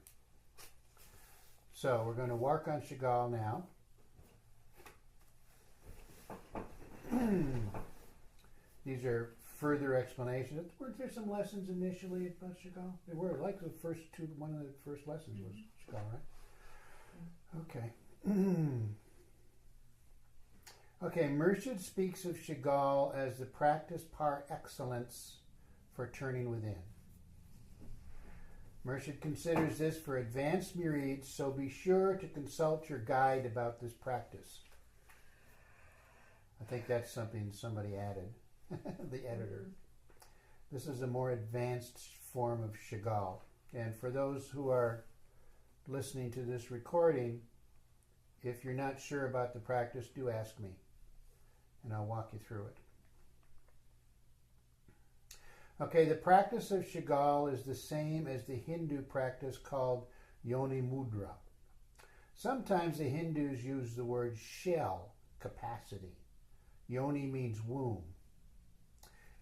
So we're going to work on Chagall now. These are further explanations. Were there some lessons initially about Chagall? There were, like the first two. One of the first lessons was Chagall, right? Okay. Okay, Murshid speaks of Chagall as the practice par excellence for turning within. Murshid considers this for advanced murids, so be sure to consult your guide about this practice. I think that's something somebody added, the editor. This is a more advanced form of Chagall. And for those who are listening to this recording, if you're not sure about the practice, do ask me, and I'll walk you through it. Okay, the practice of Chagall is the same as the Hindu practice called Yoni Mudra. Sometimes the Hindus use the word shell, capacity. Yoni means womb.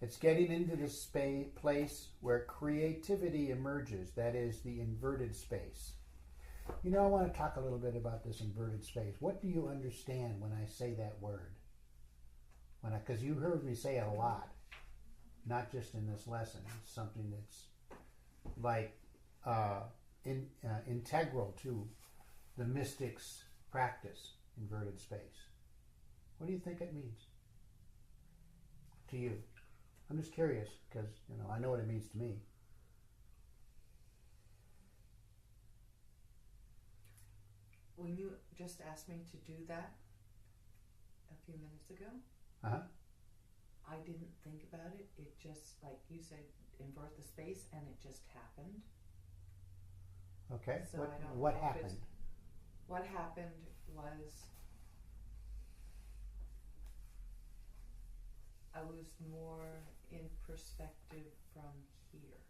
It's getting into the place where creativity emerges, that is, the inverted space. You know, I want to talk a little bit about this inverted space. What do you understand when I say that word? Because you heard me say it a lot, not just in this lesson. It's something that's like integral to the mystics' practice, inverted space. What do you think it means to you? I'm just curious because, you know, I know what it means to me. When you just asked me to do that a few minutes ago, Uh-huh. I didn't think about it. It just, like you said, invert the space, and it just happened. Okay. So I don't What know if happened? it's- What happened was I was more in perspective from here,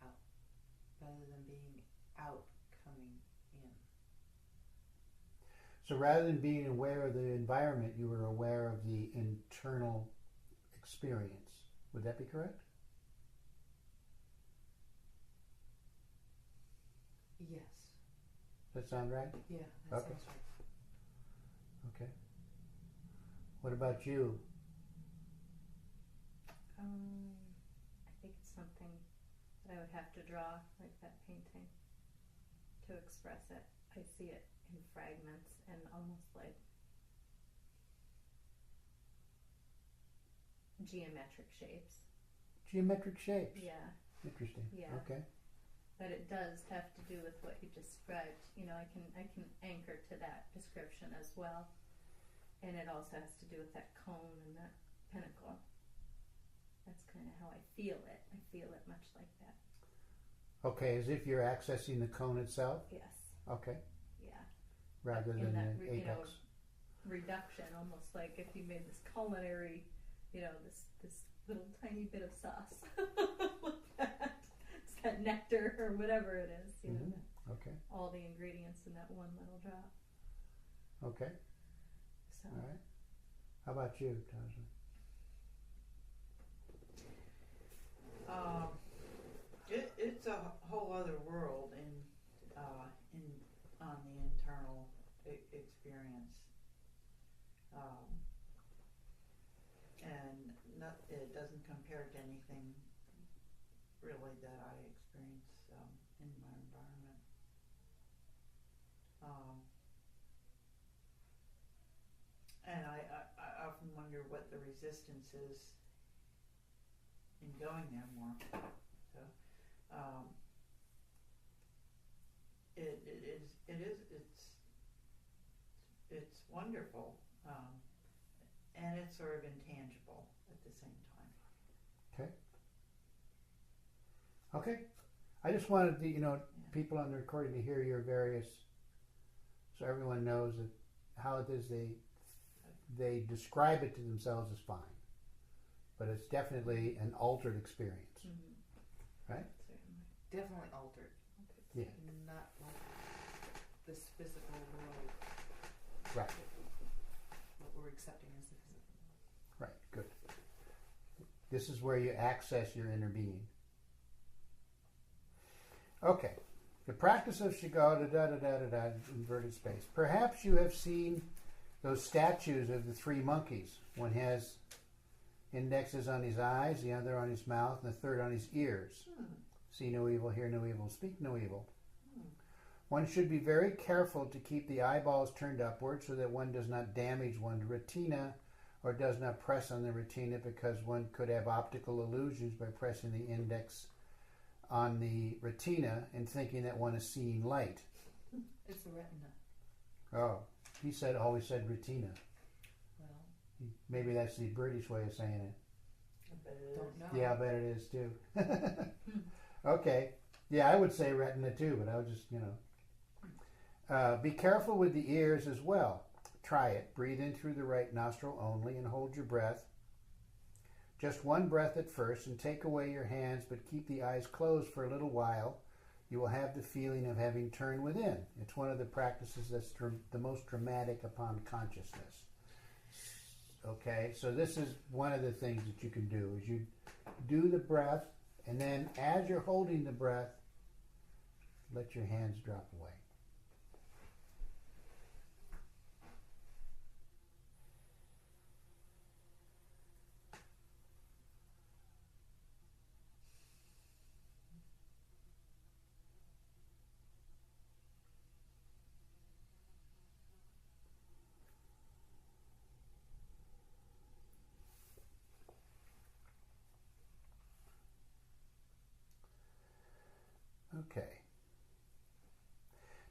out, rather than being out coming in. So rather than being aware of the environment, you were aware of the internal experience. Would that be correct? Yes. Does that sound right? Yeah, that Okay. sounds right. Okay. What about you? I think it's something that I would have to draw, like that painting, to express it. I see it in fragments and almost like geometric shapes. Geometric shapes. Yeah, Interesting. Yeah. Okay. but it does have to do with what you described. You know, I can anchor to that description as well, and it also has to do with that cone and that pinnacle. That's kind of how I feel it. I feel it much like that. Okay, as if you're accessing the cone itself? Yes. Okay. Yeah. Rather In than that, the you know, apex. reduction, almost like if you made this culinary, you know, this little tiny bit of sauce, like that. It's got nectar or whatever it is, you know, Okay. all the ingredients in that one little drop. Okay. So All right. How about you, Townsend? It's a whole other world on the internal experience, and it doesn't compare to anything really that I experience in my environment. And I often wonder what the resistance is in going there more. So, it's wonderful, and it's sort of intangible at the same time. Okay. Okay. I just wanted the people on the recording to hear your various, so everyone knows that how it is they describe it to themselves is fine, but it's definitely an altered experience, right? certainly. Definitely altered. Yeah. Not like this physical world. Right. What we're accepting as the physical world. Right. Good. This is where you access your inner being. Okay. The practice of Shigal, inverted space. Perhaps you have seen those statues of the three monkeys. One has indexes on his eyes, the other on his mouth, and the third on his ears. See no evil, hear no evil, speak no evil. One should be very careful to keep the eyeballs turned upward so that one does not damage one's retina or does not press on the retina, because one could have optical illusions by pressing the index on the retina and thinking that one is seeing light. It's the retina. Oh, he always said retina. Well, Maybe that's the British way of saying it. I bet it don't is. know. Yeah, I bet it is too. Okay. Yeah, I would say retina too, but I would just, be careful with the ears as well. Try it. Breathe in through the right nostril only and hold your breath. Just one breath at first, and take away your hands, but keep the eyes closed for a little while. You will have the feeling of having turned within. It's one of the practices that's the most dramatic upon consciousness. Okay, so this is one of the things that you can do, is you do the breath, and then as you're holding the breath, let your hands drop away. Okay.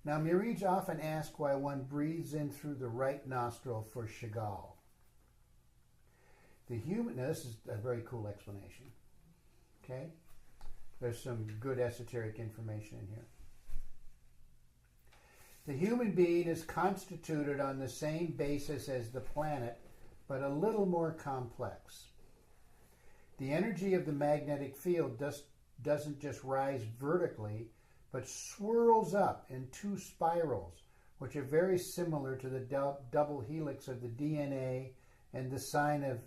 Now, Mirij often asks why one breathes in through the right nostril for Shigal. Now, this is a very cool explanation. Okay? There's some good esoteric information in here. The human being is constituted on the same basis as the planet, but a little more complex. The energy of the magnetic field doesn't just rise vertically, but swirls up in two spirals, which are very similar to the double helix of the DNA and the sign of,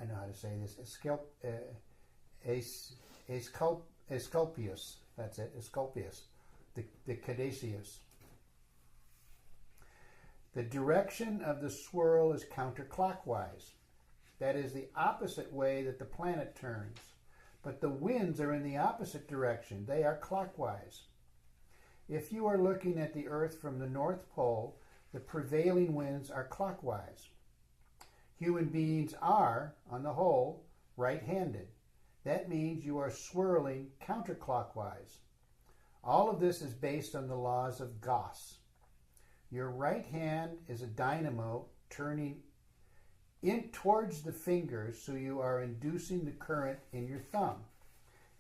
I know how to say this, Asclepius. That's it, Asclepius, the Caduceus. The direction of the swirl is counterclockwise. That is the opposite way that the planet turns. But the winds are in the opposite direction. They are clockwise. If you are looking at the Earth from the North Pole, the prevailing winds are clockwise. Human beings are, on the whole, right-handed. That means you are swirling counterclockwise. All of this is based on the laws of Gauss. Your right hand is a dynamo turning in towards the fingers, so you are inducing the current in your thumb.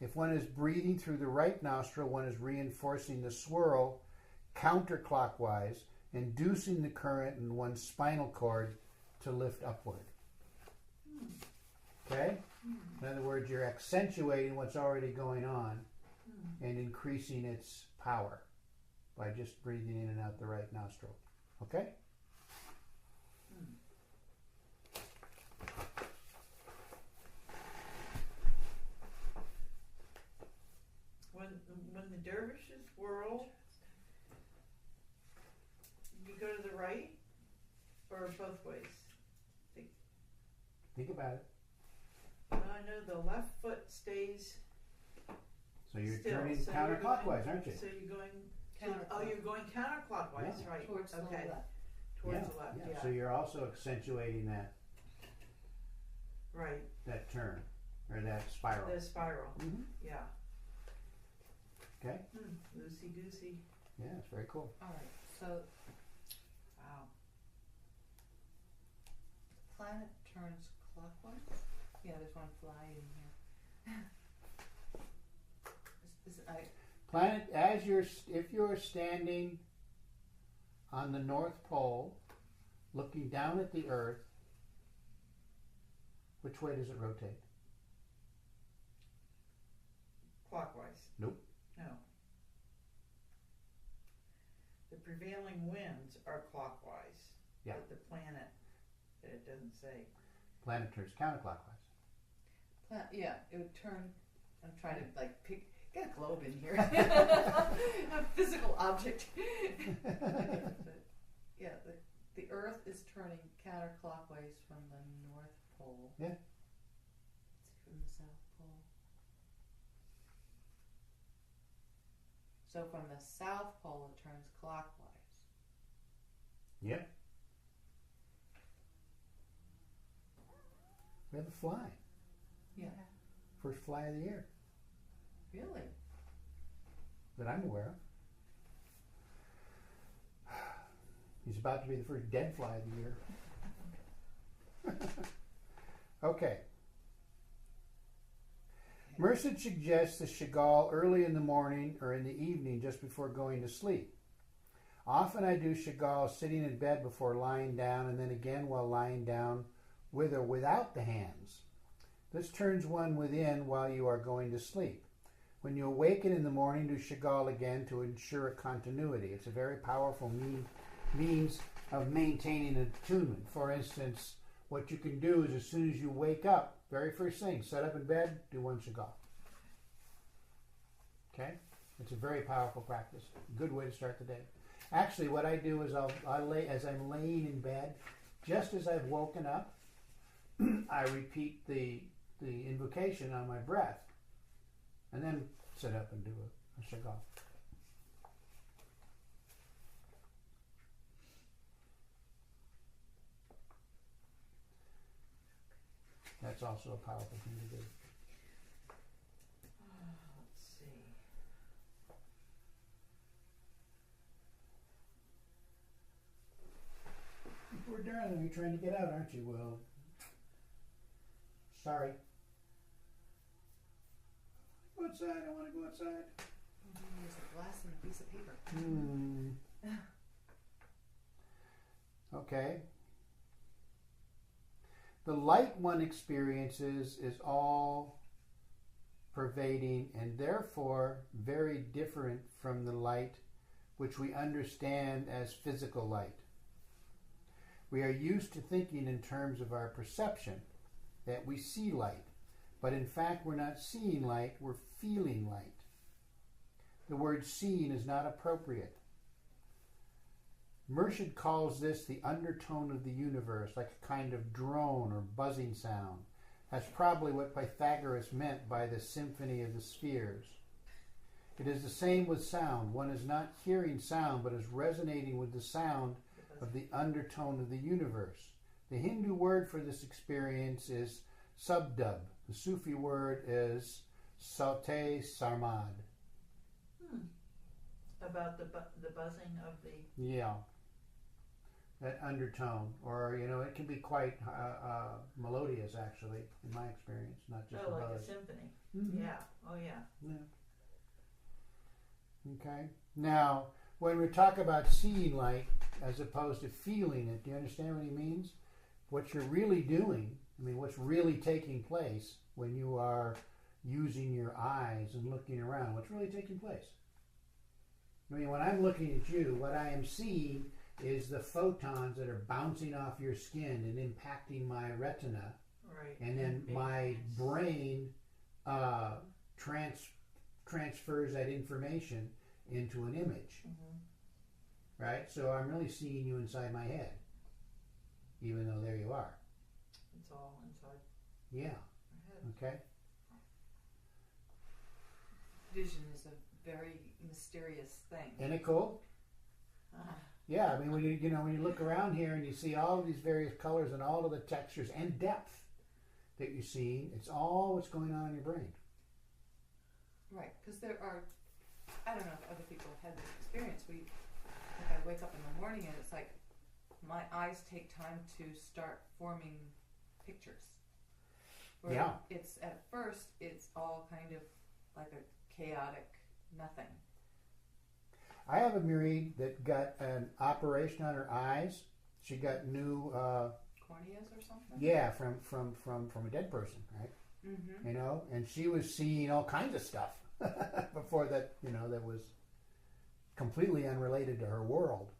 If one is breathing through the right nostril, one is reinforcing the swirl counterclockwise, inducing the current in one's spinal cord to lift upward. Okay? In other words, you're accentuating what's already going on and increasing its power by just breathing in and out the right nostril. Okay? When the dervishes whirl, you go to the right or both ways? Think about it. I know the left foot stays So you're still. turning So you're counterclockwise, going- aren't you? So you're going. Counterclockwise. You're going counterclockwise, Yeah. right? Towards the okay. left. Towards the left. Yeah. So you're also accentuating that Right. turn or that spiral. The spiral. Mhm. Yeah. Okay. Loosey goosey. Yeah, it's very cool. All right. So Wow. the planet turns clockwise. Yeah, there's one fly in here. Planet, if you're standing on the North Pole, looking down at the Earth, which way does it rotate? Clockwise. Nope. No. The prevailing winds are clockwise. Yeah. But the planet, it doesn't say. planet turns counterclockwise. Yeah, it would turn. I'm trying to like get a globe in here, a physical object. But, yeah, the Earth is turning counterclockwise from the North Pole. Yeah. Let's see, from the South Pole. So from the South Pole, it turns clockwise. Yep. We have a fly. Yeah. First fly of the year Really? that I'm aware of. He's about to be the first dead fly of the year. Okay. Merced suggests the Chagall early in the morning or in the evening just before going to sleep. Often I do Chagall sitting in bed before lying down and then again while lying down with or without the hands. This turns one within while you are going to sleep. When you awaken in the morning, do Chagall again to ensure a continuity. It's a very powerful means of maintaining attunement. For instance, what you can do is as soon as you wake up, very first thing, set up in bed, do one Chagall. Okay? It's a very powerful practice. Good way to start the day. Actually, what I do is I lay as I'm laying in bed, just as I've woken up, I repeat the invocation on my breath, and then sit up and do a Chagall. That's also a powerful thing to do. Let's see. Poor darling, you're trying to get out, aren't you? Well, sorry. Go outside. I want to go outside. There's a glass and a piece of paper. Okay. The light one experiences is all pervading and therefore very different from the light which we understand as physical light. We are used to thinking in terms of our perception, that we see light, but in fact we're not seeing light, we're feeling light. The word seeing is not appropriate. Mershid calls this the undertone of the universe, like a kind of drone or buzzing sound. That's probably what Pythagoras meant by the symphony of the spheres. It is the same with sound. One is not hearing sound, but is resonating with the sound of the undertone of the universe. The Hindu word for this experience is subdub. The Sufi word is saute sarmad. About the buzzing of the... Yeah. That undertone. Or, it can be quite melodious, actually, in my experience, not just a like buzz. a symphony. Mm-hmm. Yeah. Oh, yeah. Yeah. Okay. Now, when we talk about seeing light as opposed to feeling it, do you understand what he means? What you're really doing, what's really taking place when you are using your eyes and looking around, what's really taking place? When I'm looking at you, what I am seeing is the photons that are bouncing off your skin and impacting my retina. Right. And then my brain transfers that information into an image. Mm-hmm. Right? So I'm really seeing you inside my head, even though there you are. It's all inside Yeah. my head. Okay? Vision is a very mysterious thing. Isn't it cool? Yeah, when you look around here and you see all of these various colors and all of the textures and depth that you're seeing, it's all what's going on in your brain. Right, because there are, I don't know if other people have had this experience. I wake up in the morning and it's like my eyes take time to start forming pictures. Where Yeah. It's at first it's all kind of like a chaotic nothing. I have a Marie that got an operation on her eyes. She got new Corneas or something? yeah, from a dead person, right? Mm-hmm. And she was seeing all kinds of stuff before that, that was completely unrelated to her world.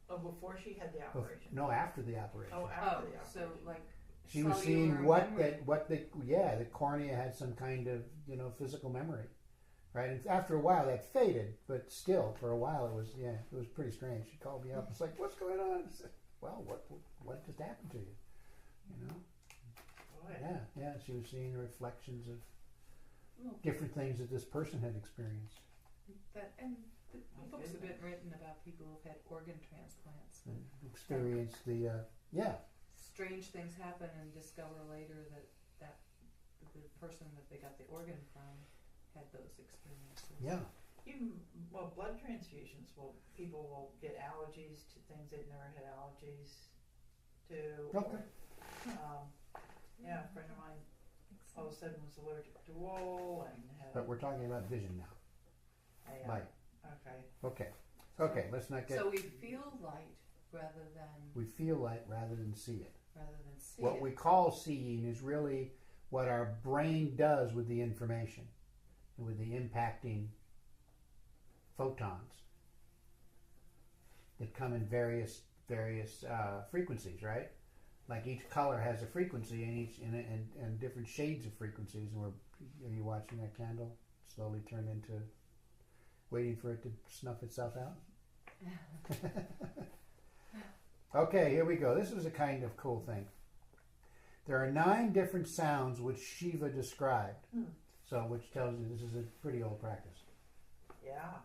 Oh, before she had the operation? No, after the operation. Oh, after the So operation. like She was Cellular seeing memory. the cornea had some kind of, physical memory, right? And after a while that faded, but still for a while it was pretty strange. She called me up. It's like, what's going on? I said, well, what just happened to you? You know? Boy. Yeah. She was seeing reflections of Well, different things that this person had experienced. the books have been written about people who've had organ transplants. And experienced the Strange things happen and discover later that the person that they got the organ from had those experiences. yeah. Even blood transfusions. People will get allergies to things they've never had allergies to. Okay. Yeah, a friend of mine all of a sudden was allergic to wool and had. But we're talking about vision now. Light. Okay. Okay. Let's not get. So we feel light rather than We feel light rather than see it. see What it. we call seeing is really what our brain does with the information, and with the impacting photons that come in various frequencies, right? Like each color has a frequency, and different shades of frequencies. And are you watching that candle slowly turn into, waiting for it to snuff itself out? Okay, here we go. This is a kind of cool thing. There are 9 different sounds which Shiva described. So, which tells you this is a pretty old practice. Yeah.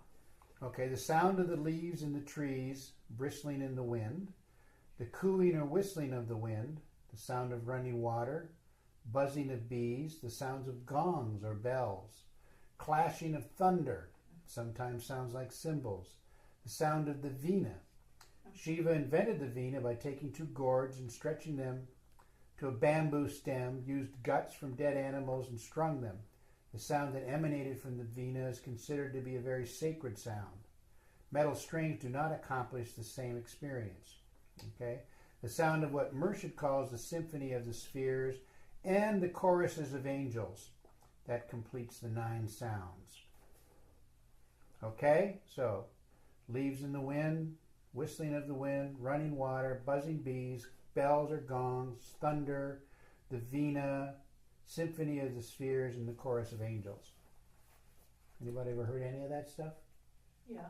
Okay, the sound of the leaves in the trees bristling in the wind, the cooing or whistling of the wind, the sound of running water, buzzing of bees, the sounds of gongs or bells, clashing of thunder, sometimes sounds like cymbals, the sound of the veena. Shiva invented the veena by taking 2 gourds and stretching them to a bamboo stem, used guts from dead animals and strung them. The sound that emanated from the veena is considered to be a very sacred sound. Metal strings do not accomplish the same experience. Okay? The sound of what Murshid calls the symphony of the spheres and the choruses of angels. That completes the 9 sounds. Okay? So, leaves in the wind, whistling of the wind, running water, buzzing bees, bells or gongs, thunder, the veena, symphony of the spheres, and the chorus of angels. Anybody ever heard any of that stuff? Yeah.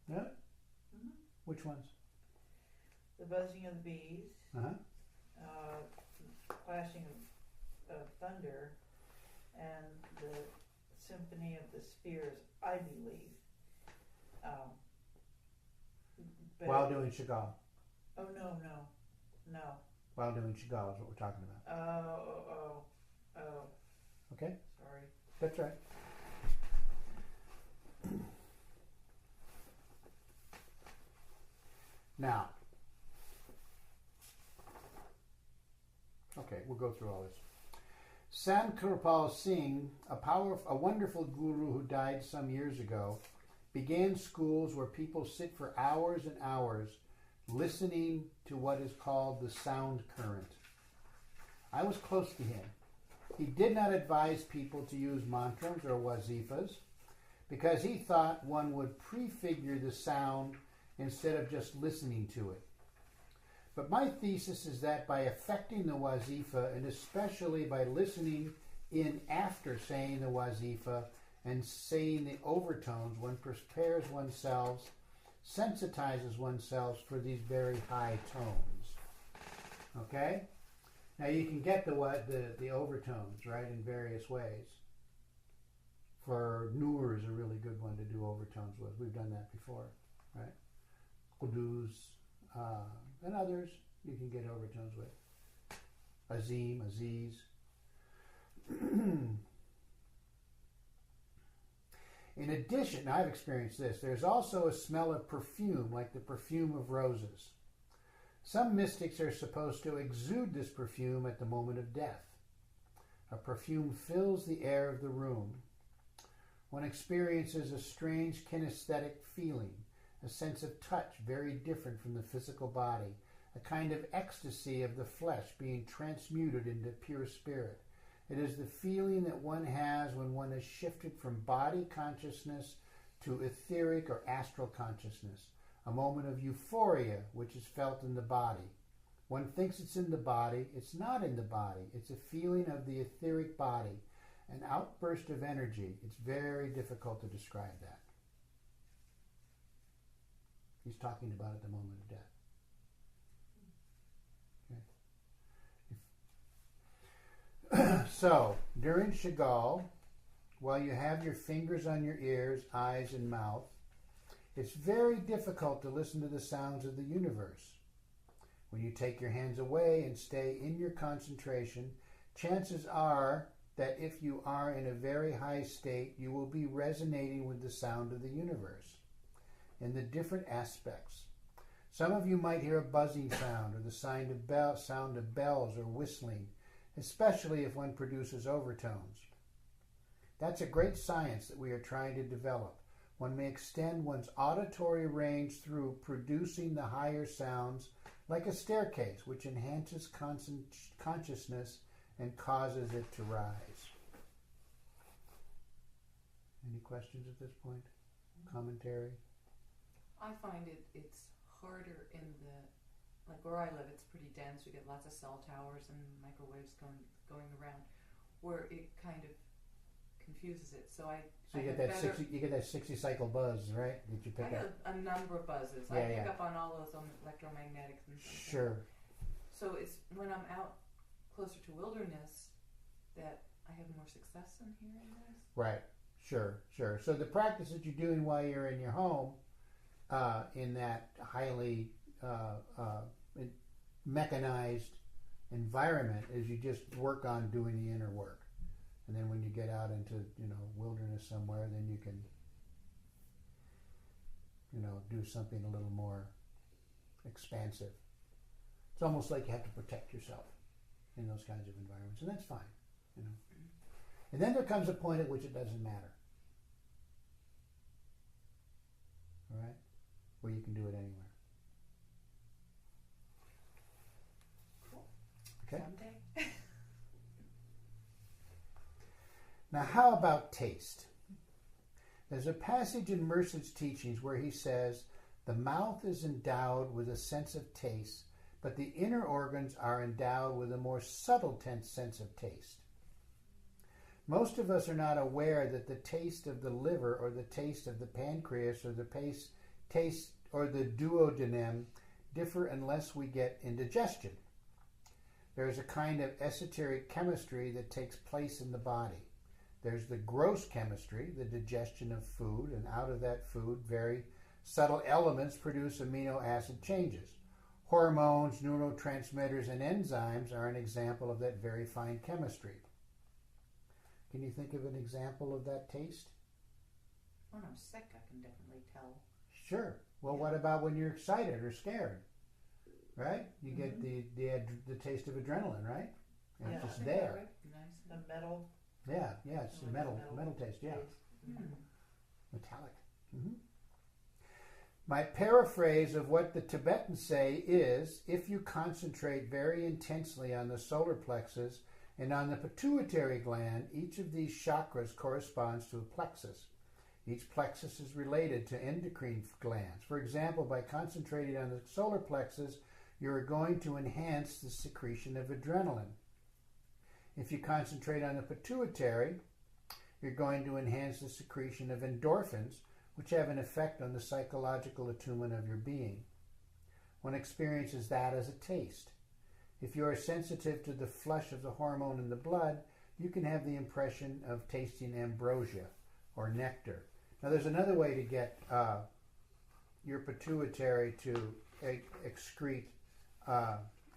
Yeah? Mm-hmm. Which ones? The buzzing of the bees, Uh-huh. clashing of thunder, and the symphony of the spheres, I believe. But While doing Chagall. Oh, no. While doing Chagall is what we're talking about. Oh. Okay? Sorry. That's right. Now, okay, we'll go through all this. Sant Kirpal Singh, a wonderful guru who died some years ago, began schools where people sit for hours and hours listening to what is called the sound current. I was close to him. He did not advise people to use mantras or wazifas because he thought one would prefigure the sound instead of just listening to it. But my thesis is that by affecting the wazifa, and especially by listening in after saying the wazifa and saying the overtones, one prepares oneself, sensitizes oneself for these very high tones. Okay? Now you can get the overtones, right, in various ways. For Noor is a really good one to do overtones with. We've done that before, right? Qudus, and others you can get overtones with. Azim, Aziz. In addition, I've experienced this, there's also a smell of perfume, like the perfume of roses. Some mystics are supposed to exude this perfume at the moment of death. A perfume fills the air of the room. One experiences a strange kinesthetic feeling, a sense of touch very different from the physical body, a kind of ecstasy of the flesh being transmuted into pure spirit. It is the feeling that one has when one has shifted from body consciousness to etheric or astral consciousness, a moment of euphoria which is felt in the body. One thinks it's in the body. It's not in the body. It's a feeling of the etheric body, an outburst of energy. It's very difficult to describe that. He's talking about at the moment of death. Okay. So, during Chagall, while you have your fingers on your ears, eyes, and mouth, it's very difficult to listen to the sounds of the universe. When you take your hands away and stay in your concentration, chances are that if you are in a very high state, you will be resonating with the sound of the universe in the different aspects. Some of you might hear a buzzing sound or the sound of bells or whistling, especially if one produces overtones. That's a great science that we are trying to develop. One may extend one's auditory range through producing the higher sounds like a staircase, which enhances consciousness and causes it to rise. Any questions at this point? Commentary? I find it's harder in the, like where I live, it's pretty dense. We get lots of cell towers and microwaves going around, where it kind of confuses it. So you get that 60 cycle buzz, right? That you pick I get up. a number of buzzes. Yeah, I pick up on all those electromagnetics and stuff. Sure. So it's when I'm out closer to wilderness that I have more success in hearing this. Right. Sure. So the practice that you're doing while you're in your home, in that highly mechanized environment, is you just work on doing the inner work. And then when you get out into, wilderness somewhere, then you can, do something a little more expansive. It's almost like you have to protect yourself in those kinds of environments, and that's fine, And then there comes a point at which it doesn't matter. All right? Where you can do it anywhere. Cool. Okay? Someday. Now, how about taste? There's a passage in Mercer's teachings where he says, the mouth is endowed with a sense of taste, but the inner organs are endowed with a more subtle sense of taste. Most of us are not aware that the taste of the liver or the taste of the pancreas or the taste or the duodenum differ unless we get indigestion. There is a kind of esoteric chemistry that takes place in the body. There's the gross chemistry, the digestion of food, and out of that food, very subtle elements produce amino acid changes. Hormones, neurotransmitters, and enzymes are an example of that very fine chemistry. Can you think of an example of that taste? When I'm sick, I can definitely tell. Sure. Well, what about when you're excited or scared? Right? You get the taste of adrenaline, right? And it's just there. Nice. The metal. Yeah, it's a metal taste, yeah. Mm. Metallic. Mm-hmm. My paraphrase of what the Tibetans say is, if you concentrate very intensely on the solar plexus and on the pituitary gland, each of these chakras corresponds to a plexus. Each plexus is related to endocrine glands. For example, by concentrating on the solar plexus, you are going to enhance the secretion of adrenaline. If you concentrate on the pituitary, you're going to enhance the secretion of endorphins, which have an effect on the psychological attunement of your being. One experiences that as a taste. If you are sensitive to the flush of the hormone in the blood, you can have the impression of tasting ambrosia or nectar. Now, there's another way to get your pituitary to excrete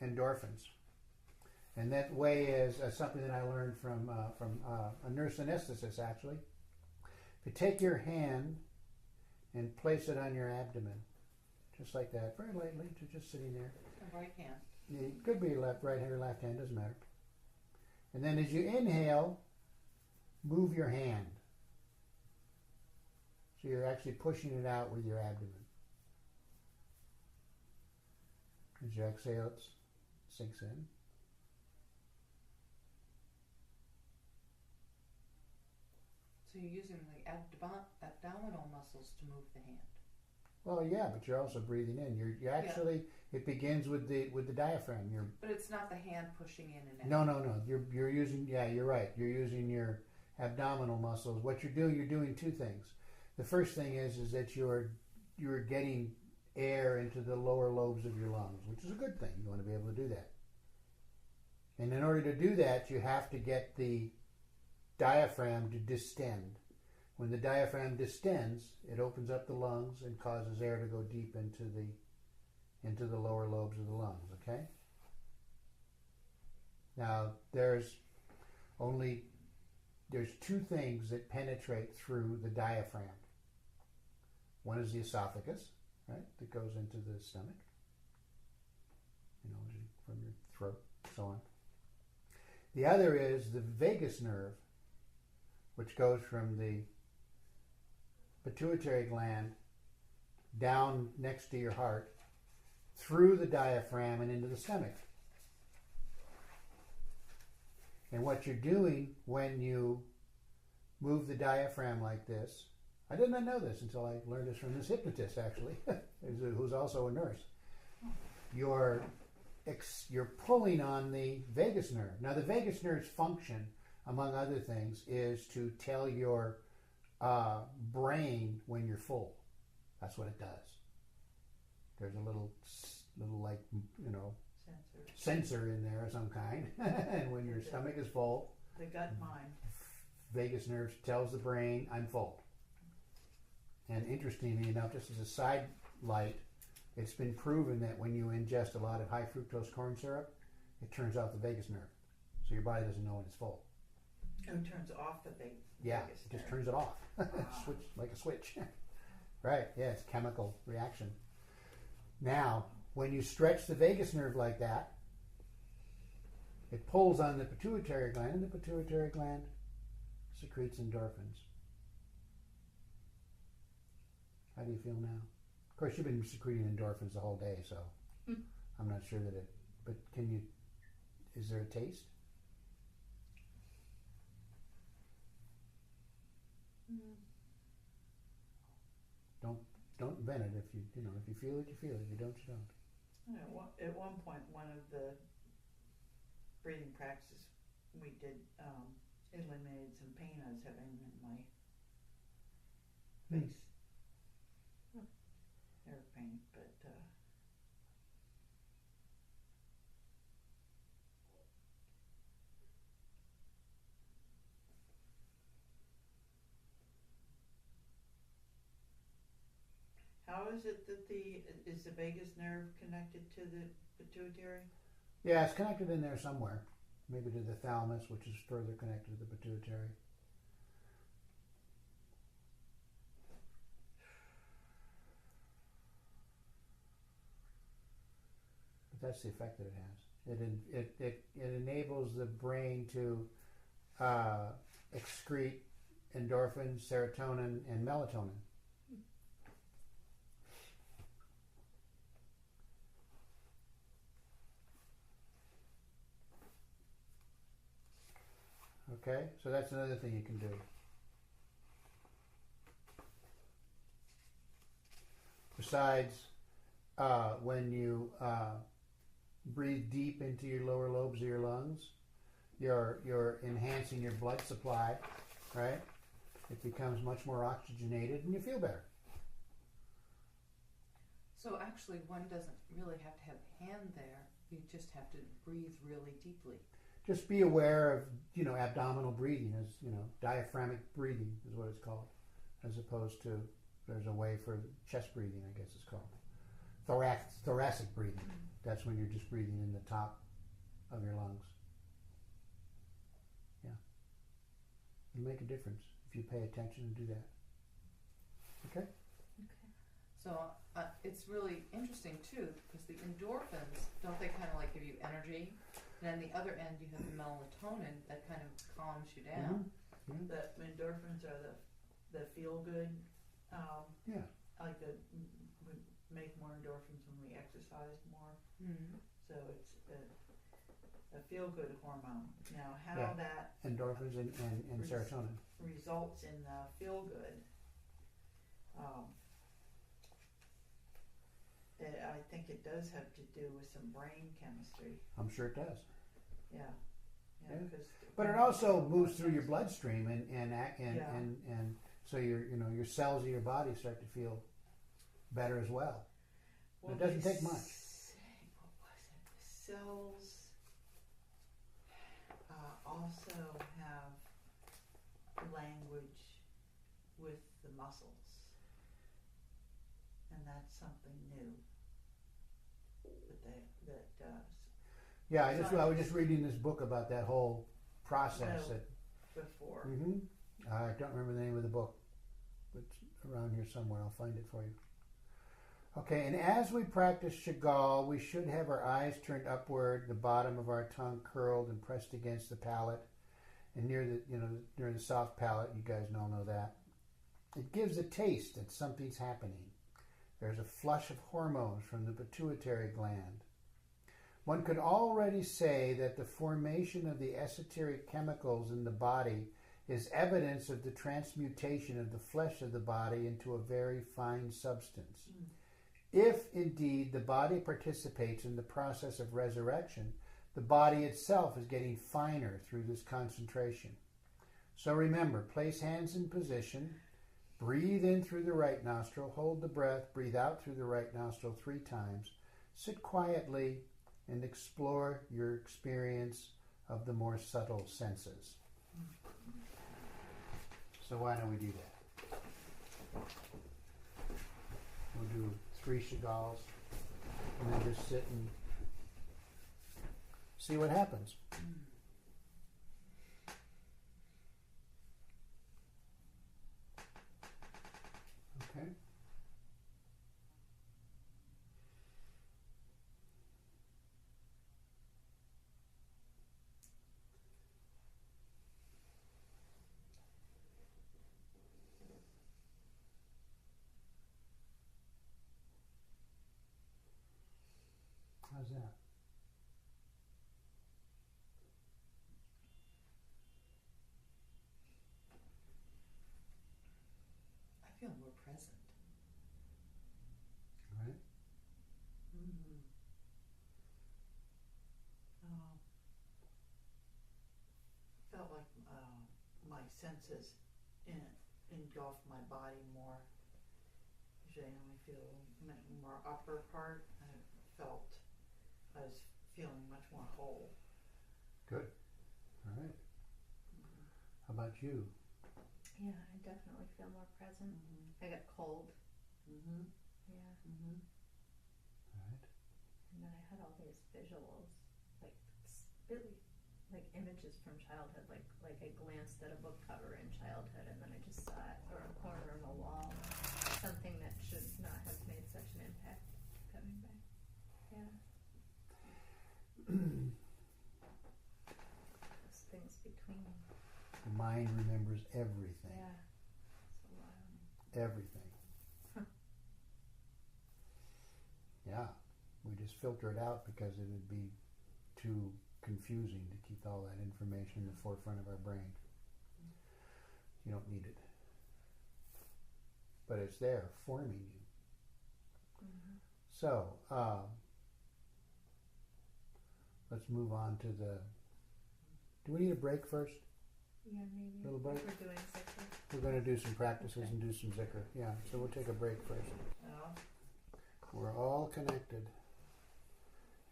endorphins. And that way is something that I learned from a nurse anesthetist, actually. If you take your hand and place it on your abdomen, just like that, very lightly, just sitting there. The right hand. It could be right hand or left hand, doesn't matter. And then as you inhale, move your hand. So you're actually pushing it out with your abdomen. As you exhale, it sinks in. So you're using the abdominal muscles to move the hand. Well, yeah, but you're also breathing in. You actually it begins with the diaphragm. But it's not the hand pushing in and out. No. You're using you're right. You're using your abdominal muscles. What you're doing two things. The first thing is that you're getting air into the lower lobes of your lungs, which is a good thing. You want to be able to do that. And in order to do that, you have to get the diaphragm to distend. When the diaphragm distends, it opens up the lungs and causes air to go deep into the lower lobes of the lungs, okay? Now, there's two things that penetrate through the diaphragm. One is the esophagus, right, that goes into the stomach, from your throat, so on. The other is the vagus nerve, which goes from the pituitary gland down next to your heart, through the diaphragm and into the stomach. And what you're doing when you move the diaphragm like this, I did not know this until I learned this from this hypnotist, actually, who's also a nurse. You're pulling on the vagus nerve. Now, the vagus nerve's function, among other things, is to tell your brain when you're full. That's what it does. There's a little like, sensor in there of some kind. And when your stomach is full, the gut mind, vagus nerve tells the brain, I'm full. And interestingly enough, just as a side light, it's been proven that when you ingest a lot of high fructose corn syrup, it turns off the vagus nerve. So your body doesn't know when it's full. It turns off the vagus it just turns it off. Switch, like a switch. Right, yeah, it's a chemical reaction. Now, when you stretch the vagus nerve like that, it pulls on the pituitary gland, and the pituitary gland secretes endorphins. How do you feel now? Of course, you've been secreting endorphins the whole day, so I'm not sure that it... But is there a taste? Don't invent it. If you feel it, you feel it. If you don't, you don't. At one point, one of the breathing practices we did eliminated some pain I was having in my face. Nerve pain, but how is it that is the vagus nerve connected to the pituitary? Yeah, it's connected in there somewhere. Maybe to the thalamus, which is further connected to the pituitary. But that's the effect that it has. It enables the brain to excrete endorphins, serotonin, and melatonin. Okay, so that's another thing you can do. Besides, when you breathe deep into your lower lobes of your lungs, you're enhancing your blood supply, right? It becomes much more oxygenated and you feel better. So actually one doesn't really have to have a hand there. You just have to breathe really deeply. Just be aware of, abdominal breathing, as, diaphragmic breathing is what it's called, as opposed to, there's a way for chest breathing, I guess it's called. Thoracic breathing. That's when you're just breathing in the top of your lungs. Yeah. It'll make a difference if you pay attention and do that. Okay? Okay. So it's really interesting too, because the endorphins, don't they kind of like give you energy? And on the other end, you have the melatonin that kind of calms you down. Mm-hmm. The endorphins are the feel good. Yeah. Like we make more endorphins when we exercise more. Mm-hmm. So it's a feel good hormone. Now, how that endorphins and serotonin results in the feel good. think it does have to do with some brain chemistry. I'm sure it does. Yeah. Yeah. 'Cause But it also moves through your bloodstream, and so your cells of your body start to feel better as well. It doesn't take much. What was it? The cells also have language with the muscles, and that's something new that Yeah, I was just reading this book about that whole process. No. before. I don't remember the name of the book. It's around here somewhere. I'll find it for you. Okay, and as we practice Chagall, we should have our eyes turned upward, the bottom of our tongue curled and pressed against the palate, and near the soft palate. You guys all know that. It gives a taste that something's happening. There's a flush of hormones from the pituitary gland. One could already say that the formation of the esoteric chemicals in the body is evidence of the transmutation of the flesh of the body into a very fine substance. If indeed the body participates in the process of resurrection, the body itself is getting finer through this concentration. So remember, place hands in position, breathe in through the right nostril, hold the breath, breathe out through the right nostril 3 times, sit quietly, and explore your experience of the more subtle senses. So why don't we do that? We'll do 3 Chagalls, and then just sit and see what happens. Okay. How's that? I feel more present. All right. Mm-hmm. Felt like my senses engulfed my body more. Usually I only feel more upper part. I was feeling much more whole. Good. All right. How about you? Yeah, I definitely feel more present. I got cold. Mm-hmm. Yeah. Mm-hmm. All right. And then I had all these visuals, like really, like images from childhood. Like I glanced at a book cover in childhood, and then I just saw it, or a corner of a wall, something that should not have made such an impact coming back. Yeah. Those things between. The mind remembers everything. Yeah. So wild. Everything. Yeah. We just filter it out because it would be too confusing to keep all that information in the forefront of our brain. You don't need it. But it's there, forming you. Mm-hmm. So, let's move on to the... Do we need a break first? Yeah, maybe. Little break? We're doing Zikr. We're going to do some practices Okay. and do some zikr. Yeah, so we'll take a break first. Oh. We're all connected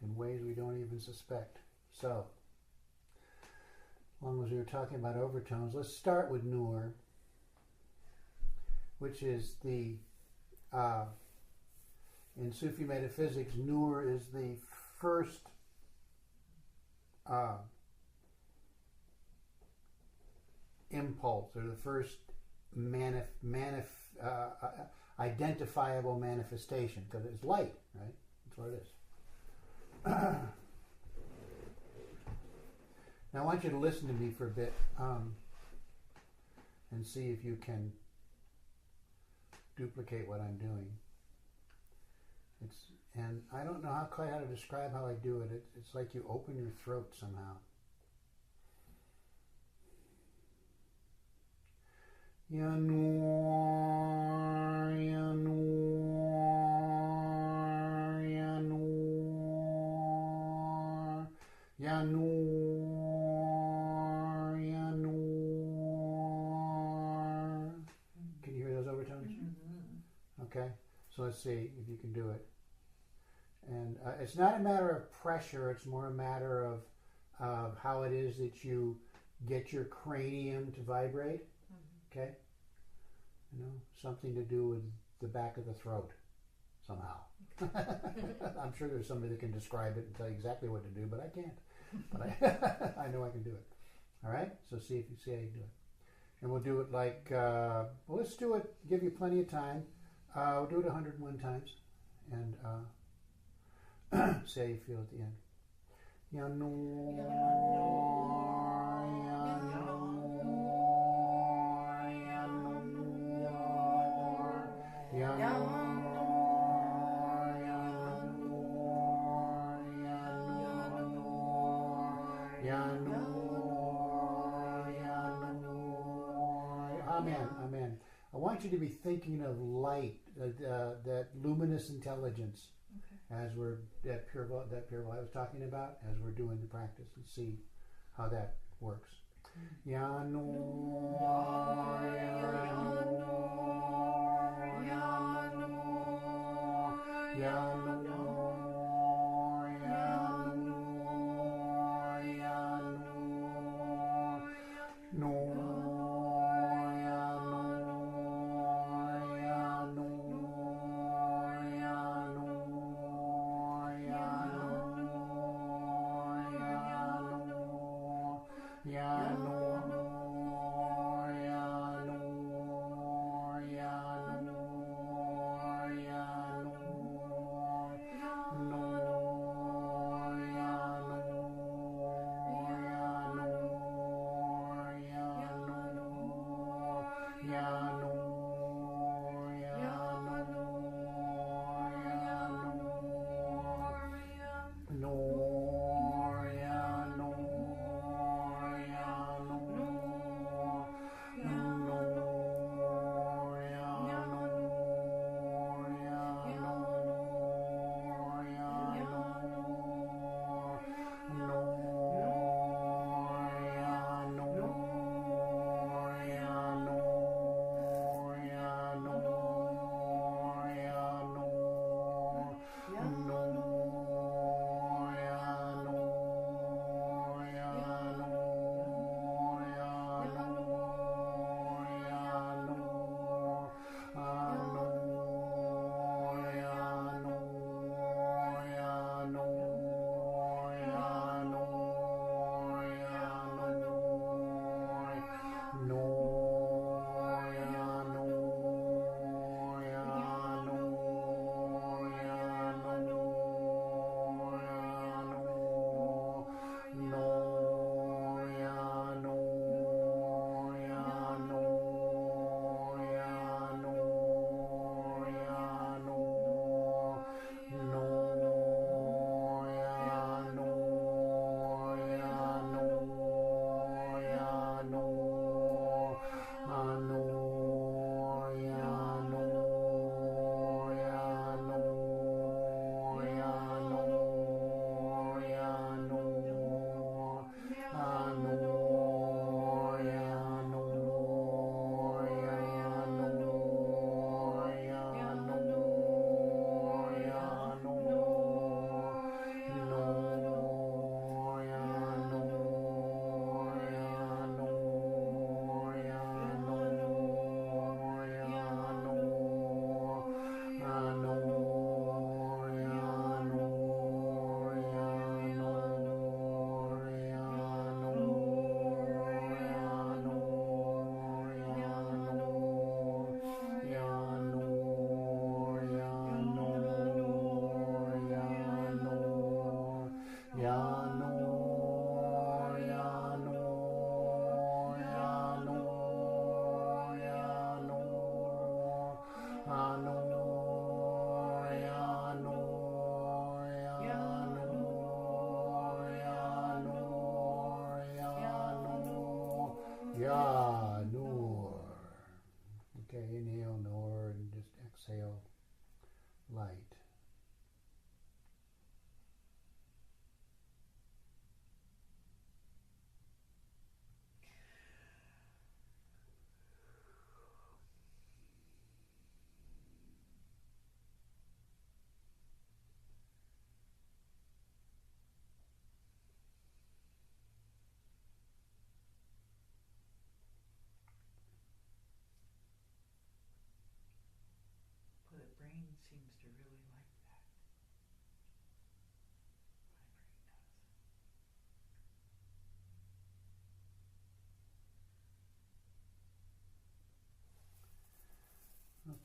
in ways we don't even suspect. So, as long as we were talking about overtones, let's start with Nur, which is the, in Sufi metaphysics, Nur is the first impulse, or the first identifiable manifestation, because it's light, right? That's what it is. Now I want you to listen to me for a bit and see if you duplicate what I'm doing. And I don't know quite how to describe how I do it. It's like you open your throat somehow. Ya Nur, Ya Nur, Ya Nur. Yanor, Yanor. Can you hear those overtones? Mm-hmm. Okay, so let's see if you can do it. And it's not a matter of pressure, it's more a matter of how it is that you get your cranium to vibrate. Okay? You know, something to do with the back of the throat somehow. I'm sure there's somebody that can describe it and tell you exactly what to do, but I can't. But I know I can do it. All right? So see how you do it. And we'll do it like, well, let's do it, give you plenty of time. We'll do it 101 times. And see how you feel at the end. Yanor, Yanor, Amen, amen. I want you to be thinking of light, that luminous intelligence, as we're that pure I was talking about, as we're doing the practice, and see how that works. Yanor, Yanor, Yanor, Yanor, Yanor, Yanor, Nur. Okay, inhale Nur and just exhale light.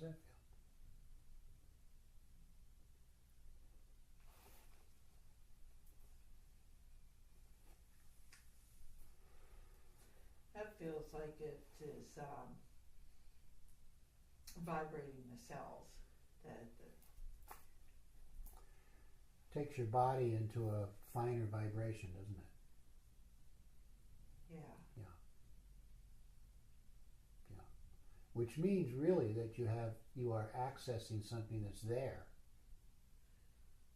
How's that feel? That feels like it is vibrating the cells. That Takes your body into a finer vibration, doesn't it? yeah. Which means really that you are accessing something that's there.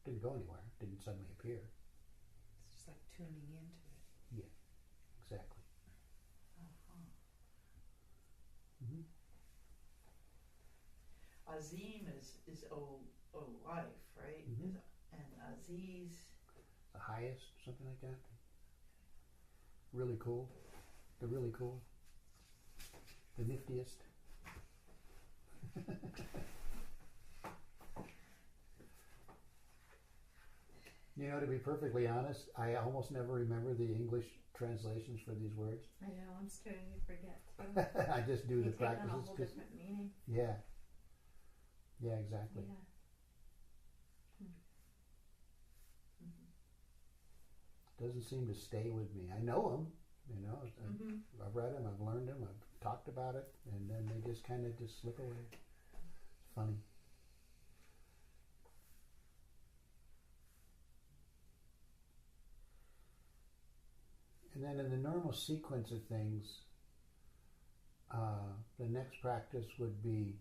Didn't go anywhere. Didn't suddenly appear. It's just like tuning into it. Yeah, exactly. Uh-huh. Mm-hmm. Azim is O life, right? Mhm. And Aziz. The highest, something like that. Really cool. The really cool. The niftiest. You know, to be perfectly honest, I almost never remember the English translations for these words. I know, I'm starting to forget too. I just do They the take on a practices. whole 'Cause- different meaning. yeah. Yeah, exactly. Yeah. Mhm. Doesn't seem to stay with me. I know them, you know. Mhm. I've read them, I've learned them, I've talked about it, and then they just kind of just slip away. It's funny. And then in the normal sequence of things, the next practice would be,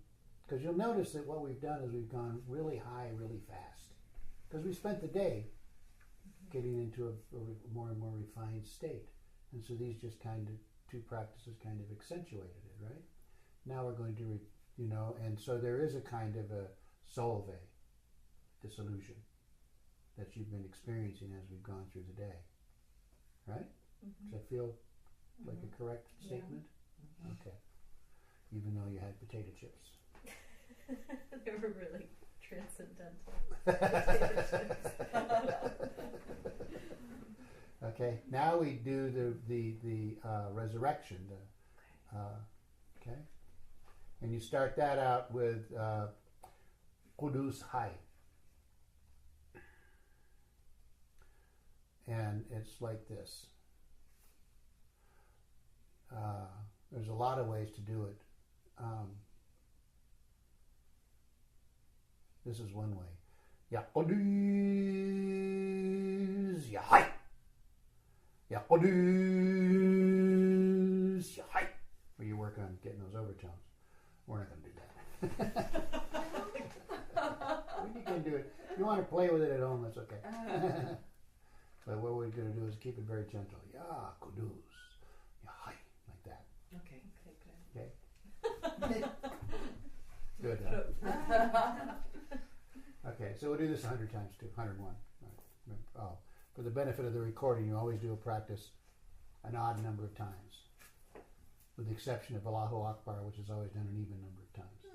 because you'll notice that what we've done is we've gone really high, really fast. Because we spent the day getting into a more and more refined state. And so these just kind of, two practices kind of accentuated it, right? Now we're going to, and so there is a kind of a solve, dissolution, that you've been experiencing as we've gone through the day. Right? Does that feel like a correct Yeah. statement? Mhm. Okay. Even though you had potato chips. They were really transcendental. Okay. Now we do the resurrection. Okay. And you start that out with Qudus Hai. And it's like this. There's a lot of ways to do it. This is one way. Ya Qudus Ya Hai. Ya Qudus Ya Hai. Where you work on getting those overtones. We're not going to do that. You can do it. If you want to play with it at home, that's okay. But what we're going to do is keep it very gentle. Ya Qudus Ya Hai. Like that. Okay. Okay, good. Okay? Good. Huh? Okay, so we'll do this 100 times too. 101. Right. Oh, for the benefit of the recording, you always do a practice an odd number of times, with the exception of Allahu Akbar, which is always done an even number of times.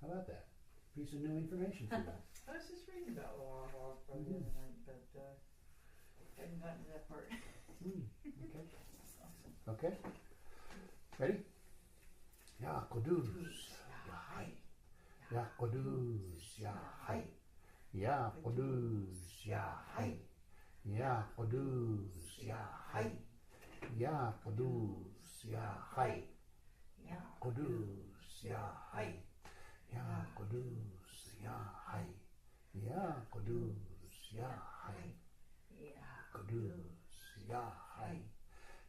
How about that? Piece of new information for you. I was just reading about Law Walk the other night, but hadn't gotten to that part. Okay. Okay. Ready? Ya Qudus Ya Hai. Ya Qudus Ya Hai. Ya Qudus Ya Hai. Ya Qudus Ya Hai. Ya Qudus Ya Hai. Ya Qudus Ya Hai. Ya Qudus Ya Hai. Ya Qudus Ya Hai. Yeah. Qudus Ya Hai.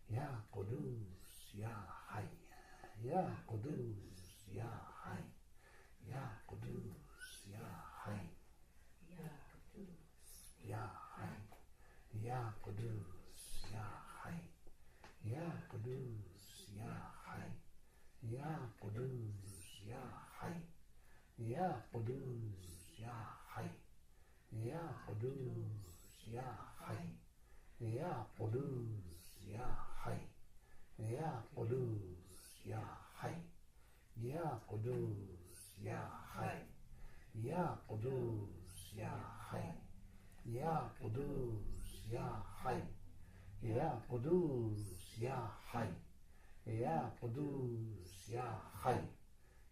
Ya Qudus Ya Hai. Ya Qudus Ya Hai. Ya Qudus Ya Hai. Yeah. Ya Hai. Ya Qudus Ya Hai. Ya Qudus Ya Hai. Ya Qudus Ya Hai. Ya Qudus Ya Hai. Ya Qudus Ya Hai. Ya Qudus Ya Hai. Ya Qudus Ya Hai. Ya Qudus Ya Hai. Ya Qudus Ya Hai. Ya Qudus Ya Hai. Ya Qudus Ya Hai. Ya Qudus Ya Hai.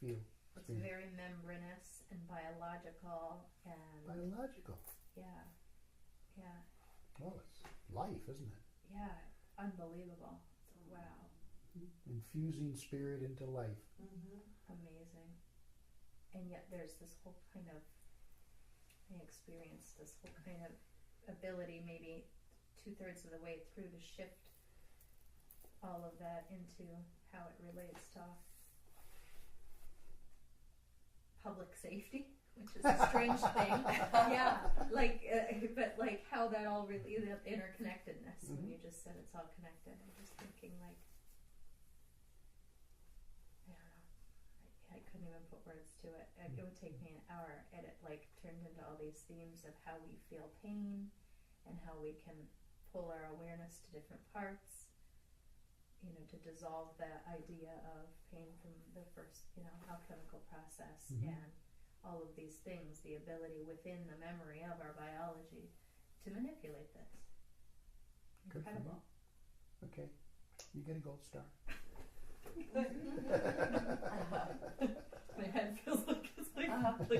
feel. It's experience. very membranous and biological and Biological. yeah. Well, it's life, isn't it? Yeah, unbelievable. Wow, Infusing spirit into life. amazing. And yet there's this whole kind of, I experienced this whole kind of ability maybe 2/3 of the way through to shift all of that into how it relates to public safety, which is a strange thing. Yeah, but like how that all really, the interconnectedness, when you just said it's all connected, I'm just thinking like, I don't know, I couldn't even put words to it. It would take me an hour, and it like turned into all these themes of how we feel pain and how we can pull our awareness to different parts, to dissolve that idea of pain from the first, alchemical process and all of these things, the ability within the memory of our biology to manipulate this. Good for Incredible. you. Okay. You get a gold star. My head feels like it's like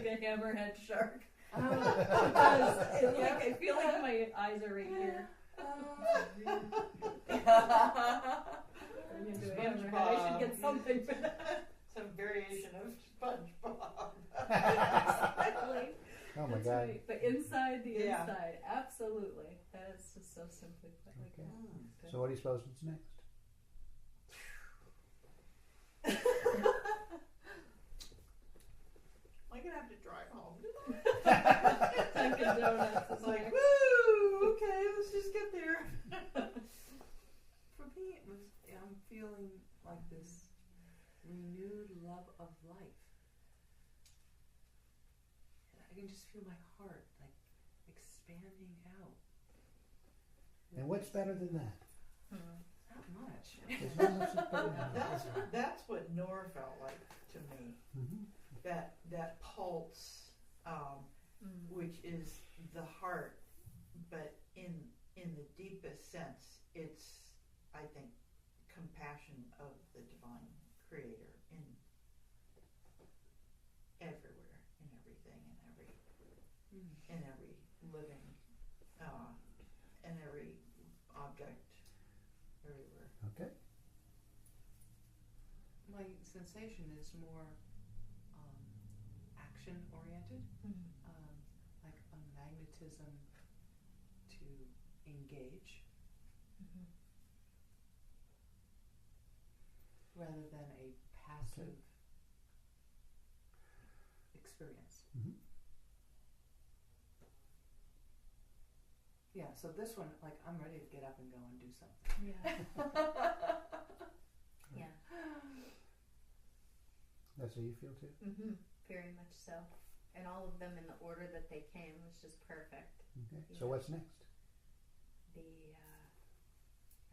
a hammerhead shark. Oh. I feel like my eyes are right here. Turn into a hammerhead. I should get something for that. Some variation of SpongeBob. Exactly. Oh my That's God. right. But inside the Yeah. inside, absolutely. That is just so simply put. Like Okay. that. So what do you suppose is next? Am I gonna have to drive home? Dunkin' Donuts. It's like, woo! Okay, let's just get there. For me, it was, I'm feeling like this renewed love of life. And I can just feel my heart like expanding out. And what's better than that? Not much. There's not much that's better than that. That's what Nor felt like to me. Mhm. That pulse, which is the heart, but in the deepest sense, it's, I think, compassion of the divine creator in everywhere, in everything, in every living, in every object, everywhere. Okay. My sensation is more action oriented, like a magnetism to engage rather than a passive experience. Mhm. Yeah, so this one, like, I'm ready to get up and go and do something. Yeah. Yeah. That's how you feel too? Very much so. And all of them in the order that they came was just perfect. Okay. Yeah. So what's next?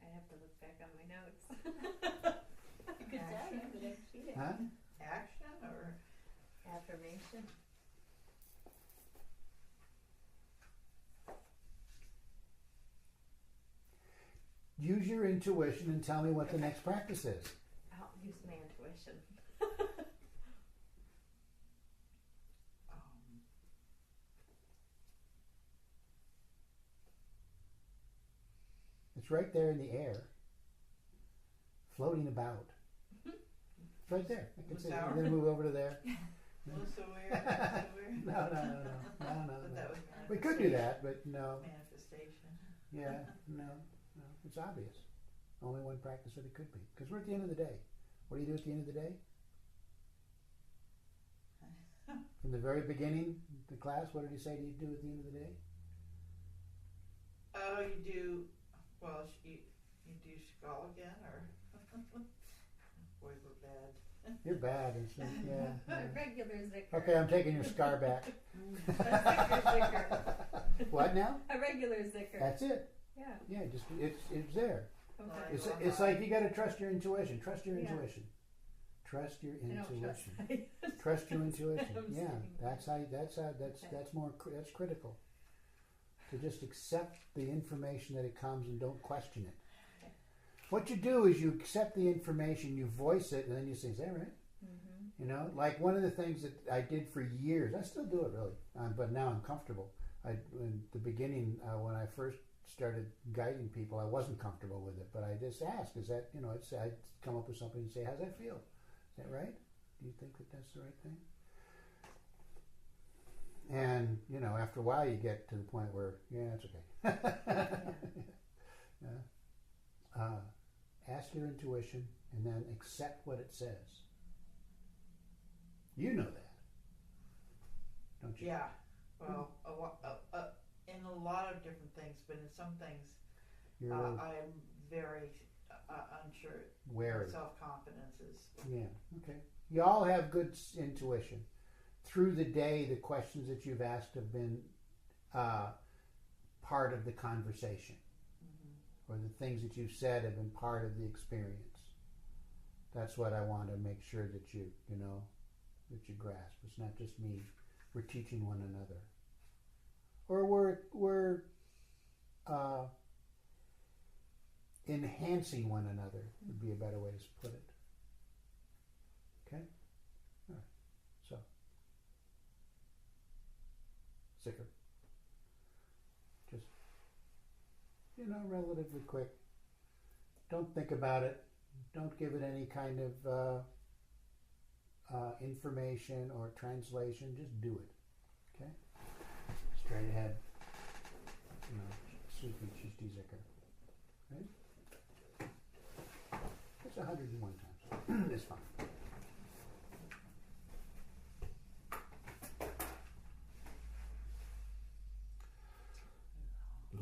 I have to look back on my notes. You could Action. Did I cheat it? Huh? Action or Affirmation. Use your intuition and tell me what the next practice is. I'll use my intuition. It's right there in the air, floating about. It's right there. I can see it. Sour? I'm going to move over to there. Melissa Ware? No. But that was We could do that, but no. manifestation. Yeah, no. It's obvious. Only one practice that it could be. Because we're at the end of the day. What do you do at the end of the day? From the very beginning, the class, what did he say you do at the end of the day? Oh, you do. Well, you do skull again, or boy, we're bad. You're bad. It's, yeah. A regular Zikr. Okay, I'm taking your scar back. A Zikr. What now? A regular Zikr. That's it. Yeah. Yeah, just it's there. Okay. It's like you got to trust your intuition. Trust your Yeah. intuition. Trust your I don't trust intuition. that. Trust your intuition. I'm Yeah, saying. that's critical. To just accept the information that it comes and don't question it. Okay. What you do is you accept the information, you voice it, and then you say, "Is that right?" Mm-hmm. You know, like one of the things that I did for years, I still do it really, but now I'm comfortable. In the beginning, when I first started guiding people, I wasn't comfortable with it, but I just asked, is that, I'd come up with something and say, how's that feel? Is that right? Do you think that that's the right thing? And, after a while you get to the point where, yeah, it's okay. Yeah. Ask your intuition and then accept what it says. You know that, don't you? Yeah. Well, in a lot of different things, but in some things, I'm very unsure. Wary. Self-confidence is. Yeah. Okay. You all have good intuition. Through the day, the questions that you've asked have been part of the conversation, or the things that you've said have been part of the experience. That's what I want to make sure that you that you grasp. It's not just me. We're teaching one another, or we're enhancing one another. Would be a better way to put it. Okay. All right. So. Sicker. Just, relatively quick. Don't think about it. Don't give it any kind of information or translation. Just do it. Okay? Straight ahead. Sleepy Chishti Zikr. Right? It's 101 times. It's fine.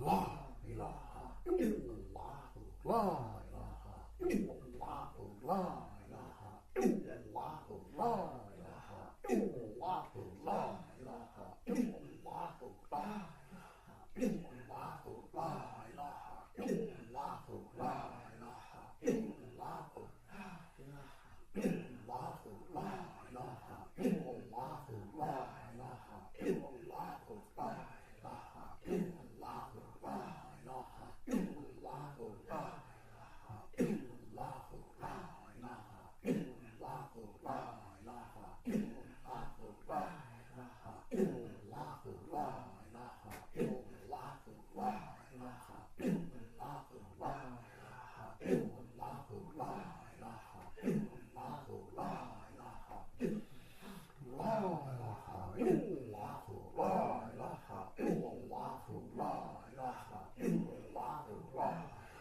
La ilaha illallah, la ilaha illallah, la ilaha illallah, la ilaha illallah, la ilaha illallah, la ilaha illallah, la ilaha illallah, la ilaha illallah, la ilaha illallah,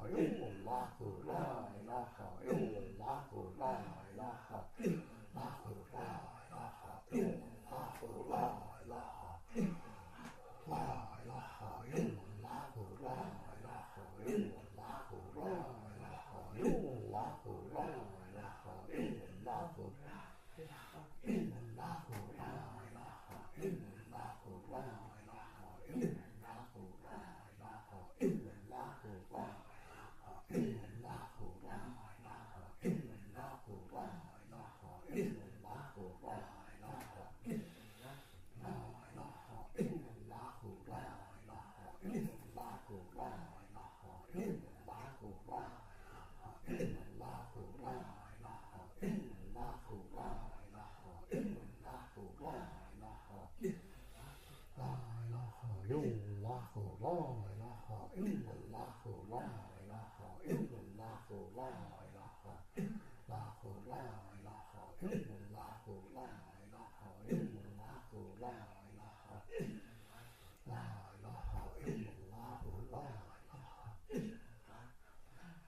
la ilaha illallah, la ilaha illallah,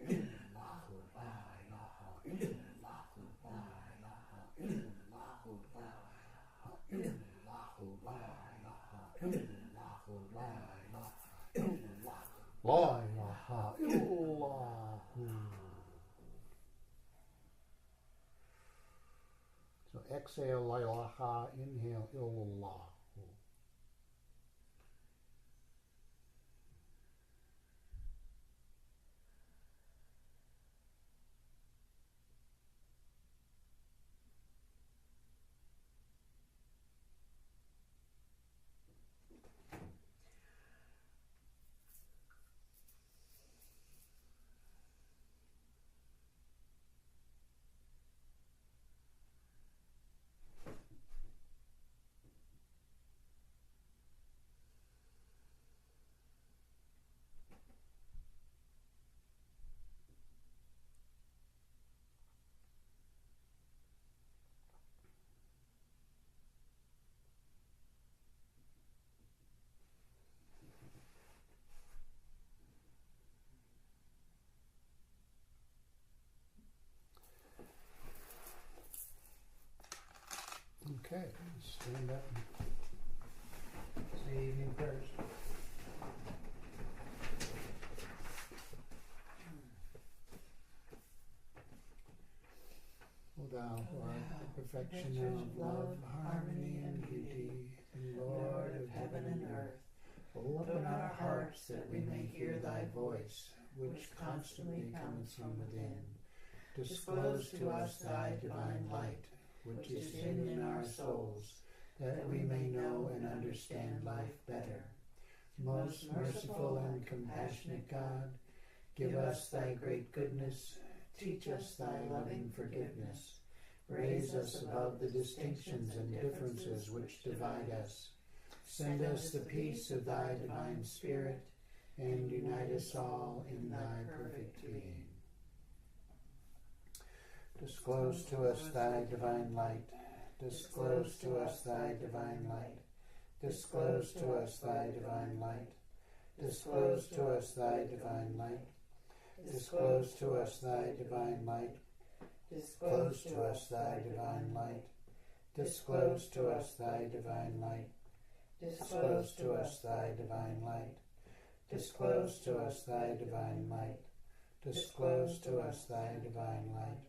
illallahu la ilaha illallahu la ilaha illallahu la illallahu la ilaha illallahu la ilaha illallahu la ilaha illallahu. So exhale la ilaha, inhale illallah. Okay, stand up and say evening prayers. O thou who art the perfection of love, harmony, and beauty, and Lord of heaven and earth, open our hearts that we may hear thy voice, which constantly comes from within. Disclose to us thy divine light, which is hidden in our souls, that we may know and understand life better. Most merciful and compassionate God, give us thy great goodness, teach us thy loving forgiveness, raise us above the distinctions and differences which divide us, send us the peace of thy divine Spirit, and unite us all in thy perfect being. Disclose to us thy divine light. Disclose to us thy divine light. Disclose to us thy divine light. Disclose to us thy divine light. Disclose to us thy divine light. Disclose to us thy divine light. Disclose to us thy divine light. Disclose to us thy divine light. Disclose to us thy divine light. Disclose to us thy divine light.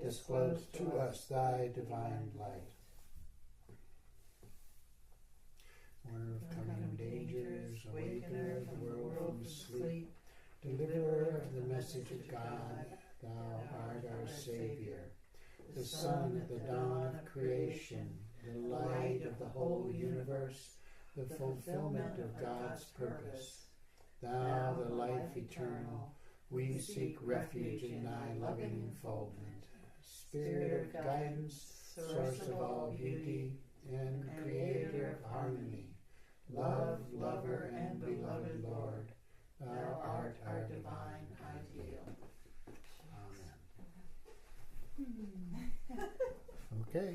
Disclose to us thy divine light. Warner of coming dangers, awakener of the world from sleep, deliverer of the message of God, thou art our Savior, the sun at the dawn of creation, the light of the whole universe, the fulfillment of God's purpose. Thou, the life eternal, we seek refuge in thy loving enfoldment. Spirit of guidance, source of all beauty, and creator of harmony, love, lover, and beloved Lord, thou art our divine ideal. Amen. Okay.